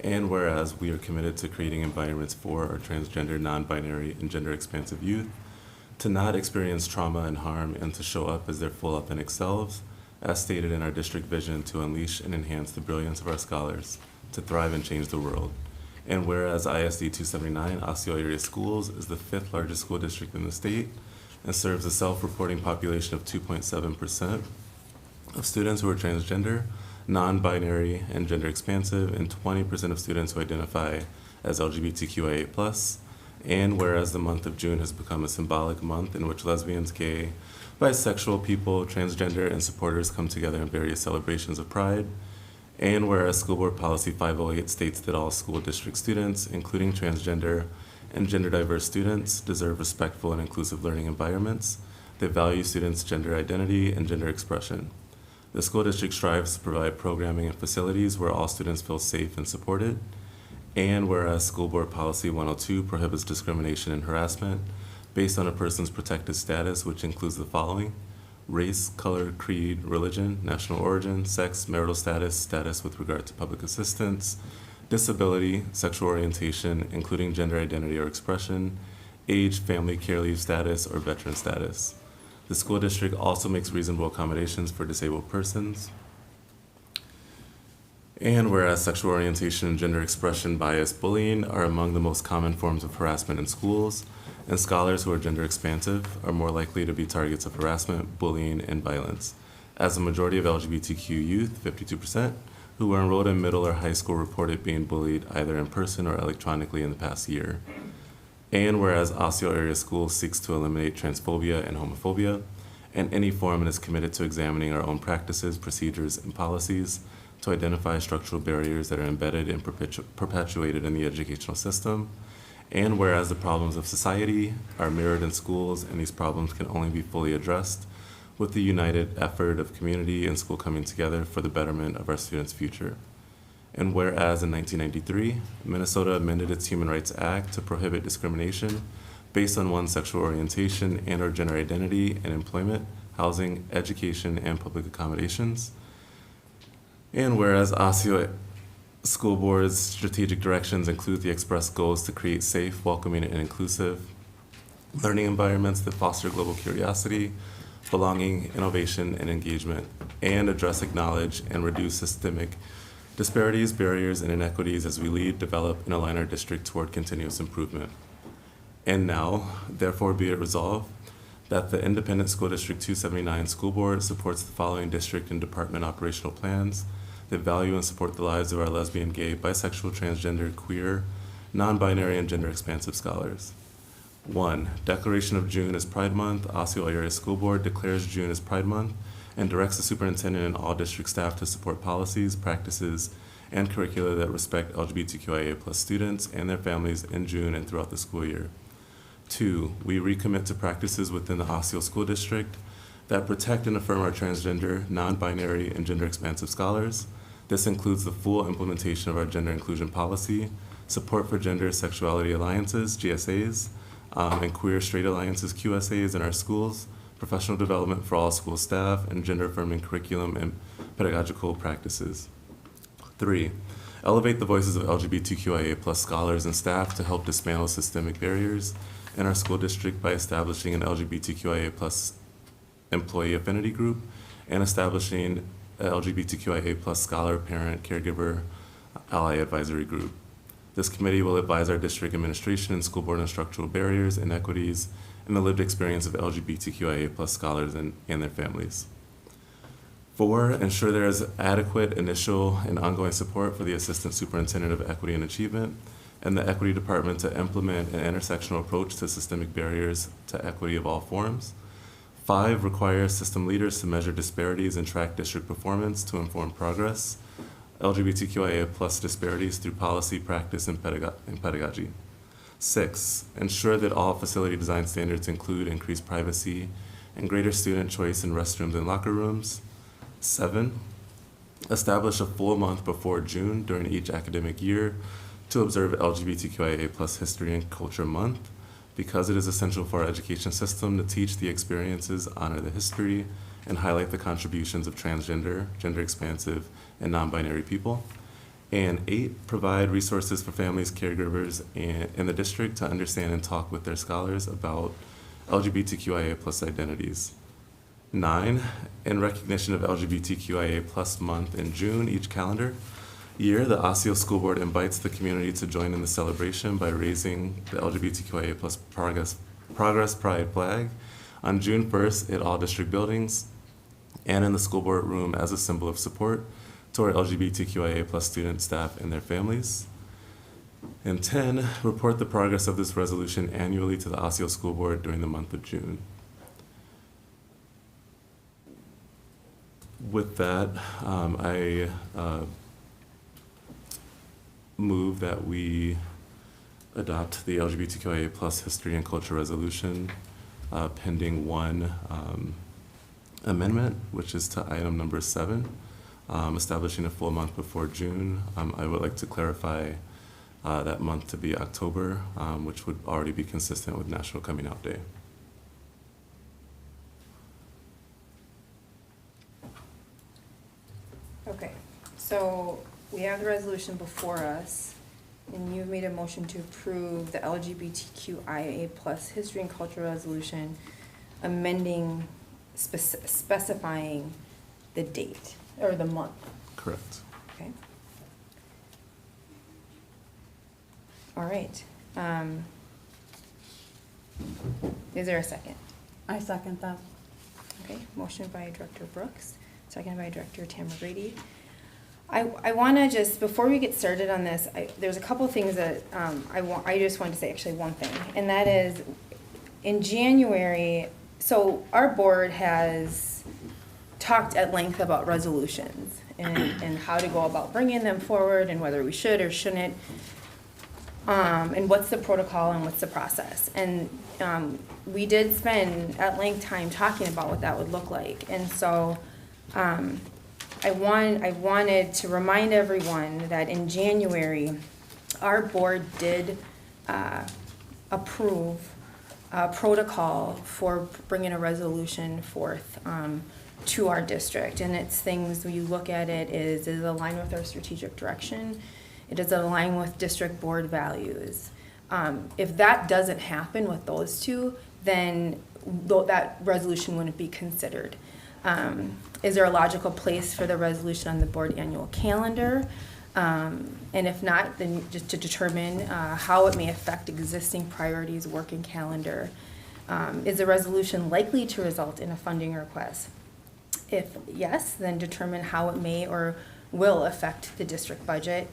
D: And whereas we are committed to creating environments for our transgender, non-binary, and gender-expansive youth to not experience trauma and harm and to show up as their full authentic selves, as stated in our district vision to unleash and enhance the brilliance of our scholars, to thrive and change the world. And whereas ISD 279, Osseo Area Schools, is the 5th largest school district in the state and serves a self-reporting population of 2.7% of students who are transgender, non-binary, and gender expansive, and 20% of students who identify as LGBTQIA+. And whereas the month of June has become a symbolic month in which lesbians, gay, bisexual people, transgender, and supporters come together in various celebrations of Pride. And whereas School Board Policy 508 states that all school district students, including transgender and gender diverse students, deserve respectful and inclusive learning environments that value students' gender identity and gender expression. The school district strives to provide programming and facilities where all students feel safe and supported. And whereas School Board Policy 102 prohibits discrimination and harassment based on a person's protected status, which includes the following: race, color, creed, religion, national origin, sex, marital status, status with regard to public assistance, disability, sexual orientation, including gender identity or expression, age, family care leave status, or veteran status. The school district also makes reasonable accommodations for disabled persons. And whereas sexual orientation and gender expression bias bullying are among the most common forms of harassment in schools, and scholars who are gender expansive are more likely to be targets of harassment, bullying, and violence, as the majority of LGBTQ youth, 52%, who were enrolled in middle or high school reported being bullied either in person or electronically in the past year. And whereas Osseo Area School seeks to eliminate transphobia and homophobia, and any form and is committed to examining our own practices, procedures, and policies to identify structural barriers that are embedded and perpetuated in the educational system. And whereas the problems of society are mirrored in schools, and these problems can only be fully addressed with the united effort of community and school coming together for the betterment of our students' future. And whereas in 1993, Minnesota amended its Human Rights Act to prohibit discrimination based on one's sexual orientation and/or gender identity in employment, housing, education, and public accommodations. And whereas Osseo School Board's strategic directions include the express goals to create safe, welcoming, and inclusive learning environments that foster global curiosity, belonging, innovation, and engagement, and address, acknowledge, and reduce systemic disparities, barriers, and inequities as we lead, develop, and align our district toward continuous improvement. And now, therefore be it resolved that the Independent School District 279 School Board supports the following district and department operational plans that value and support the lives of our lesbian, gay, bisexual, transgender, queer, non-binary, and gender expansive scholars. 1. Declaration of June as Pride Month. Osseo Area School Board declares June as Pride Month and directs the superintendent and all district staff to support policies, practices, and curricula that respect LGBTQIA+ students and their families in June and throughout the school year. 2. We recommit to practices within the Osseo School District that protect and affirm our transgender, non-binary, and gender expansive scholars. This includes the full implementation of our gender inclusion policy, support for gender sexuality alliances, GSAs, and queer straight alliances, QSAs, in our schools, professional development for all school staff, and gender-affirming curriculum and pedagogical practices. 3. Elevate the voices of LGBTQIA+ scholars and staff to help dismantle systemic barriers in our school district by establishing an LGBTQIA+ employee affinity group and establishing an LGBTQIA+ scholar, parent, caregiver, ally advisory group. This committee will advise our district administration and school board on structural barriers, inequities, and the lived experience of LGBTQIA+ scholars and their families. 4, ensure there is adequate initial and ongoing support for the Assistant Superintendent of Equity and Achievement and the Equity Department to implement an intersectional approach to systemic barriers to equity of all forms. 5, require system leaders to measure disparities and track district performance to inform progress, LGBTQIA+ disparities through policy, practice, and pedagogy. 6, ensure that all facility design standards include increased privacy and greater student choice in restrooms and locker rooms. 7, establish a full month before June during each academic year to observe LGBTQIA+ History and Culture Month, because it is essential for our education system to teach the experiences, honor the history, and highlight the contributions of transgender, gender expansive, and non-binary people. And 8, provide resources for families, caregivers, in the district to understand and talk with their scholars about LGBTQIA+ identities. 9, in recognition of LGBTQIA+ month in June each calendar year, the Osseo School Board invites the community to join in the celebration by raising the LGBTQIA+ Progress Pride flag on June 1st at all district buildings and in the school board room as a symbol of support to our LGBTQIA+ student, staff, and their families. And 10, report the progress of this resolution annually to the Osseo School Board during the month of June. With that, I move that we adopt the LGBTQIA+ History and Culture Resolution pending one amendment, which is to item number 7, establishing a full month before June. I would like to clarify that month to be October, which would already be consistent with National Coming Out Day.
A: Okay, so we have the resolution before us. And you've made a motion to approve the LGBTQIA+ history and cultural resolution, amending, specifying the date, or the month.
D: Correct.
A: Okay. All right. Is there a second?
N: I second that.
A: Okay, motion by Director Brooks, second by Director Tamara Grady. I want to just, before we get started on this, there's a couple things that I just wanted to say, actually one thing, and that is, in January, so our board has talked at length about resolutions and how to go about bringing them forward and whether we should or shouldn't, and what's the protocol and what's the process. And we did spend at length time talking about what that would look like. And so I wanted to remind everyone that in January, our board did approve a protocol for bringing a resolution forth to our district. And it's things, when you look at it, is aligned with our strategic direction. It does align with district board values. If that doesn't happen with those two, then that resolution wouldn't be considered. Is there a logical place for the resolution on the board annual calendar? And if not, then just to determine how it may affect existing priorities working calendar. Is the resolution likely to result in a funding request? If yes, then determine how it may or will affect the district budget.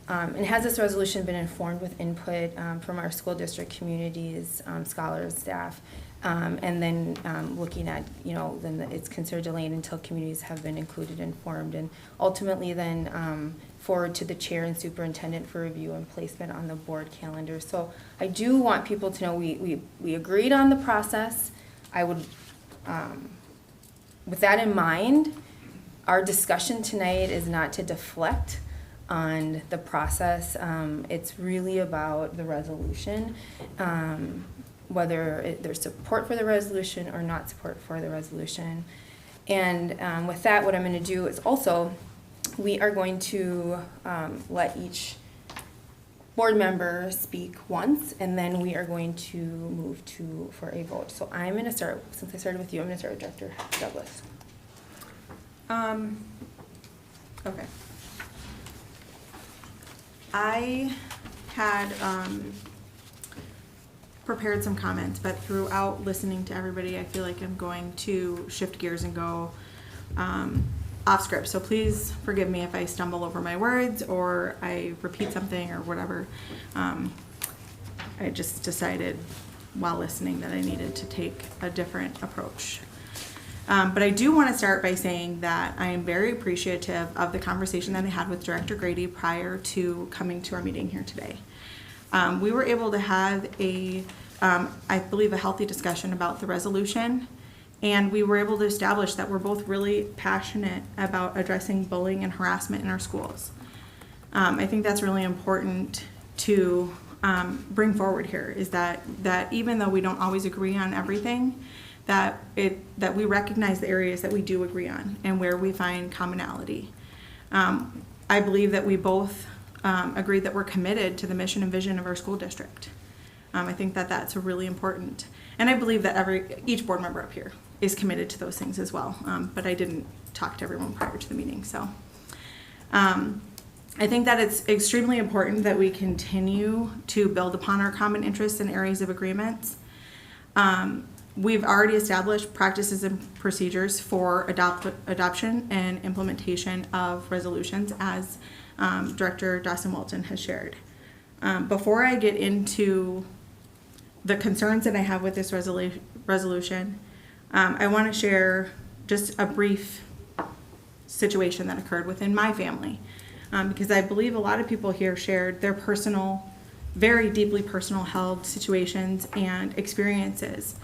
A: And has this resolution been informed with input from our school district communities, scholars, staff, and then looking at, then it's considered delayed until communities have been included, informed, and ultimately then forward to the chair and superintendent for review and placement on the board calendar. So I do want people to know we agreed on the process. I would, with that in mind, our discussion tonight is not to deflect on the process. It's really about the resolution, whether there's support for the resolution or not support for the resolution. And with that, what I'm going to do is also, we are going to let each board member speak once, and then we are going to move for a vote. So I'm going to start, since I started with you, I'm going to start with Director Douglas.
C: Okay. I had prepared some comments, but throughout listening to everybody, I feel like I'm going to shift gears and go off script. So please forgive me if I stumble over my words or I repeat something or whatever. I just decided while listening that I needed to take a different approach. But I do want to start by saying that I am very appreciative of the conversation that I had with Director Grady prior to coming to our meeting here today. We were able to have I believe, a healthy discussion about the resolution, and we were able to establish that we're both really passionate about addressing bullying and harassment in our schools. I think that's really important to bring forward here, is that even though we don't always agree on everything, that we recognize the areas that we do agree on and where we find commonality. I believe that we both agree that we're committed to the mission and vision of our school district. I think that that's really important. And I believe that each board member up here is committed to those things as well. But I didn't talk to everyone prior to the meeting. So I think that it's extremely important that we continue to build upon our common interests and areas of agreements. We've already established practices and procedures for adoption and implementation of resolutions, as Director Dawson-Walton has shared. Before I get into the concerns that I have with this resolution, I want to share just a brief situation that occurred within my family, because I believe a lot of people here shared their personal, very deeply personal held situations and experiences.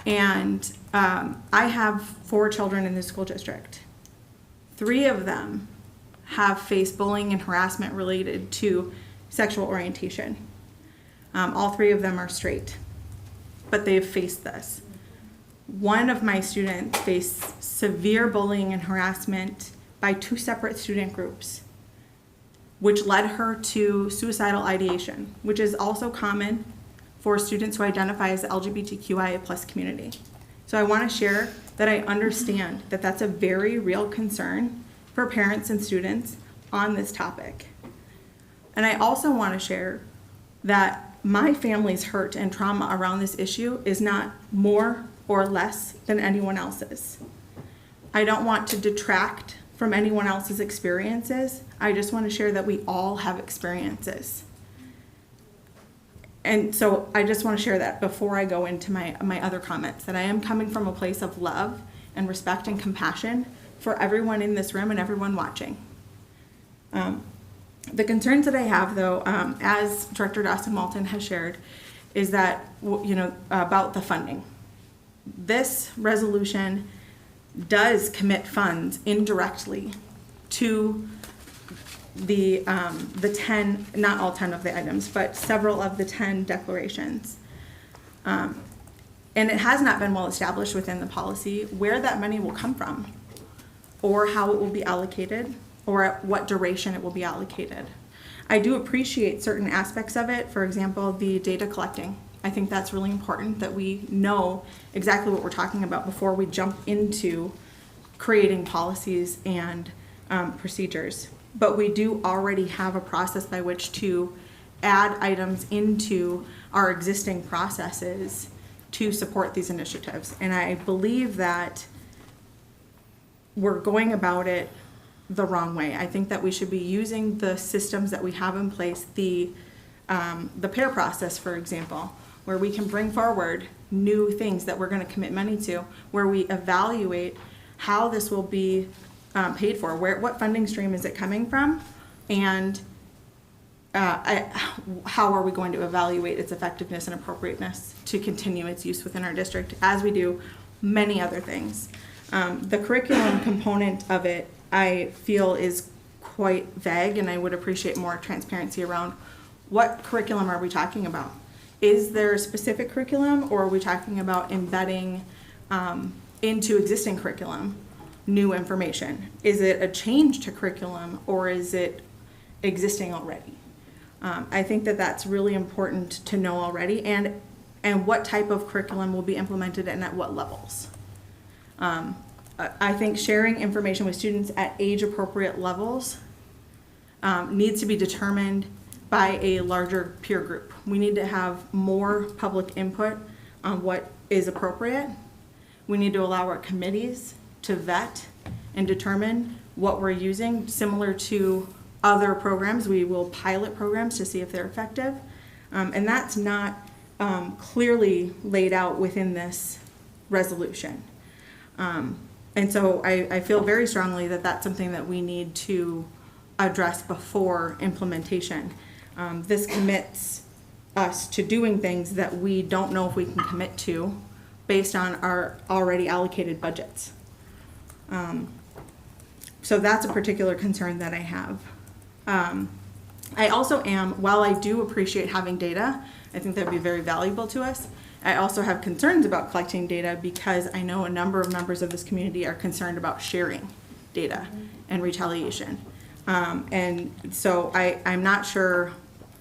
C: And I have 4 children in the school district. 3 of them have faced bullying and harassment related to sexual orientation. All 3 of them are straight, but they've faced this. One of my students faced severe bullying and harassment by 2 separate student groups. which led her to suicidal ideation, which is also common for students who identify as the LGBTQIA plus community. So I want to share that I understand that that's a very real concern for parents and students on this topic. And I also want to share that my family's hurt and trauma around this issue is not more or less than anyone else's. I don't want to detract from anyone else's experiences. I just want to share that we all have experiences. And so I just want to share that before I go into my other comments, that I am coming from a place of love and respect and compassion for everyone in this room and everyone watching. The concerns that I have, though, as Director Dawson Malton has shared, is that, about the funding. This resolution does commit funds indirectly to the 10, not all 10 of the items, but several of the 10 declarations. And it has not been well established within the policy where that money will come from, or how it will be allocated, or at what duration it will be allocated. I do appreciate certain aspects of it, for example, the data collecting. I think that's really important that we know exactly what we're talking about before we jump into creating policies and procedures. But we do already have a process by which to add items into our existing processes to support these initiatives. And I believe that we're going about it the wrong way. I think that we should be using the systems that we have in place, the PAIR process, for example, where we can bring forward new things that we're going to commit money to, where we evaluate how this will be paid for, what funding stream is it coming from, and how are we going to evaluate its effectiveness and appropriateness to continue its use within our district, as we do many other things. The curriculum component of it, I feel, is quite vague, and I would appreciate more transparency around what curriculum are we talking about. Is there a specific curriculum, or are we talking about embedding into existing curriculum new information? Is it a change to curriculum, or is it existing already? I think that that's really important to know already, and what type of curriculum will be implemented and at what levels. I think sharing information with students at age-appropriate levels needs to be determined by a larger peer group. We need to have more public input on what is appropriate. We need to allow our committees to vet and determine what we're using. Similar to other programs, we will pilot programs to see if they're effective. And that's not clearly laid out within this resolution. And so I feel very strongly that that's something that we need to address before implementation. This commits us to doing things that we don't know if we can commit to based on our already allocated budgets. So that's a particular concern that I have. I also am, while I do appreciate having data, I think that would be very valuable to us, I also have concerns about collecting data because I know a number of members of this community are concerned about sharing data and retaliation. And so I'm not sure,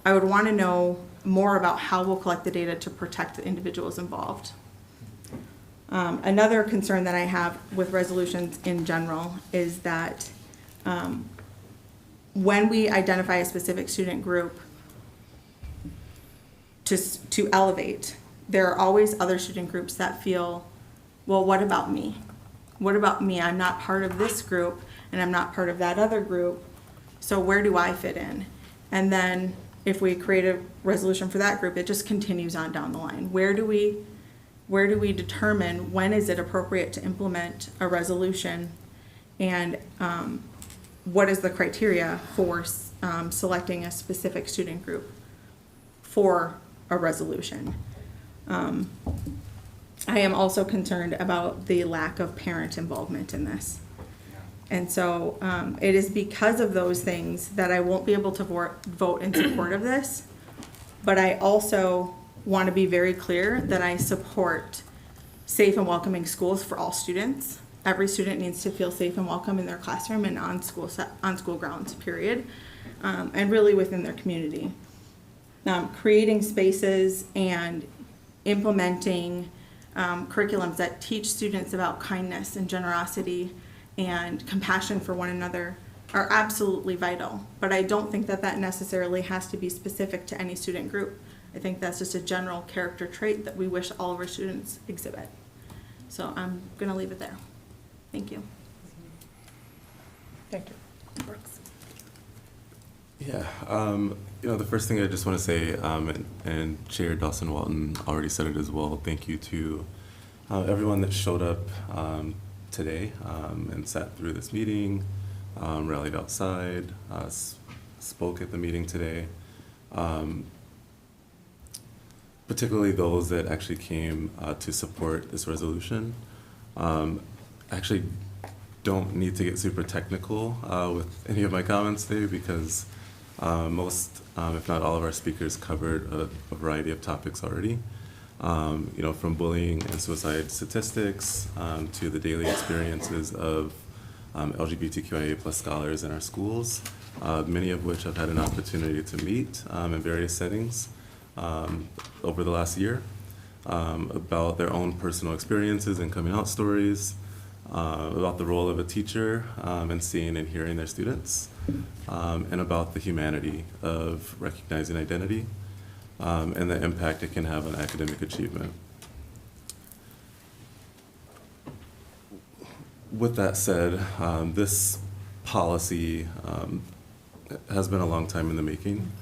C: I would want to know more about how we'll collect the data to protect the individuals involved. Another concern that I have with resolutions in general is that when we identify a specific student group to elevate, there are always other student groups that feel, well, what about me? What about me? I'm not part of this group and I'm not part of that other group. So where do I fit in? And then if we create a resolution for that group, it just continues on down the line. Where do we determine when is it appropriate to implement a resolution, and what is the criteria for selecting a specific student group for a resolution? I am also concerned about the lack of parent involvement in this. And so it is because of those things that I won't be able to vote in support of this, but I also want to be very clear that I support safe and welcoming schools for all students. every student needs to feel safe and welcome in their classroom and on school grounds, period, and really within their community. Creating spaces and implementing curriculums that teach students about kindness and generosity and compassion for one another are absolutely vital. But I don't think that that necessarily has to be specific to any student group. I think that's just a general character trait that we wish all of our students exhibit. So I'm going to leave it there. Thank you.
A: Dr. Brooks.
D: Yeah, the first thing I just want to say, and Chair Dawson Walton already said it as well, thank you to everyone that showed up today and sat through this meeting, rallied outside, spoke at the meeting today, particularly those that actually came to support this resolution. Actually don't need to get super technical with any of my comments today because most, if not all of our speakers covered a variety of topics already. From bullying and suicide statistics to the daily experiences of LGBTQIA+ scholars in our schools, many of which I've had an opportunity to meet in various settings over the last year, about their own personal experiences and coming out stories, about the role of a teacher and seeing and hearing their students, and about the humanity of recognizing identity and the impact it can have on academic achievement. With that said, this policy has been a long time in the making.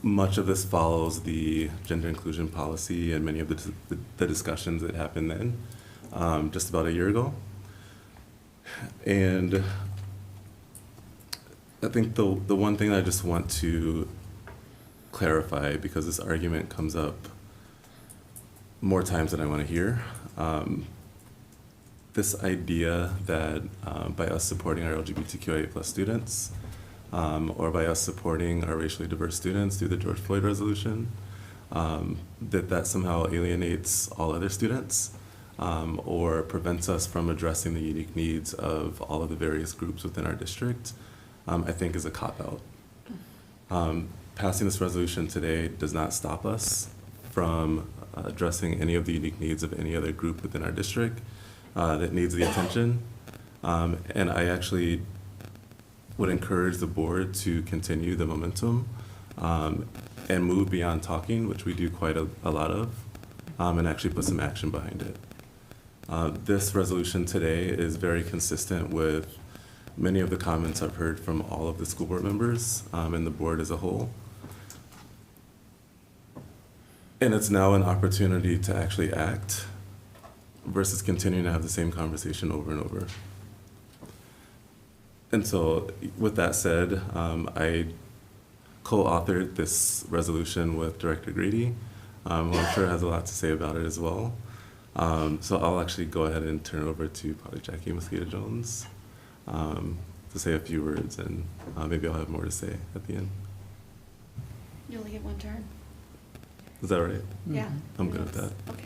D: Much of this follows the gender inclusion policy and many of the discussions that happened then, just about a year ago. And I think the one thing I just want to clarify, because this argument comes up more times than I want to hear, this idea that by us supporting our LGBTQIA+ students, or by us supporting our racially diverse students through the George Floyd resolution, that somehow alienates all other students, or prevents us from addressing the unique needs of all of the various groups within our district, I think is a cop-out. Passing this resolution today does not stop us from addressing any of the unique needs of any other group within our district that needs the attention. And I actually would encourage the board to continue the momentum and move beyond talking, which we do quite a lot of, and actually put some action behind it. This resolution today is very consistent with many of the comments I've heard from all of the school board members and the board as a whole. And it's now an opportunity to actually act versus continuing to have the same conversation over and over. And so with that said, I co-authored this resolution with Director Grady, who I'm sure has a lot to say about it as well. So I'll actually go ahead and turn it over to probably Jackie Mosqueda-Jones to say a few words, and maybe I'll have more to say at the end.
H: You only get one turn.
D: Is that right?
H: Yeah.
D: I'm good with that.
H: Okay.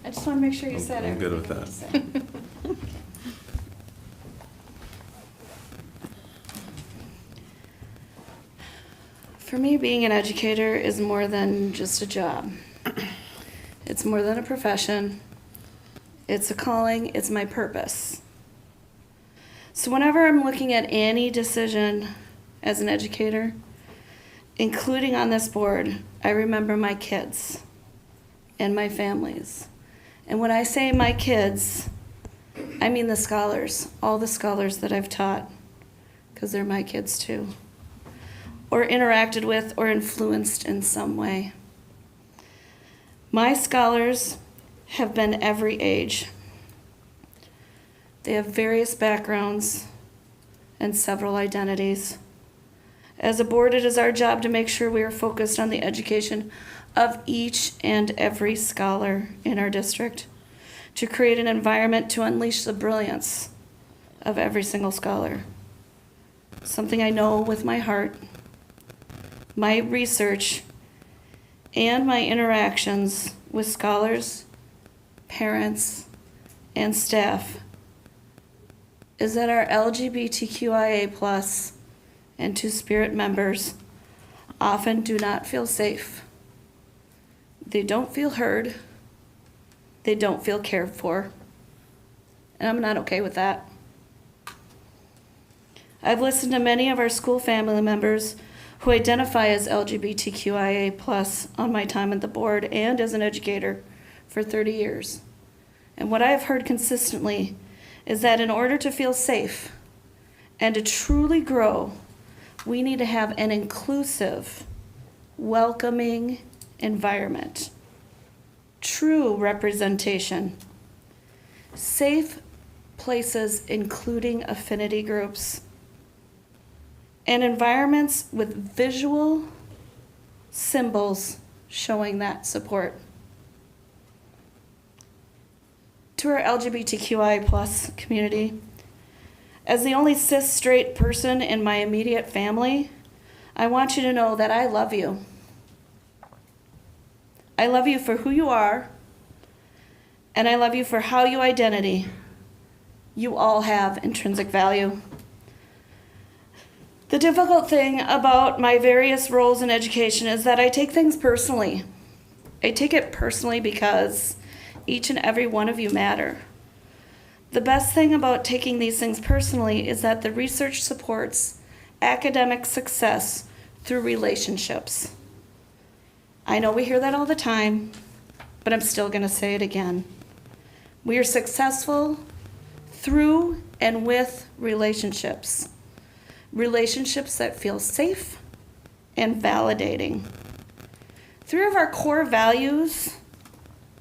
H: I just want to make sure you said
D: I'm good
H: everything
D: with
H: you
D: that.
H: said. Okay. For me, being an educator is more than just a job. It's more than a profession. It's a calling. It's my purpose. So whenever I'm looking at any decision as an educator, including on this board, I remember my kids and my families. And when I say my kids, I mean the scholars, all the scholars that I've taught, because they're my kids too, or interacted with or influenced in some way. My scholars have been every age. They have various backgrounds and several identities. As a board, it is our job to make sure we are focused on the education of each and every scholar in our district, to create an environment to unleash the brilliance of every single scholar. Something I know with my heart, my research, and my interactions with scholars parents, and staff is that our LGBTQIA+ and Two-Spirit members often do not feel safe. They don't feel heard. They don't feel cared for. And I'm not okay with that. I've listened to many of our school family members who identify as LGBTQIA+ on my time at the board and as an educator for 30 years. And what I have heard consistently is that in order to feel safe and to truly grow, we need to have an inclusive, welcoming environment, true representation, safe places including affinity groups, and environments with visual symbols showing that support. To our LGBTQI+ community, as the only cis straight person in my immediate family, I want you to know that I love you. I love you for who you are, and I love you for how you identity. You all have intrinsic value. The difficult thing about my various roles in education is that I take things personally. I take it personally because each and every one of you matter. The best thing about taking these things personally is that the research supports academic success through relationships. I know we hear that all the time, but I'm still going to say it again. We are successful through and with relationships. Relationships that feel safe and validating. 3 of our core values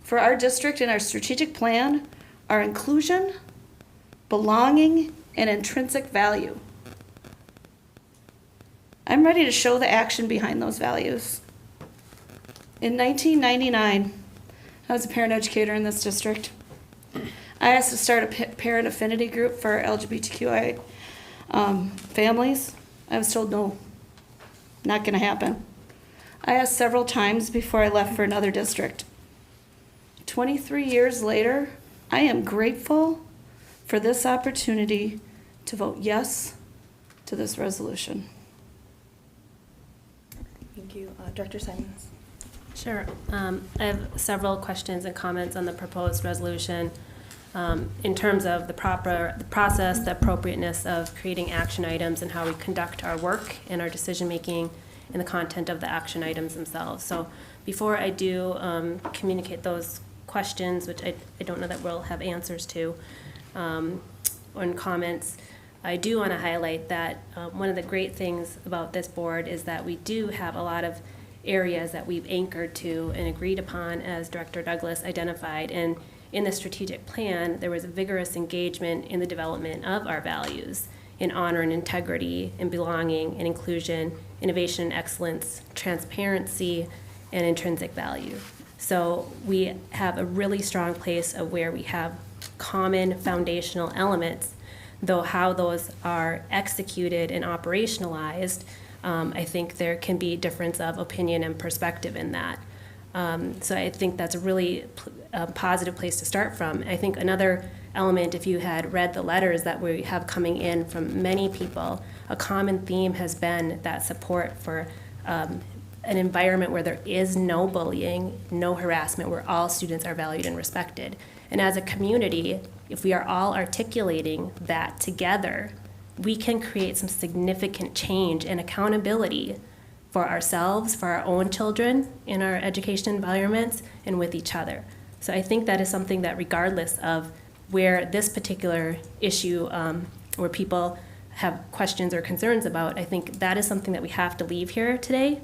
H: for our district and our strategic plan are inclusion, belonging, and intrinsic value. I'm ready to show the action behind those values. In 1999, I was a parent educator in this district. I asked to start a parent affinity group for LGBTQI families. I was told no, not going to happen. I asked several times before I left for another district. 23 years later, I am grateful for this opportunity to vote yes to this resolution.
P: Thank you. Director Simons.
I: Sure. I have several questions and comments on the proposed resolution in terms of the process, the appropriateness of creating action items, and how we conduct our work and our decision-making and the content of the action items themselves. So before I do communicate those questions, which I don't know that we'll have answers to, or comments, I do want to highlight that one of the great things about this board is that we do have a lot of areas that we've anchored to and agreed upon, as Director Douglas identified. And in the strategic plan, there was a vigorous engagement in the development of our values in honor and integrity and belonging and inclusion, innovation and excellence, transparency, and intrinsic value. So we have a really strong place of where we have common foundational elements, though how those are executed and operationalized, I think there can be difference of opinion and perspective in that. So I think that's a really positive place to start from. I think another element, if you had read the letters that we have coming in from many people, a common theme has been that support for an environment where there is no bullying, no harassment, where all students are valued and respected. And as a community, if we are all articulating that together, we can create some significant change and accountability for ourselves, for our own children in our education environments, and with each other. So I think that is something that regardless of where this particular issue, where people have questions or concerns about, I think that is something that we have to leave here today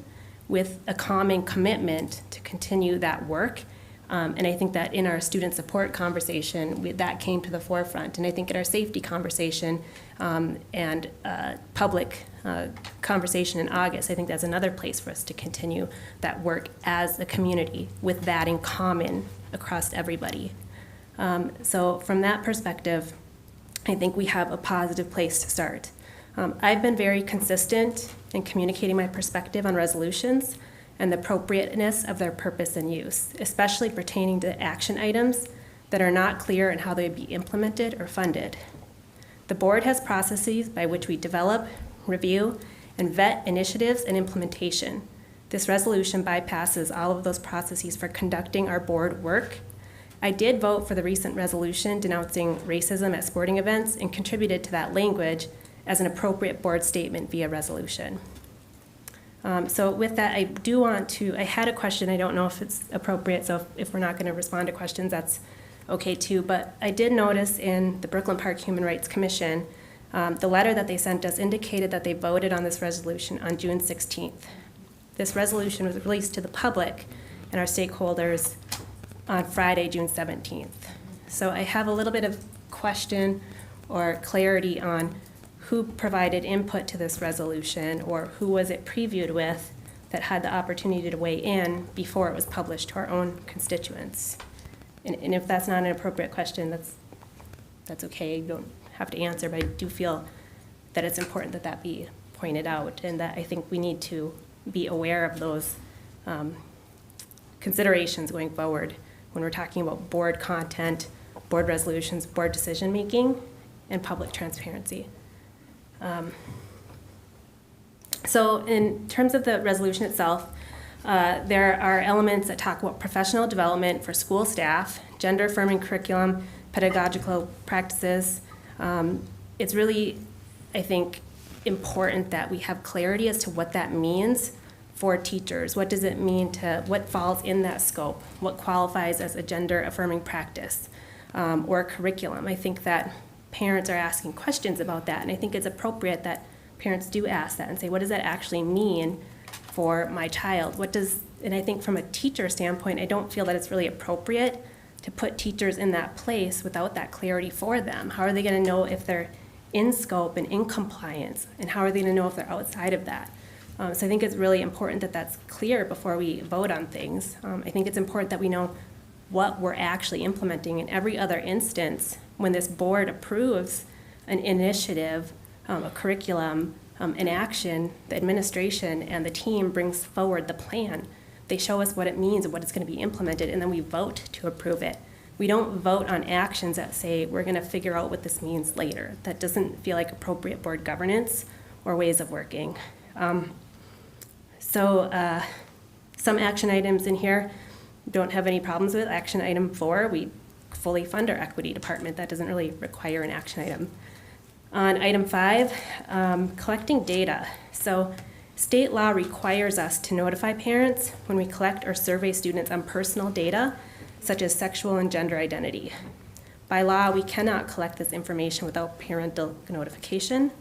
I: with a common commitment to continue that work. And I think that in our student support conversation, that came to the forefront. And I think in our safety conversation and public conversation in August, I think that's another place for us to continue that work as a community with that in common across everybody. So from that perspective, I think we have a positive place to start. I've been very consistent in communicating my perspective on resolutions and the appropriateness of their purpose and use, especially pertaining to action items that are not clear in how they would be implemented or funded. The board has processes by which we develop, review, and vet initiatives and implementation. This resolution bypasses all of those processes for conducting our board work. I did vote for the recent resolution denouncing racism at sporting events and contributed to that language as an appropriate board statement via resolution. So with that, I had a question. I don't know if it's appropriate, so if we're not going to respond to questions, that's okay too. But I did notice in the Brooklyn Park Human Rights Commission, the letter that they sent us indicated that they voted on this resolution on June 16th. This resolution was released to the public and our stakeholders on Friday, June 17th. So I have a little bit of question or clarity on who provided input to this resolution or who was it previewed with that had the opportunity to weigh in before it was published to our own constituents. And if that's not an appropriate question, that's okay. You don't have to answer, but I do feel that it's important that that be pointed out and that I think we need to be aware of those considerations going forward when we're talking about board content, board resolutions, board decision-making, and public transparency. So in terms of the resolution itself, there are elements that talk about professional development for school staff, gender-affirming curriculum, pedagogical practices. It's really, I think, important that we have clarity as to what that means for teachers. What does it mean what falls in that scope? What qualifies as a gender-affirming practice or curriculum? I think that parents are asking questions about that, and I think it's appropriate that parents do ask that and say, what does that actually mean for my child? And I think from a teacher standpoint, I don't feel that it's really appropriate to put teachers in that place without that clarity for them. How are they going to know if they're in scope and in compliance, and how are they going to know if they're outside of that? So I think it's really important that that's clear before we vote on things. I think it's important that we know what we're actually implementing in every other instance when this board approves an initiative, a curriculum, an action, the administration and the team brings forward the plan. They show us what it means and what it's going to be implemented, and then we vote to approve it. We don't vote on actions that say we're going to figure out what this means later. That doesn't feel like appropriate board governance or ways of working. Some action items in here don't have any problems with. Action item 4, we fully fund our equity department. That doesn't really require an action item. On item 5, collecting data. So state law requires us to notify parents when we collect or survey students on personal data, such as sexual and gender identity. By law, we cannot collect this information without parental notification.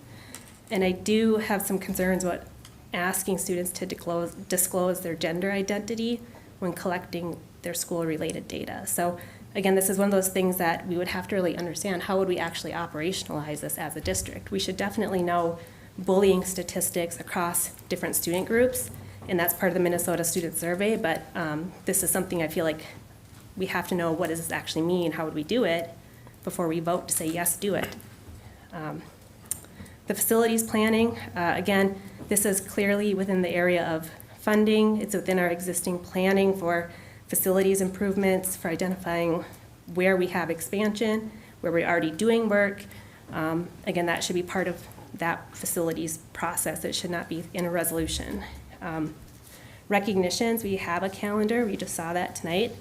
I: And I do have some concerns about asking students to disclose their gender identity when collecting their school-related data. So again, this is one of those things that we would have to really understand. How would we actually operationalize this as a district? We should definitely know bullying statistics across different student groups, and that's part of the Minnesota Student Survey, but this is something I feel like we have to know, what does this actually mean? How would we do it before we vote to say, yes, do it? The facilities planning, again, this is clearly within the area of funding. It's within our existing planning for facilities improvements, for identifying where we have expansion, where we're already doing work. Again, that should be part of that facilities process. It should not be in a resolution. Recognitions, we have a calendar. We just saw that tonight.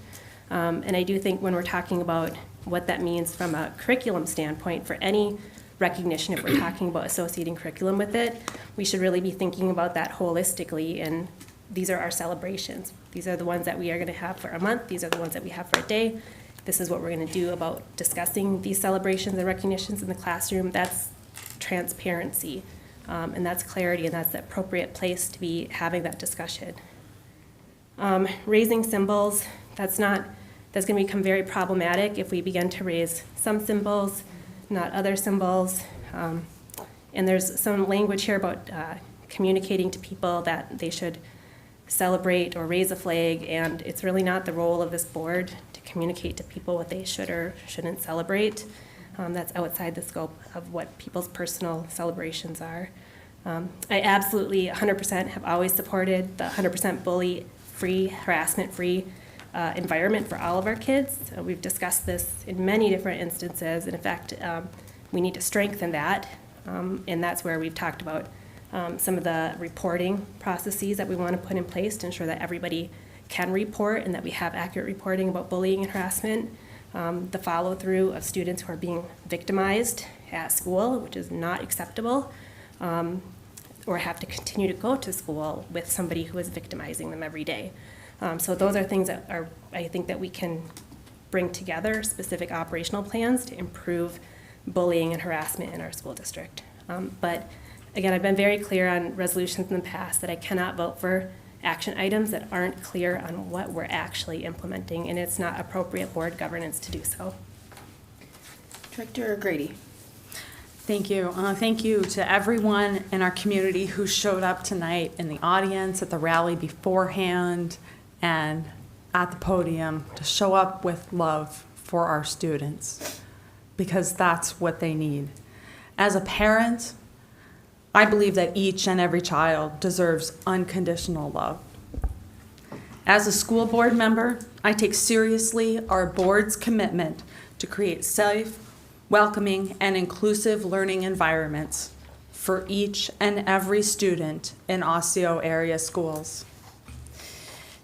I: And I do think when we're talking about what that means from a curriculum standpoint for any recognition, if we're talking about associating curriculum with it, we should really be thinking about that holistically. And these are our celebrations. These are the ones that we are going to have for a month. These are the ones that we have for a day. This is what we're going to do about discussing these celebrations and recognitions in the classroom. That's transparency, and that's clarity, and that's the appropriate place to be having that discussion. Raising symbols, that's going to become very problematic if we begin to raise some symbols, not other symbols. And there's some language here about communicating to people that they should celebrate or raise a flag, and it's really not the role of this board to communicate to people what they should or shouldn't celebrate. That's outside the scope of what people's personal celebrations are. I absolutely 100% have always supported the 100% bully-free, harassment-free environment for all of our kids. We've discussed this in many different instances, and in fact, we need to strengthen that, and that's where we've talked about some of the reporting processes that we want to put in place to ensure that everybody can report and that we have accurate reporting about bullying and harassment. The follow-through of students who are being victimized at school, which is not acceptable, or have to continue to go to school with somebody who is victimizing them every day. So those are things that are, I think, that we can bring together specific operational plans to improve bullying and harassment in our school district. But again, I've been very clear on resolutions in the past that I cannot vote for action items that aren't clear on what we're actually implementing, and it's not appropriate board governance to do so.
A: Director Grady.
J: Thank you. Thank you to everyone in our community who showed up tonight in the audience, at the rally beforehand, and at the podium to show up with love for our students, because that's what they need. As a parent, I believe that each and every child deserves unconditional love. As a school board member, I take seriously our board's commitment to create safe, welcoming, and inclusive learning environments for each and every student in Osseo area schools.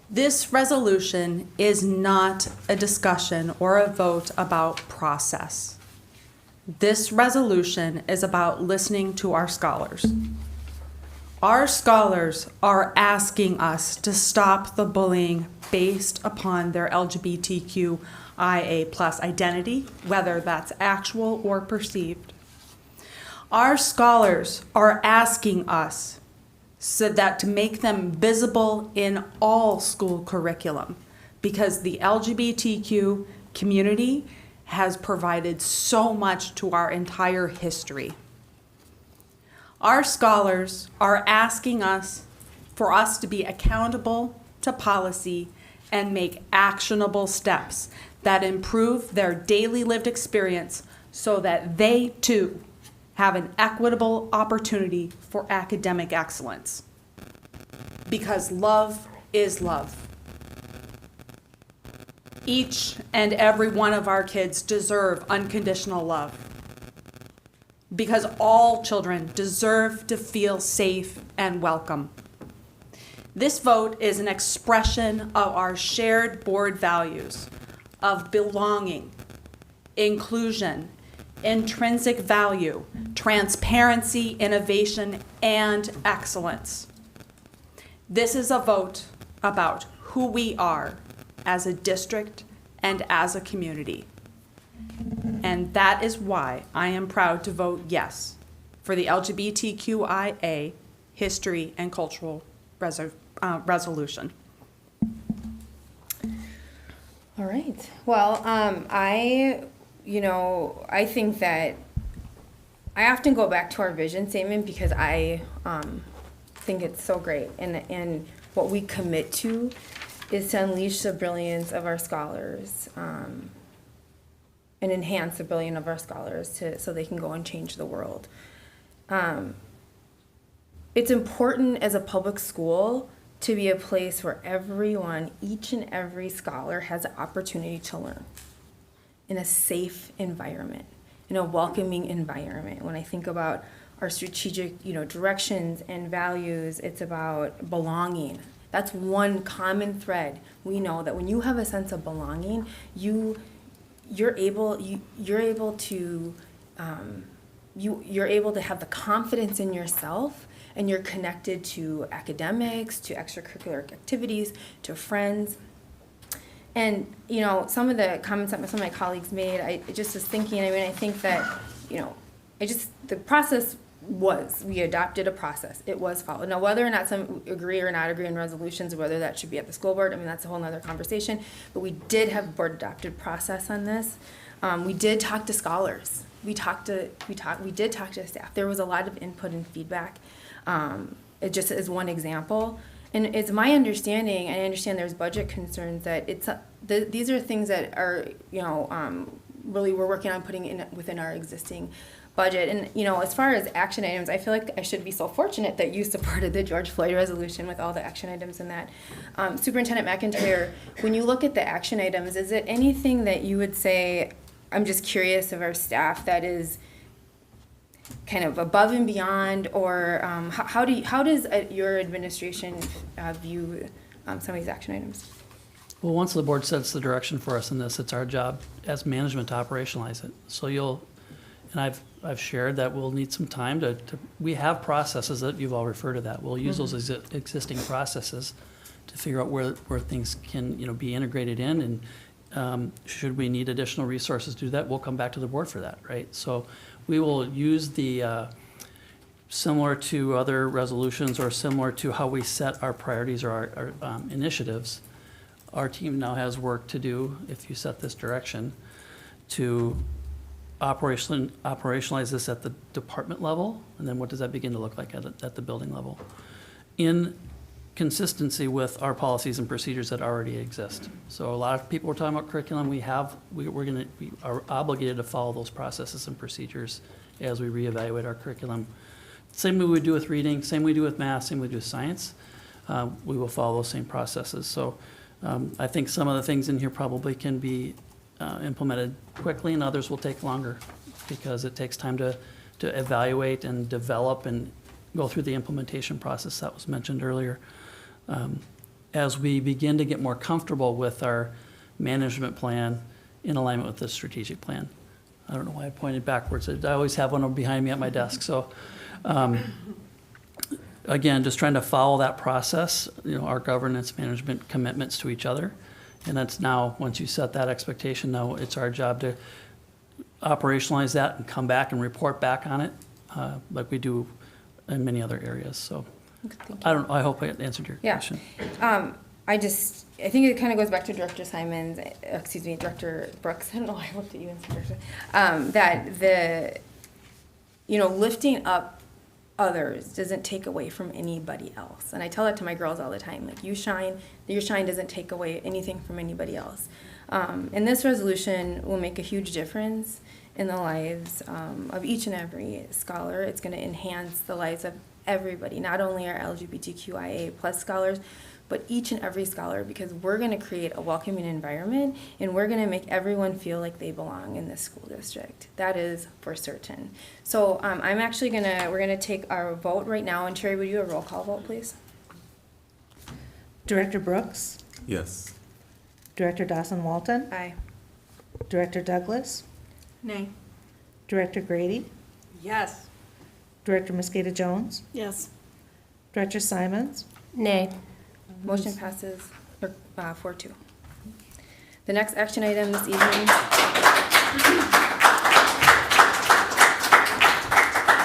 J: This resolution is not a discussion or a vote about process. This resolution is about listening to our scholars. Our scholars are asking us to stop the bullying based upon their LGBTQIA+ identity, whether that's actual or perceived. Our scholars are asking us so that to make them visible in all school curriculum, because the LGBTQ community has provided so much to our entire history. Our scholars are asking us for us to be accountable to policy and make actionable steps that improve their daily lived experience so that they too have an equitable opportunity for academic excellence. Because love is love. Each and every one of our kids deserve unconditional love, because all children deserve to feel safe and welcome. This vote is an expression of our shared board values of belonging, inclusion, intrinsic value, transparency, innovation, and excellence. This is a vote about who we are as a district and as a community. And that is why I am proud to vote yes for the LGBTQIA History and Cultural Resolution.
A: All right. Well, I think that I often go back to our vision statement because I think it's so great. And what we commit to is to unleash the brilliance of our scholars and enhance the brilliance of our scholars so they can go and change the world. It's important as a public school to be a place where everyone, each and every scholar, has the opportunity to learn in a safe environment, in a welcoming environment. When I think about our strategic, directions and values, it's about belonging. That's one common thread. We know that when you have a sense of belonging, you're able to have the confidence in yourself, and you're connected to academics, to extracurricular activities, to friends. And some of the comments that some of my colleagues made, I just was thinking. I think that the process we adopted a process. It was followed. Now, whether or not some agree or not agree in resolutions, whether that should be at the school board, that's a whole nother conversation. But we did have a board adopted process on this. We did talk to scholars. We did talk to staff. There was a lot of input and feedback. It just is one example. And it's my understanding, and I understand there's budget concerns, that these are things that are, really we're working on putting in within our existing budget. And, you know, as far as action items, I feel like I should be so fortunate that you supported the George Floyd resolution with all the action items in that. Superintendent McIntyre, when you look at the action items, is it anything that you would say, I'm just curious of our staff, that is kind of above and beyond, or how does your administration view some of these action items?
S: Well, once the board sets the direction for us in this, it's our job as management to operationalize it. So and I've shared that we'll need some time we have processes that you've all referred to that. We'll use those existing processes to figure out where things can, you know, be integrated in, and should we need additional resources to do that, we'll come back to the board for that, right? So we will use the, similar to other resolutions or similar to how we set our priorities or our initiatives, our team now has work to do, if you set this direction, to operationalize this at the department level, and then what does that begin to look like at the building level, in consistency with our policies and procedures that already exist. So a lot of people were talking about curriculum. We are obligated to follow those processes and procedures as we reevaluate our curriculum. Same way we do with reading, same way we do with math, same way we do with science. We will follow those same processes. So I think some of the things in here probably can be implemented quickly, and others will take longer because it takes time to evaluate and develop and go through the implementation process that was mentioned earlier. As we begin to get more comfortable with our management plan in alignment with the strategic plan. I don't know why I pointed backwards. I always have one behind me at my desk. So again, just trying to follow that process, you know, our governance management commitments to each other. And that's now, once you set that expectation, now it's our job to operationalize that and come back and report back on it like we do in many other areas. So I hope I answered your question.
A: I think it kind of goes back to Director Brooks. I don't know why I looked at you and said that lifting up others doesn't take away from anybody else. And I tell that to my girls all the time. Like, your shine doesn't take away anything from anybody else. And this resolution will make a huge difference in the lives of each and every scholar. It's going to enhance the lives of everybody, not only our LGBTQIA plus scholars, but each and every scholar, because we're going to create a welcoming environment and we're going to make everyone feel like they belong in this school district. That is for certain. So we're going to take our vote right now. And Terry, would you do a roll call vote, please?
B: Director Brooks?
D: Yes.
B: Director Dawson-Walton?
A: Aye.
B: Director Douglas?
C: Nay.
B: Director Grady?
C: Yes.
B: Director Mosqueda Jones?
H: Yes.
B: Director Simons?
P: Nay.
A: Motion passes 4-2. The next action item this evening.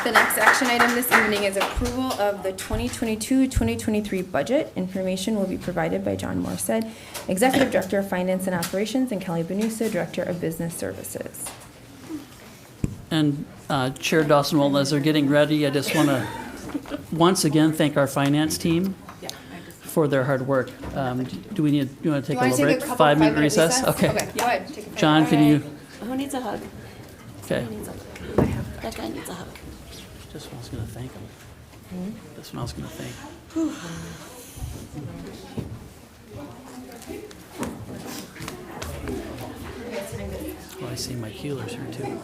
A: The next action item this evening is approval of the 2022-2023 budget. Information will be provided by John Morstead, Executive Director of Finance and Operations, and Kelly Benusa, Director of Business Services.
S: And Chair Dawson-Walton, as they're getting ready, I just want to once again thank our finance team for their hard work. Do you want to take a little break? 5-minute recess? Okay.
A: Go ahead. Take a
S: John, can you?
H: Who needs a hug?
S: Okay.
H: Who needs a hug? That guy needs a hug.
S: Just when I was going to thank him. That's when I was going to thank him. Well, I see my healers here too.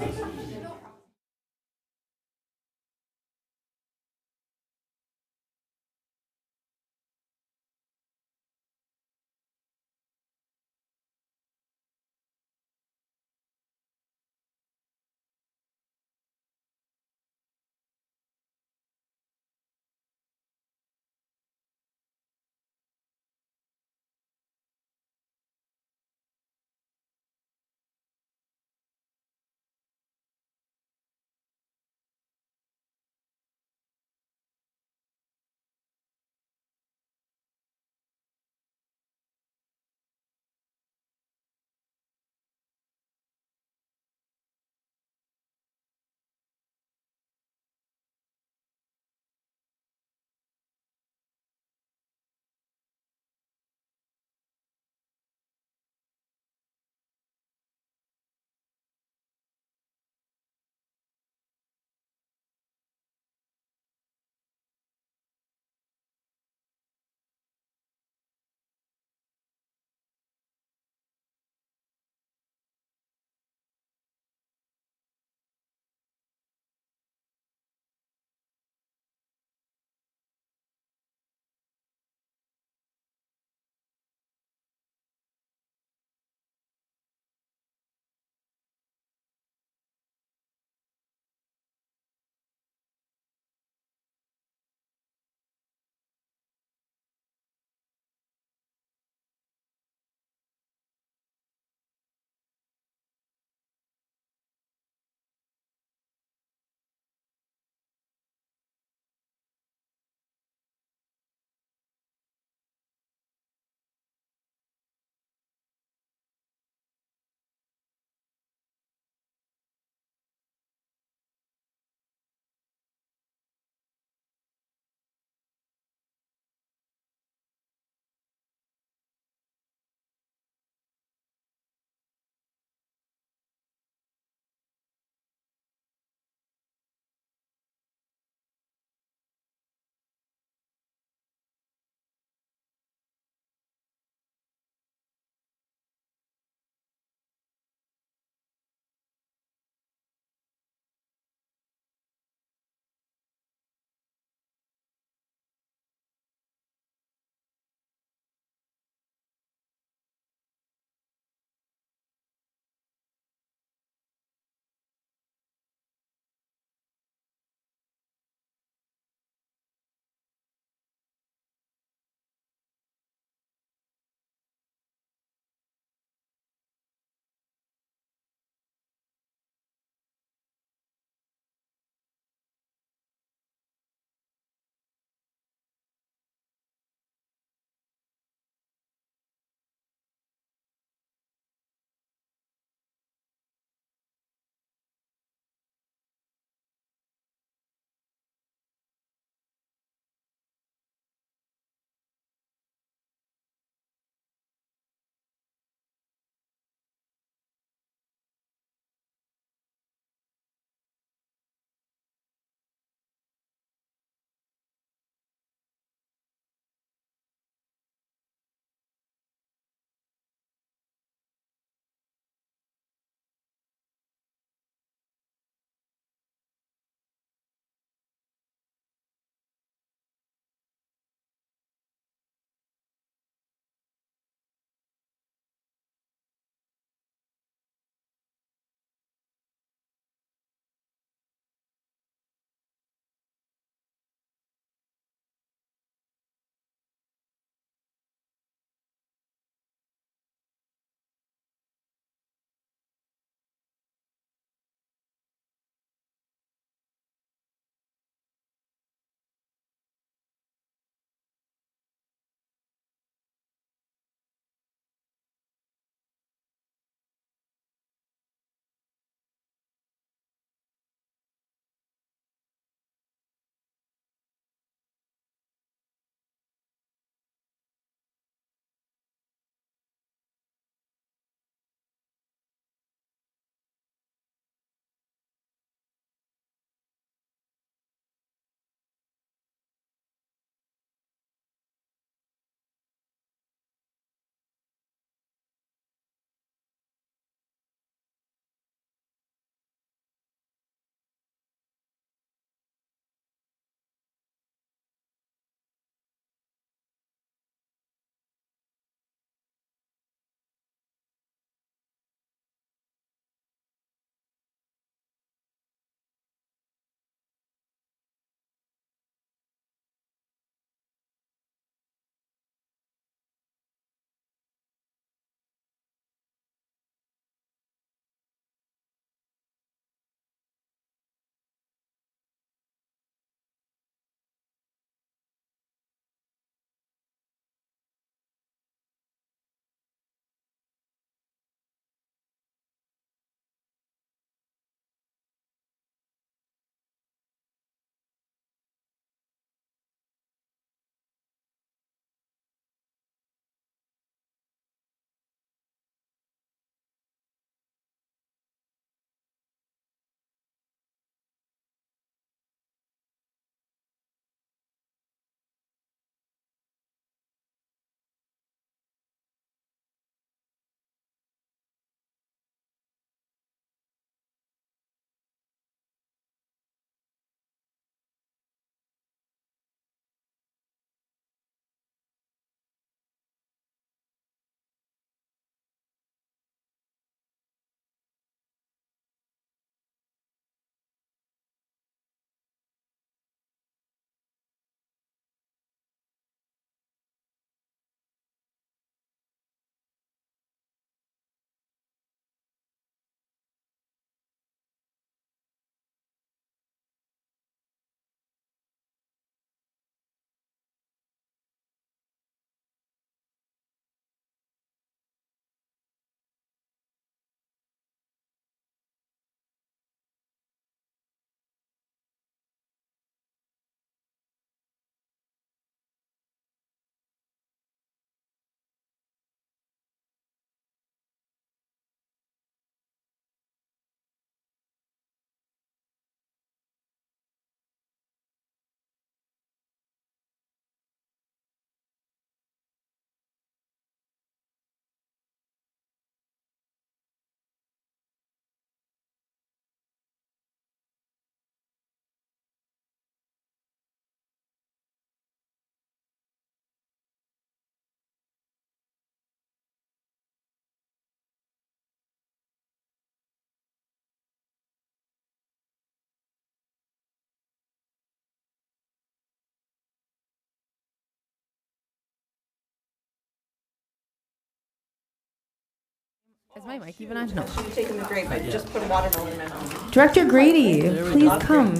A: Is my mic even on? No.
C: I should have taken the grape. I just put a watermelon in my mouth.
A: Director Grady, please come.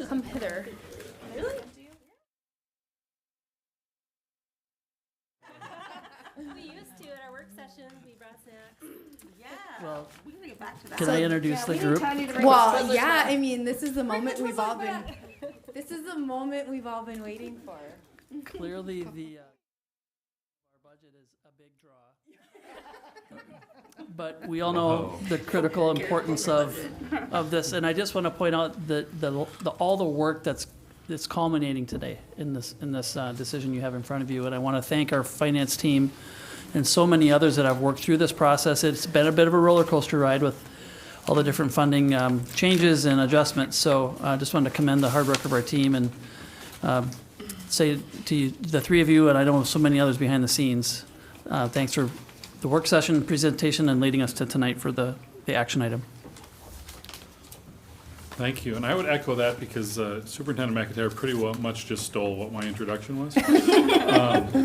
I: Come hither. We used to at our work sessions. We brought snacks.
C: Yeah.
S: Well,
C: we can get back to that.
S: can I introduce the group?
A: Well, yeah, I mean, this is the moment we've all been. This is the moment we've all been waiting for.
S: Clearly, our budget is a big draw. But we all know the critical importance of this, and I just want to point out all the work that's culminating today in this decision you have in front of you. And I want to thank our finance team and so many others that have worked through this process. It's been a bit of a roller coaster ride with all the different funding changes and adjustments. So I just wanted to commend the hard work of our team and say to you, the three of you, and I know so many others behind the scenes, thanks for the work session, presentation, and leading us to tonight for the action item.
U: Thank you, and I would echo that because Superintendent McIntyre pretty much just stole what my introduction was.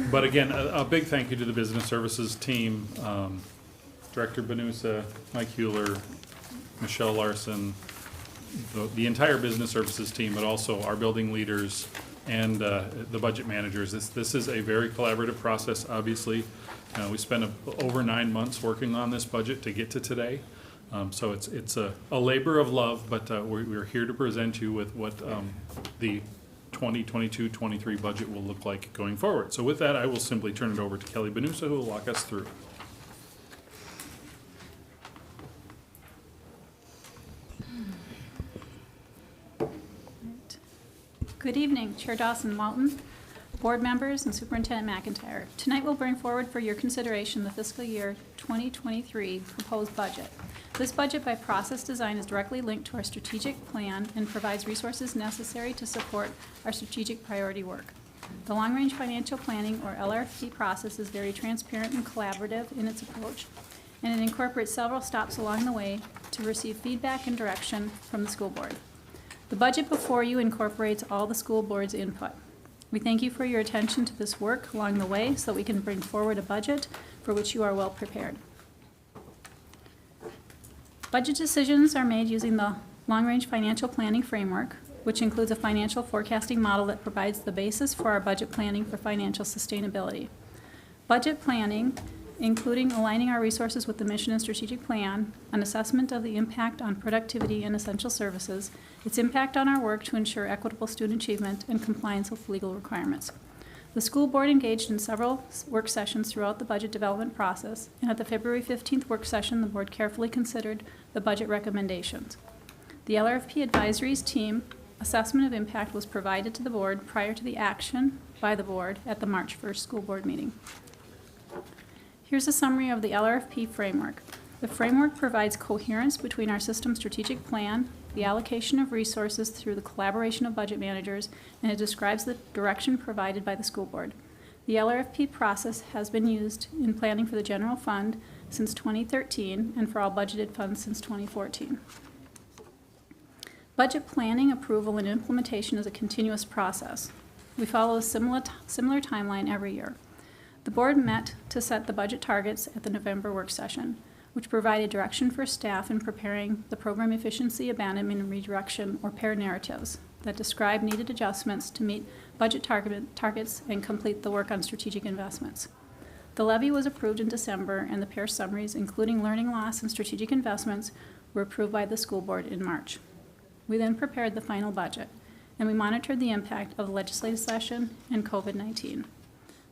U: But again, a big thank you to the Business Services team, Director Benusa, Mike Hewler, Michelle Larson, the entire Business Services team, but also our building leaders and the budget managers. This is a very collaborative process, obviously. We spent over 9 months working on this budget to get to today. So it's a labor of love, but we're here to present you with what the 2022-23 budget will look like going forward. So with that, I will simply turn it over to Kelly Benusa, who will walk us through.
K: Good evening, Chair Dawson Walton, board members, and Superintendent McIntyre. Tonight we'll bring forward for your consideration the fiscal year 2023 proposed budget. This budget by process design is directly linked to our strategic plan and provides resources necessary to support our strategic priority work. The long-range financial planning, or LRFP process, is very transparent and collaborative in its approach, and it incorporates several stops along the way to receive feedback and direction from the school board. The budget before you incorporates all the school board's input. We thank you for your attention to this work along the way so that we can bring forward a budget for which you are well prepared. Budget decisions are made using the long-range financial planning framework, which includes a financial forecasting model that provides the basis for our budget planning for financial sustainability. Budget planning, including aligning our resources with the mission and strategic plan, an assessment of the impact on productivity and essential services, its impact on our work to ensure equitable student achievement, and compliance with legal requirements. The school board engaged in several work sessions throughout the budget development process, and at the February 15th work session, the board carefully considered the budget recommendations. The LRFP advisories team assessment of impact was provided to the board prior to the action by the board at the March 1st school board meeting. Here's a summary of the LRFP framework. The framework provides coherence between our system strategic plan, the allocation of resources through the collaboration of budget managers, and it describes the direction provided by the school board. The LRFP process has been used in planning for the general fund since 2013 and for all budgeted funds since 2014. Budget planning, approval, and implementation is a continuous process. We follow a similar timeline every year. The board met to set the budget targets at the November work session, which provided direction for staff in preparing the program efficiency, abandonment, and redirection, or PARE narratives, that describe needed adjustments to meet budget targets and complete the work on strategic investments. The levy was approved in December, and the PARE summaries, including learning loss and strategic investments, were approved by the school board in March. We then prepared the final budget, and we monitored the impact of the legislative session and COVID-19.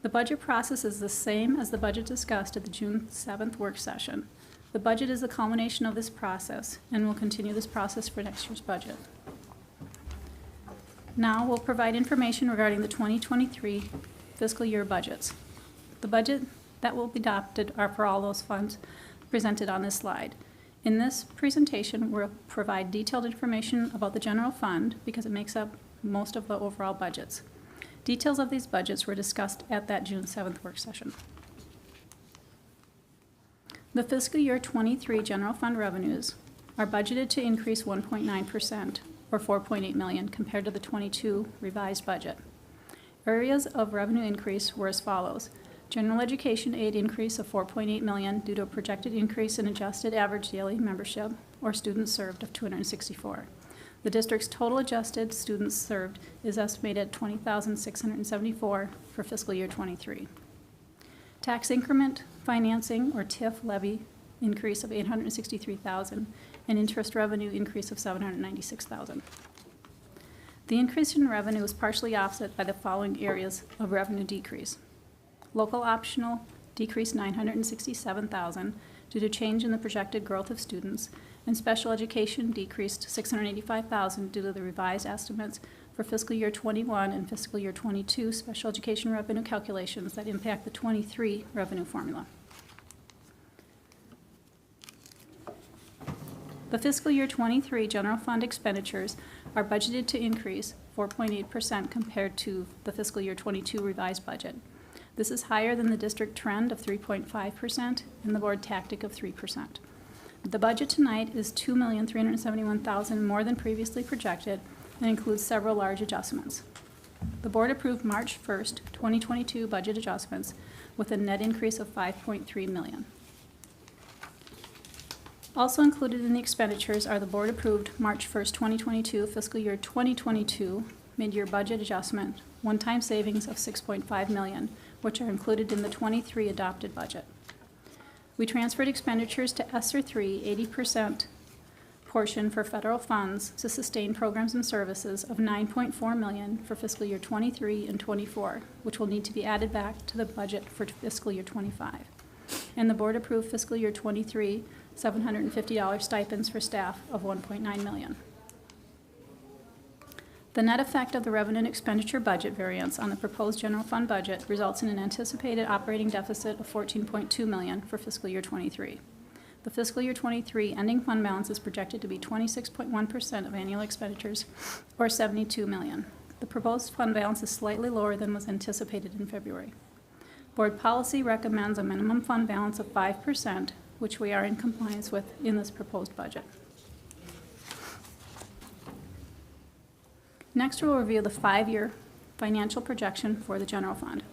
K: The budget process is the same as the budget discussed at the June 7th work session. The budget is the culmination of this process, and will continue this process for next year's budget. Now we'll provide information regarding the 2023 fiscal year budgets. The budget that will be adopted are for all those funds presented on this slide. In this presentation, we'll provide detailed information about the general fund because it makes up most of the overall budgets. Details of these budgets were discussed at that June 7th work session. The fiscal year 23 general fund revenues are budgeted to increase 1.9%, or $4.8 million, compared to the 22 revised budget. Areas of revenue increase were as follows. General education aid increase of $4.8 million due to a projected increase in adjusted average daily membership or students served of 264. The district's total adjusted students served is estimated at 20,674 for fiscal year 23. Tax increment financing or TIF levy increase of $863,000 and interest revenue increase of $796,000. The increase in revenue is partially offset by the following areas of revenue decrease. Local optional decreased $967,000 due to change in the projected growth of students, and special education decreased $685,000 due to the revised estimates for fiscal year 21 and fiscal year 22 special education revenue calculations that impact the 23 revenue formula. The fiscal year 23 general fund expenditures are budgeted to increase 4.8% compared to the fiscal year 22 revised budget. This is higher than the district trend of 3.5% and the board tactic of 3%. The budget tonight is $2,371,000 more than previously projected and includes several large adjustments. The board approved March 1st, 2022 budget adjustments with a net increase of $5.3 million. Also included in the expenditures are the board-approved March 1st, 2022 fiscal year 2022 mid-year budget adjustment, one-time savings of $6.5 million, which are included in the 23 adopted budget. We transferred expenditures to ESSER 3 80% portion for federal funds to sustain programs and services of $9.4 million for fiscal year 23 and 24, which will need to be added back to the budget for fiscal year 25. And the board approved fiscal year 23 $750 stipends for staff of $1.9 million. The net effect of the revenue and expenditure budget variance on the proposed general fund budget results in an anticipated operating deficit of $14.2 million for fiscal year 23. The fiscal year 23 ending fund balance is projected to be 26.1% of annual expenditures, or $72 million. The proposed fund balance is slightly lower than was anticipated in February. Board policy recommends a minimum fund balance of 5%, which we are in compliance with in this proposed budget. Next, we'll review the 5-year financial projection for the general fund.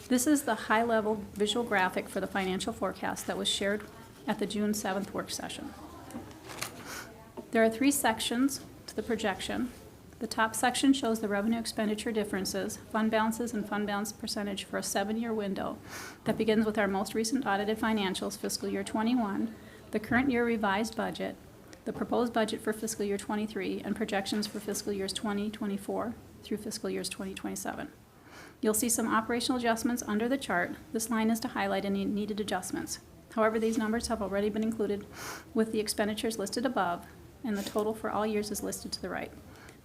K: This is the high-level visual graphic for the financial forecast that was shared at the June 7th work session. There are 3 sections to the projection. The top section shows the revenue expenditure differences, fund balances, and fund balance percentage for a 7-year window that begins with our most recent audited financials, fiscal year 21, the current year revised budget, the proposed budget for fiscal year 23, and projections for fiscal years 2024 through fiscal years 2027. You'll see some operational adjustments under the chart. This line is to highlight any needed adjustments. However, these numbers have already been included with the expenditures listed above, and the total for all years is listed to the right.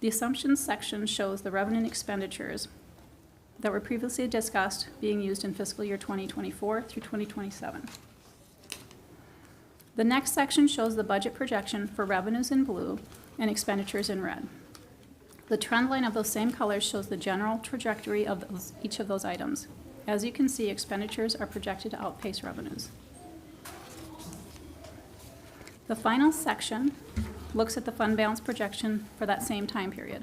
K: The assumptions section shows the revenue and expenditures that were previously discussed being used in fiscal year 2024 through 2027. The next section shows the budget projection for revenues in blue and expenditures in red. The trend line of those same colors shows the general trajectory of each of those items. As you can see, expenditures are projected to outpace revenues. The final section looks at the fund balance projection for that same time period.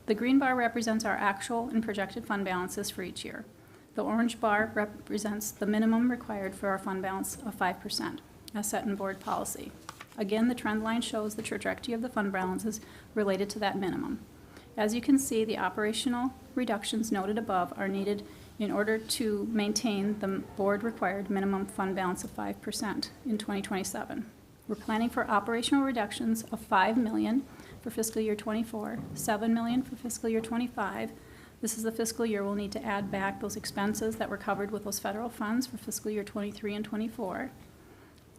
K: The green bar represents our actual and projected fund balances for each year. The orange bar represents the minimum required for our fund balance of 5%, as set in board policy. Again, the trend line shows the trajectory of the fund balances related to that minimum. As you can see, the operational reductions noted above are needed in order to maintain the board-required minimum fund balance of 5% in 2027. We're planning for operational reductions of $5 million for fiscal year 24, $7 million for fiscal year 25. This is the fiscal year we'll need to add back those expenses that were covered with those federal funds for fiscal year 23 and 24,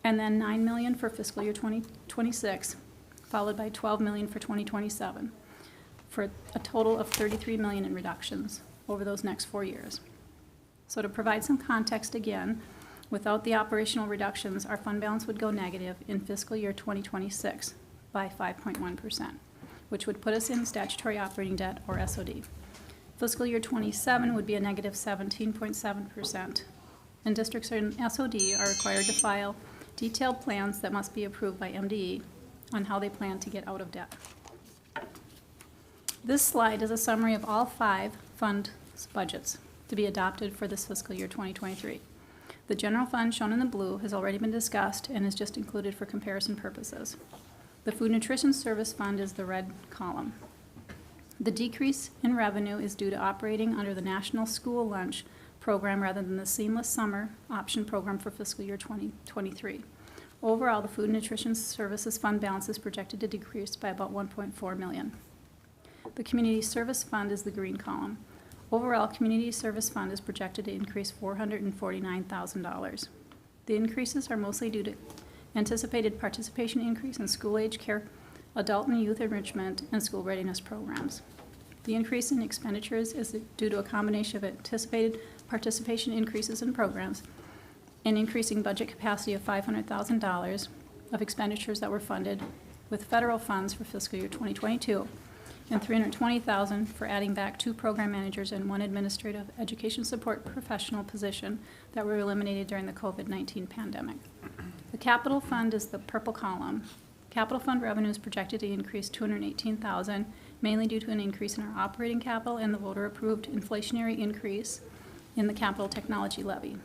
K: and then $9 million for fiscal year 2026, followed by $12 million for 2027, for a total of $33 million in reductions over those next 4 years. So to provide some context again, without the operational reductions, our fund balance would go negative in fiscal year 2026 by 5.1%, which would put us in statutory operating debt, or SOD. Fiscal year 27 would be a negative 17.7%, and districts in SOD are required to file detailed plans that must be approved by MDE on how they plan to get out of debt. This slide is a summary of all 5 fund budgets. to be adopted for this fiscal year 2023. The general fund shown in the blue has already been discussed and is just included for comparison purposes. The food nutrition service fund is the red column. The decrease in revenue is due to operating under the National School Lunch Program rather than the Seamless Summer Option Program for fiscal year 2023. Overall, the food nutrition services fund balance is projected to decrease by about $1.4 million. The community service fund is the green column. Overall, community service fund is projected to increase $449,000. The increases are mostly due to anticipated participation increase in school-age care, adult and youth enrichment, and school readiness programs. The increase in expenditures is due to a combination of anticipated participation increases in programs, an increasing budget capacity of $500,000 of expenditures that were funded with federal funds for fiscal year 2022, and $320,000 for adding back 2 program managers and 1 administrative education support professional position that were eliminated during the COVID-19 pandemic. The capital fund is the purple column. Capital fund revenue is projected to increase $218,000, mainly due to an increase in our operating capital and the voter-approved inflationary increase in the capital technology levy.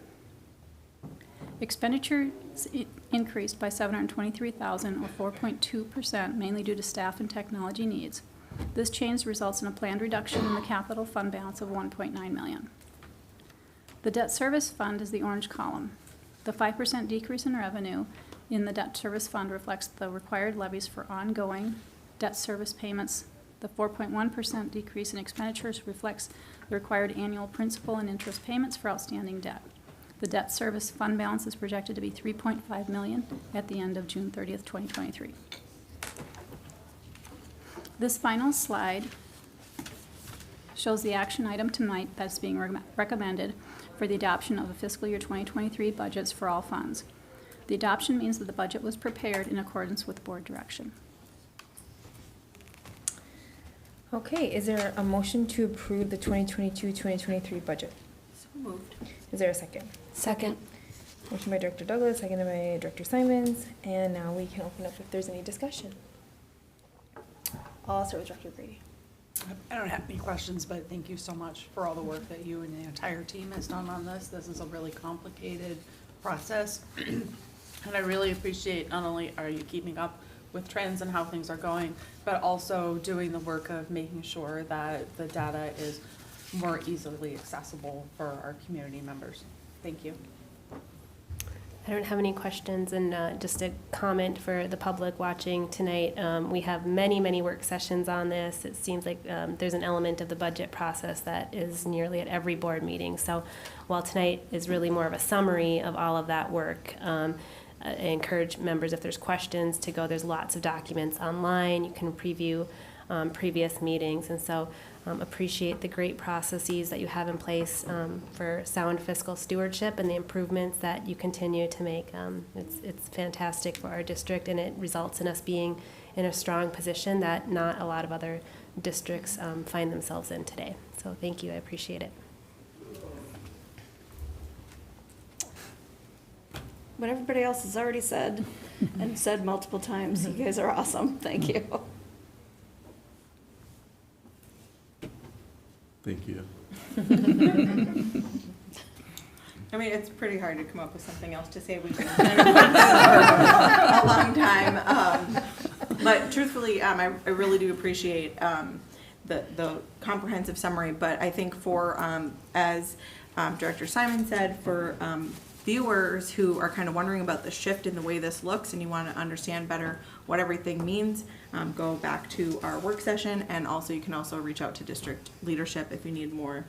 K: Expenditures increased by $723,000 or 4.2%, mainly due to staff and technology needs. This change results in a planned reduction in the capital fund balance of $1.9 million. The debt service fund is the orange column. The 5% decrease in revenue in the debt service fund reflects the required levies for ongoing debt service payments. The 4.1% decrease in expenditures reflects the required annual principal and interest payments for outstanding debt. The debt service fund balance is projected to be $3.5 million at the end of June 30th, 2023. This final slide shows the action item tonight that's being recommended for the adoption of the fiscal year 2023 budgets for all funds. The adoption means that the budget was prepared in accordance with board direction.
A: Okay, is there a motion to approve the 2022-2023 budget?
C: So moved.
A: Is there a second?
R: Second.
A: Motion by Director Douglas, seconded by Director Simons, and now we can open up if there's any discussion. I'll start with Director Grady.
J: I don't have any questions, but thank you so much for all the work that you and the entire team has done on this. This is a really complicated process. And I really appreciate not only are you keeping up with trends and how things are going, but also doing the work of making sure that the data is more easily accessible for our community members. Thank you.
I: I don't have any questions, and just a comment for the public watching tonight. We have many work sessions on this. It seems like there's an element of the budget process that is nearly at every board meeting. So while tonight is really more of a summary of all of that work, I encourage members, if there's questions, to go. There's lots of documents online. You can preview previous meetings, and so appreciate the great processes that you have in place for sound fiscal stewardship and the improvements that you continue to make. It's fantastic for our district, and it results in us being in a strong position that not a lot of other districts find themselves in today. So thank you, I appreciate it.
H: What everybody else has already said and said multiple times, you guys are awesome. Thank you.
D: Thank you.
C: I mean, it's pretty hard to come up with something else to say. We've been for a long time. But truthfully, I really do appreciate the comprehensive summary. But I think for, as Director Simon said, for viewers who are kind of wondering about the shift in the way this looks and you want to understand better what everything means, go back to our work session, and also you can also reach out to district leadership if you need more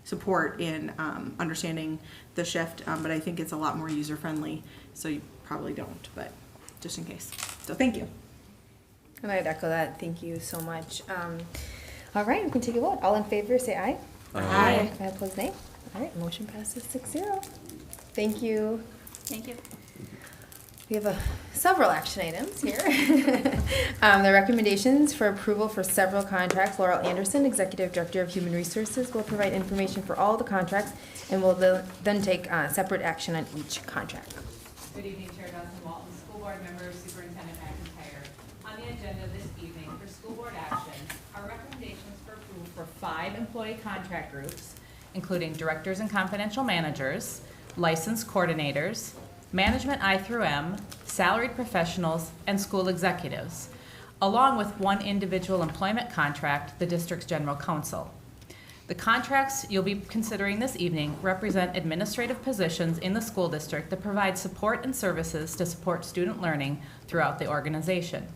C: support in understanding the shift, but I think it's a lot more user-friendly, so you probably don't, but just in case. So thank you.
A: And I'd echo that. Thank you so much. All right, we can take a vote. All in favor, say aye.
C: Aye.
A: Aye. Opposed, nay. All right, motion passes 6-0. Thank you.
K: Thank you.
A: We have several action items here. The recommendations for approval for several contracts. Laurel Anderson, Executive Director of Human Resources, will provide information for all the contracts and will then take separate action on each contract.
L: Good evening, Chair Dawson Walton, School Board members, Superintendent McIntyre. On the agenda this evening for school board action are recommendations for approval for 5 employee contract groups
M: including directors and confidential managers, licensed coordinators, management I through M, salaried professionals, and school executives, along with one individual employment contract, the district's general counsel. The contracts you'll be considering this evening represent administrative positions in the school district that provide support and services to support student learning throughout the organization.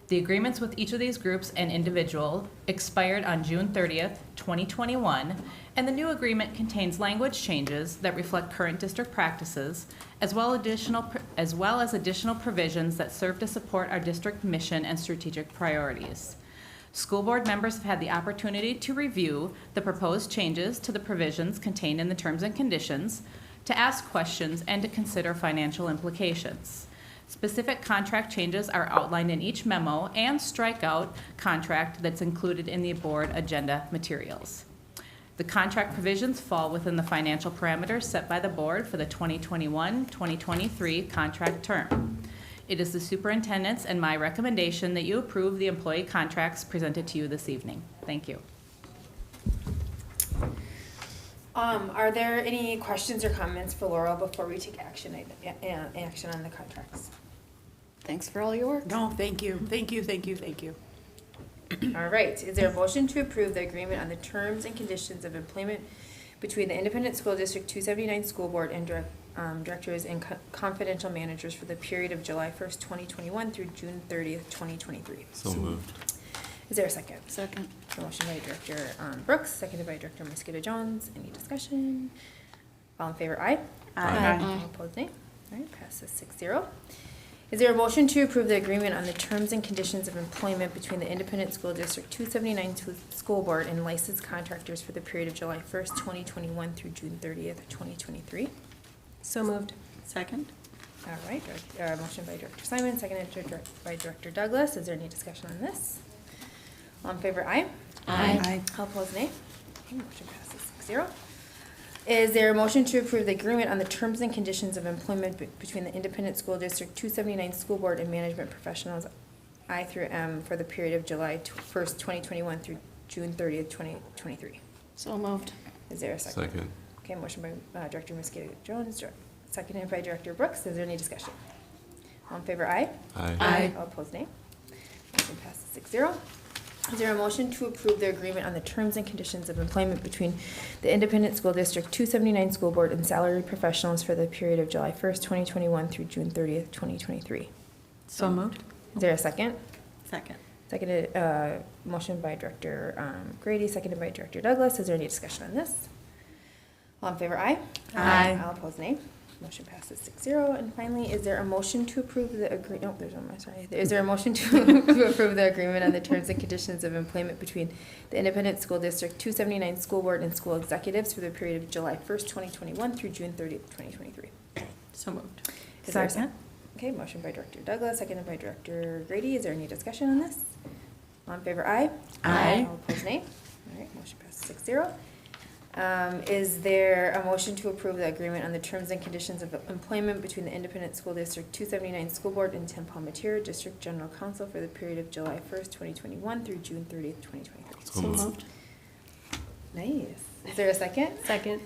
M: The agreements with each of these groups and individual expired on June 30th, 2021, and the new agreement contains language changes that reflect current district practices, as well as additional provisions that serve to support our district mission and strategic priorities. School board members have had the opportunity to review the proposed changes to the provisions contained in the terms and conditions, to ask questions, and to consider financial implications. Specific contract changes are outlined in each memo and strikeout contract that's included in the board agenda materials. The contract provisions fall within the financial parameters set by the board for the 2021-2023 contract term. It is the superintendent's and my recommendation that you approve the employee contracts presented to you this evening. Thank you.
A: Are there any questions or comments for Laurel before we take action on the contracts?
H: Thanks for all your work.
F: No, thank you, thank you, thank you, thank you.
A: All right, is there a motion to approve the agreement on the terms and conditions of employment between the Independent School District 279 School Board and directors and confidential managers for the period of July 1st, 2021 through June 30th, 2023?
D: So moved.
A: Is there a second?
H: Second.
A: A motion by Director Brooks, seconded by Director Mosquito Jones. Any discussion? All in favor, aye?
H: Aye.
A: All opposed, nay. All right, passes 6-0. Is there a motion to approve the agreement on the terms and conditions of employment between the Independent School District 279 School Board and licensed contractors for the period of July 1st, 2021 through June 30th, 2023?
H: So moved. Second.
A: All right, motion by Director Simon, seconded by Director Douglas. Is there any discussion on this? All in favor, aye?
H: Aye.
A: All opposed, nay. Okay, motion passes 6-0. Is there a motion to approve the agreement on the terms and conditions of employment between the Independent School District 279 School Board and management professionals I through M for the period of July 1st, 2021 through June 30th, 2023?
H: So moved.
A: Is there a second?
D: Second.
A: Okay, motion by Director Mosquito Jones, seconded by Director Brooks. Is there any discussion? All in favor, aye?
D: Aye.
H: Aye.
A: All opposed, nay. Motion passes 6-0. Is there a motion to approve the agreement on the terms and conditions of employment between the Independent School District 279 School Board and salaried professionals for the period of July 1st, 2021 through June 30th, 2023?
J: So moved.
A: Is there a second?
H: Second.
A: Seconded, motion by Director Grady, seconded by Director Douglas. Is there any discussion on this? All in favor, aye?
J: Aye.
A: All opposed, nay. Motion passes 6-0. And finally, is there a motion to approve the agreement? Is there a motion to approve the agreement on the terms and conditions of employment between the Independent School District 279 School Board and school executives for the period of July 1st, 2021 through June 30th, 2023?
H: So moved.
A: Is there a
J: Second.
A: Okay, motion by Director Douglas, seconded by Director Grady. Is there any discussion on this? All in favor, aye?
J: Aye.
A: All opposed, nay. All right, motion passes 6-0. Is there a motion to approve the agreement on the terms and conditions of employment between the Independent School District 279 School Board and Tim Palmetier, District General Counsel for the period of July 1st, 2021 through June 30th, 2023?
D: So moved.
A: Nice. Is there a second?
H: Second.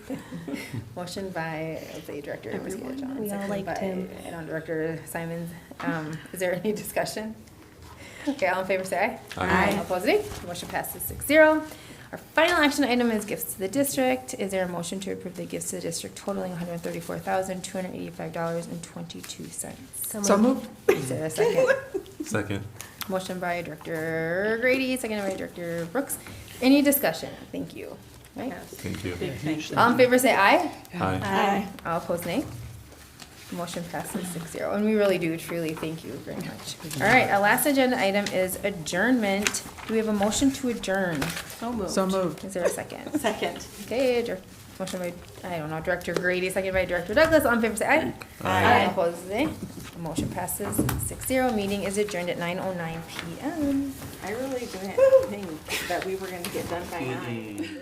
A: Motion by, let's say, Director Mosquito Jones.
H: We all
A: seconded
H: liked
A: by,
H: him.
A: Director Simons. Is there any discussion? Okay, all in favor say aye.
D: Aye.
A: All opposed, nay. Motion passes 6-0. Our final action item is gifts to the district. Is there a motion to approve the gifts to the district totaling $134,285.22?
J: So moved.
A: Is there a second?
D: Second.
A: Motion by Director Grady, seconded by Director Brooks. Any discussion? Thank you. Right?
D: Thank you.
A: All in favor say aye.
D: Aye.
H: Aye.
A: All opposed, nay. Motion passes 6-0, and we really do truly thank you very much. All right, our last agenda item is adjournment. Do we have a motion to adjourn?
H: So moved.
J: So moved.
A: Is there a second?
H: Second.
A: Okay, motion by, Director Grady, second by Director Douglas. All in favor say aye.
H: Aye.
A: All opposed, nay. Motion passes 6-0. Meeting is adjourned at 9:09 p.m.
C: I really didn't think that we were gonna get done by 9.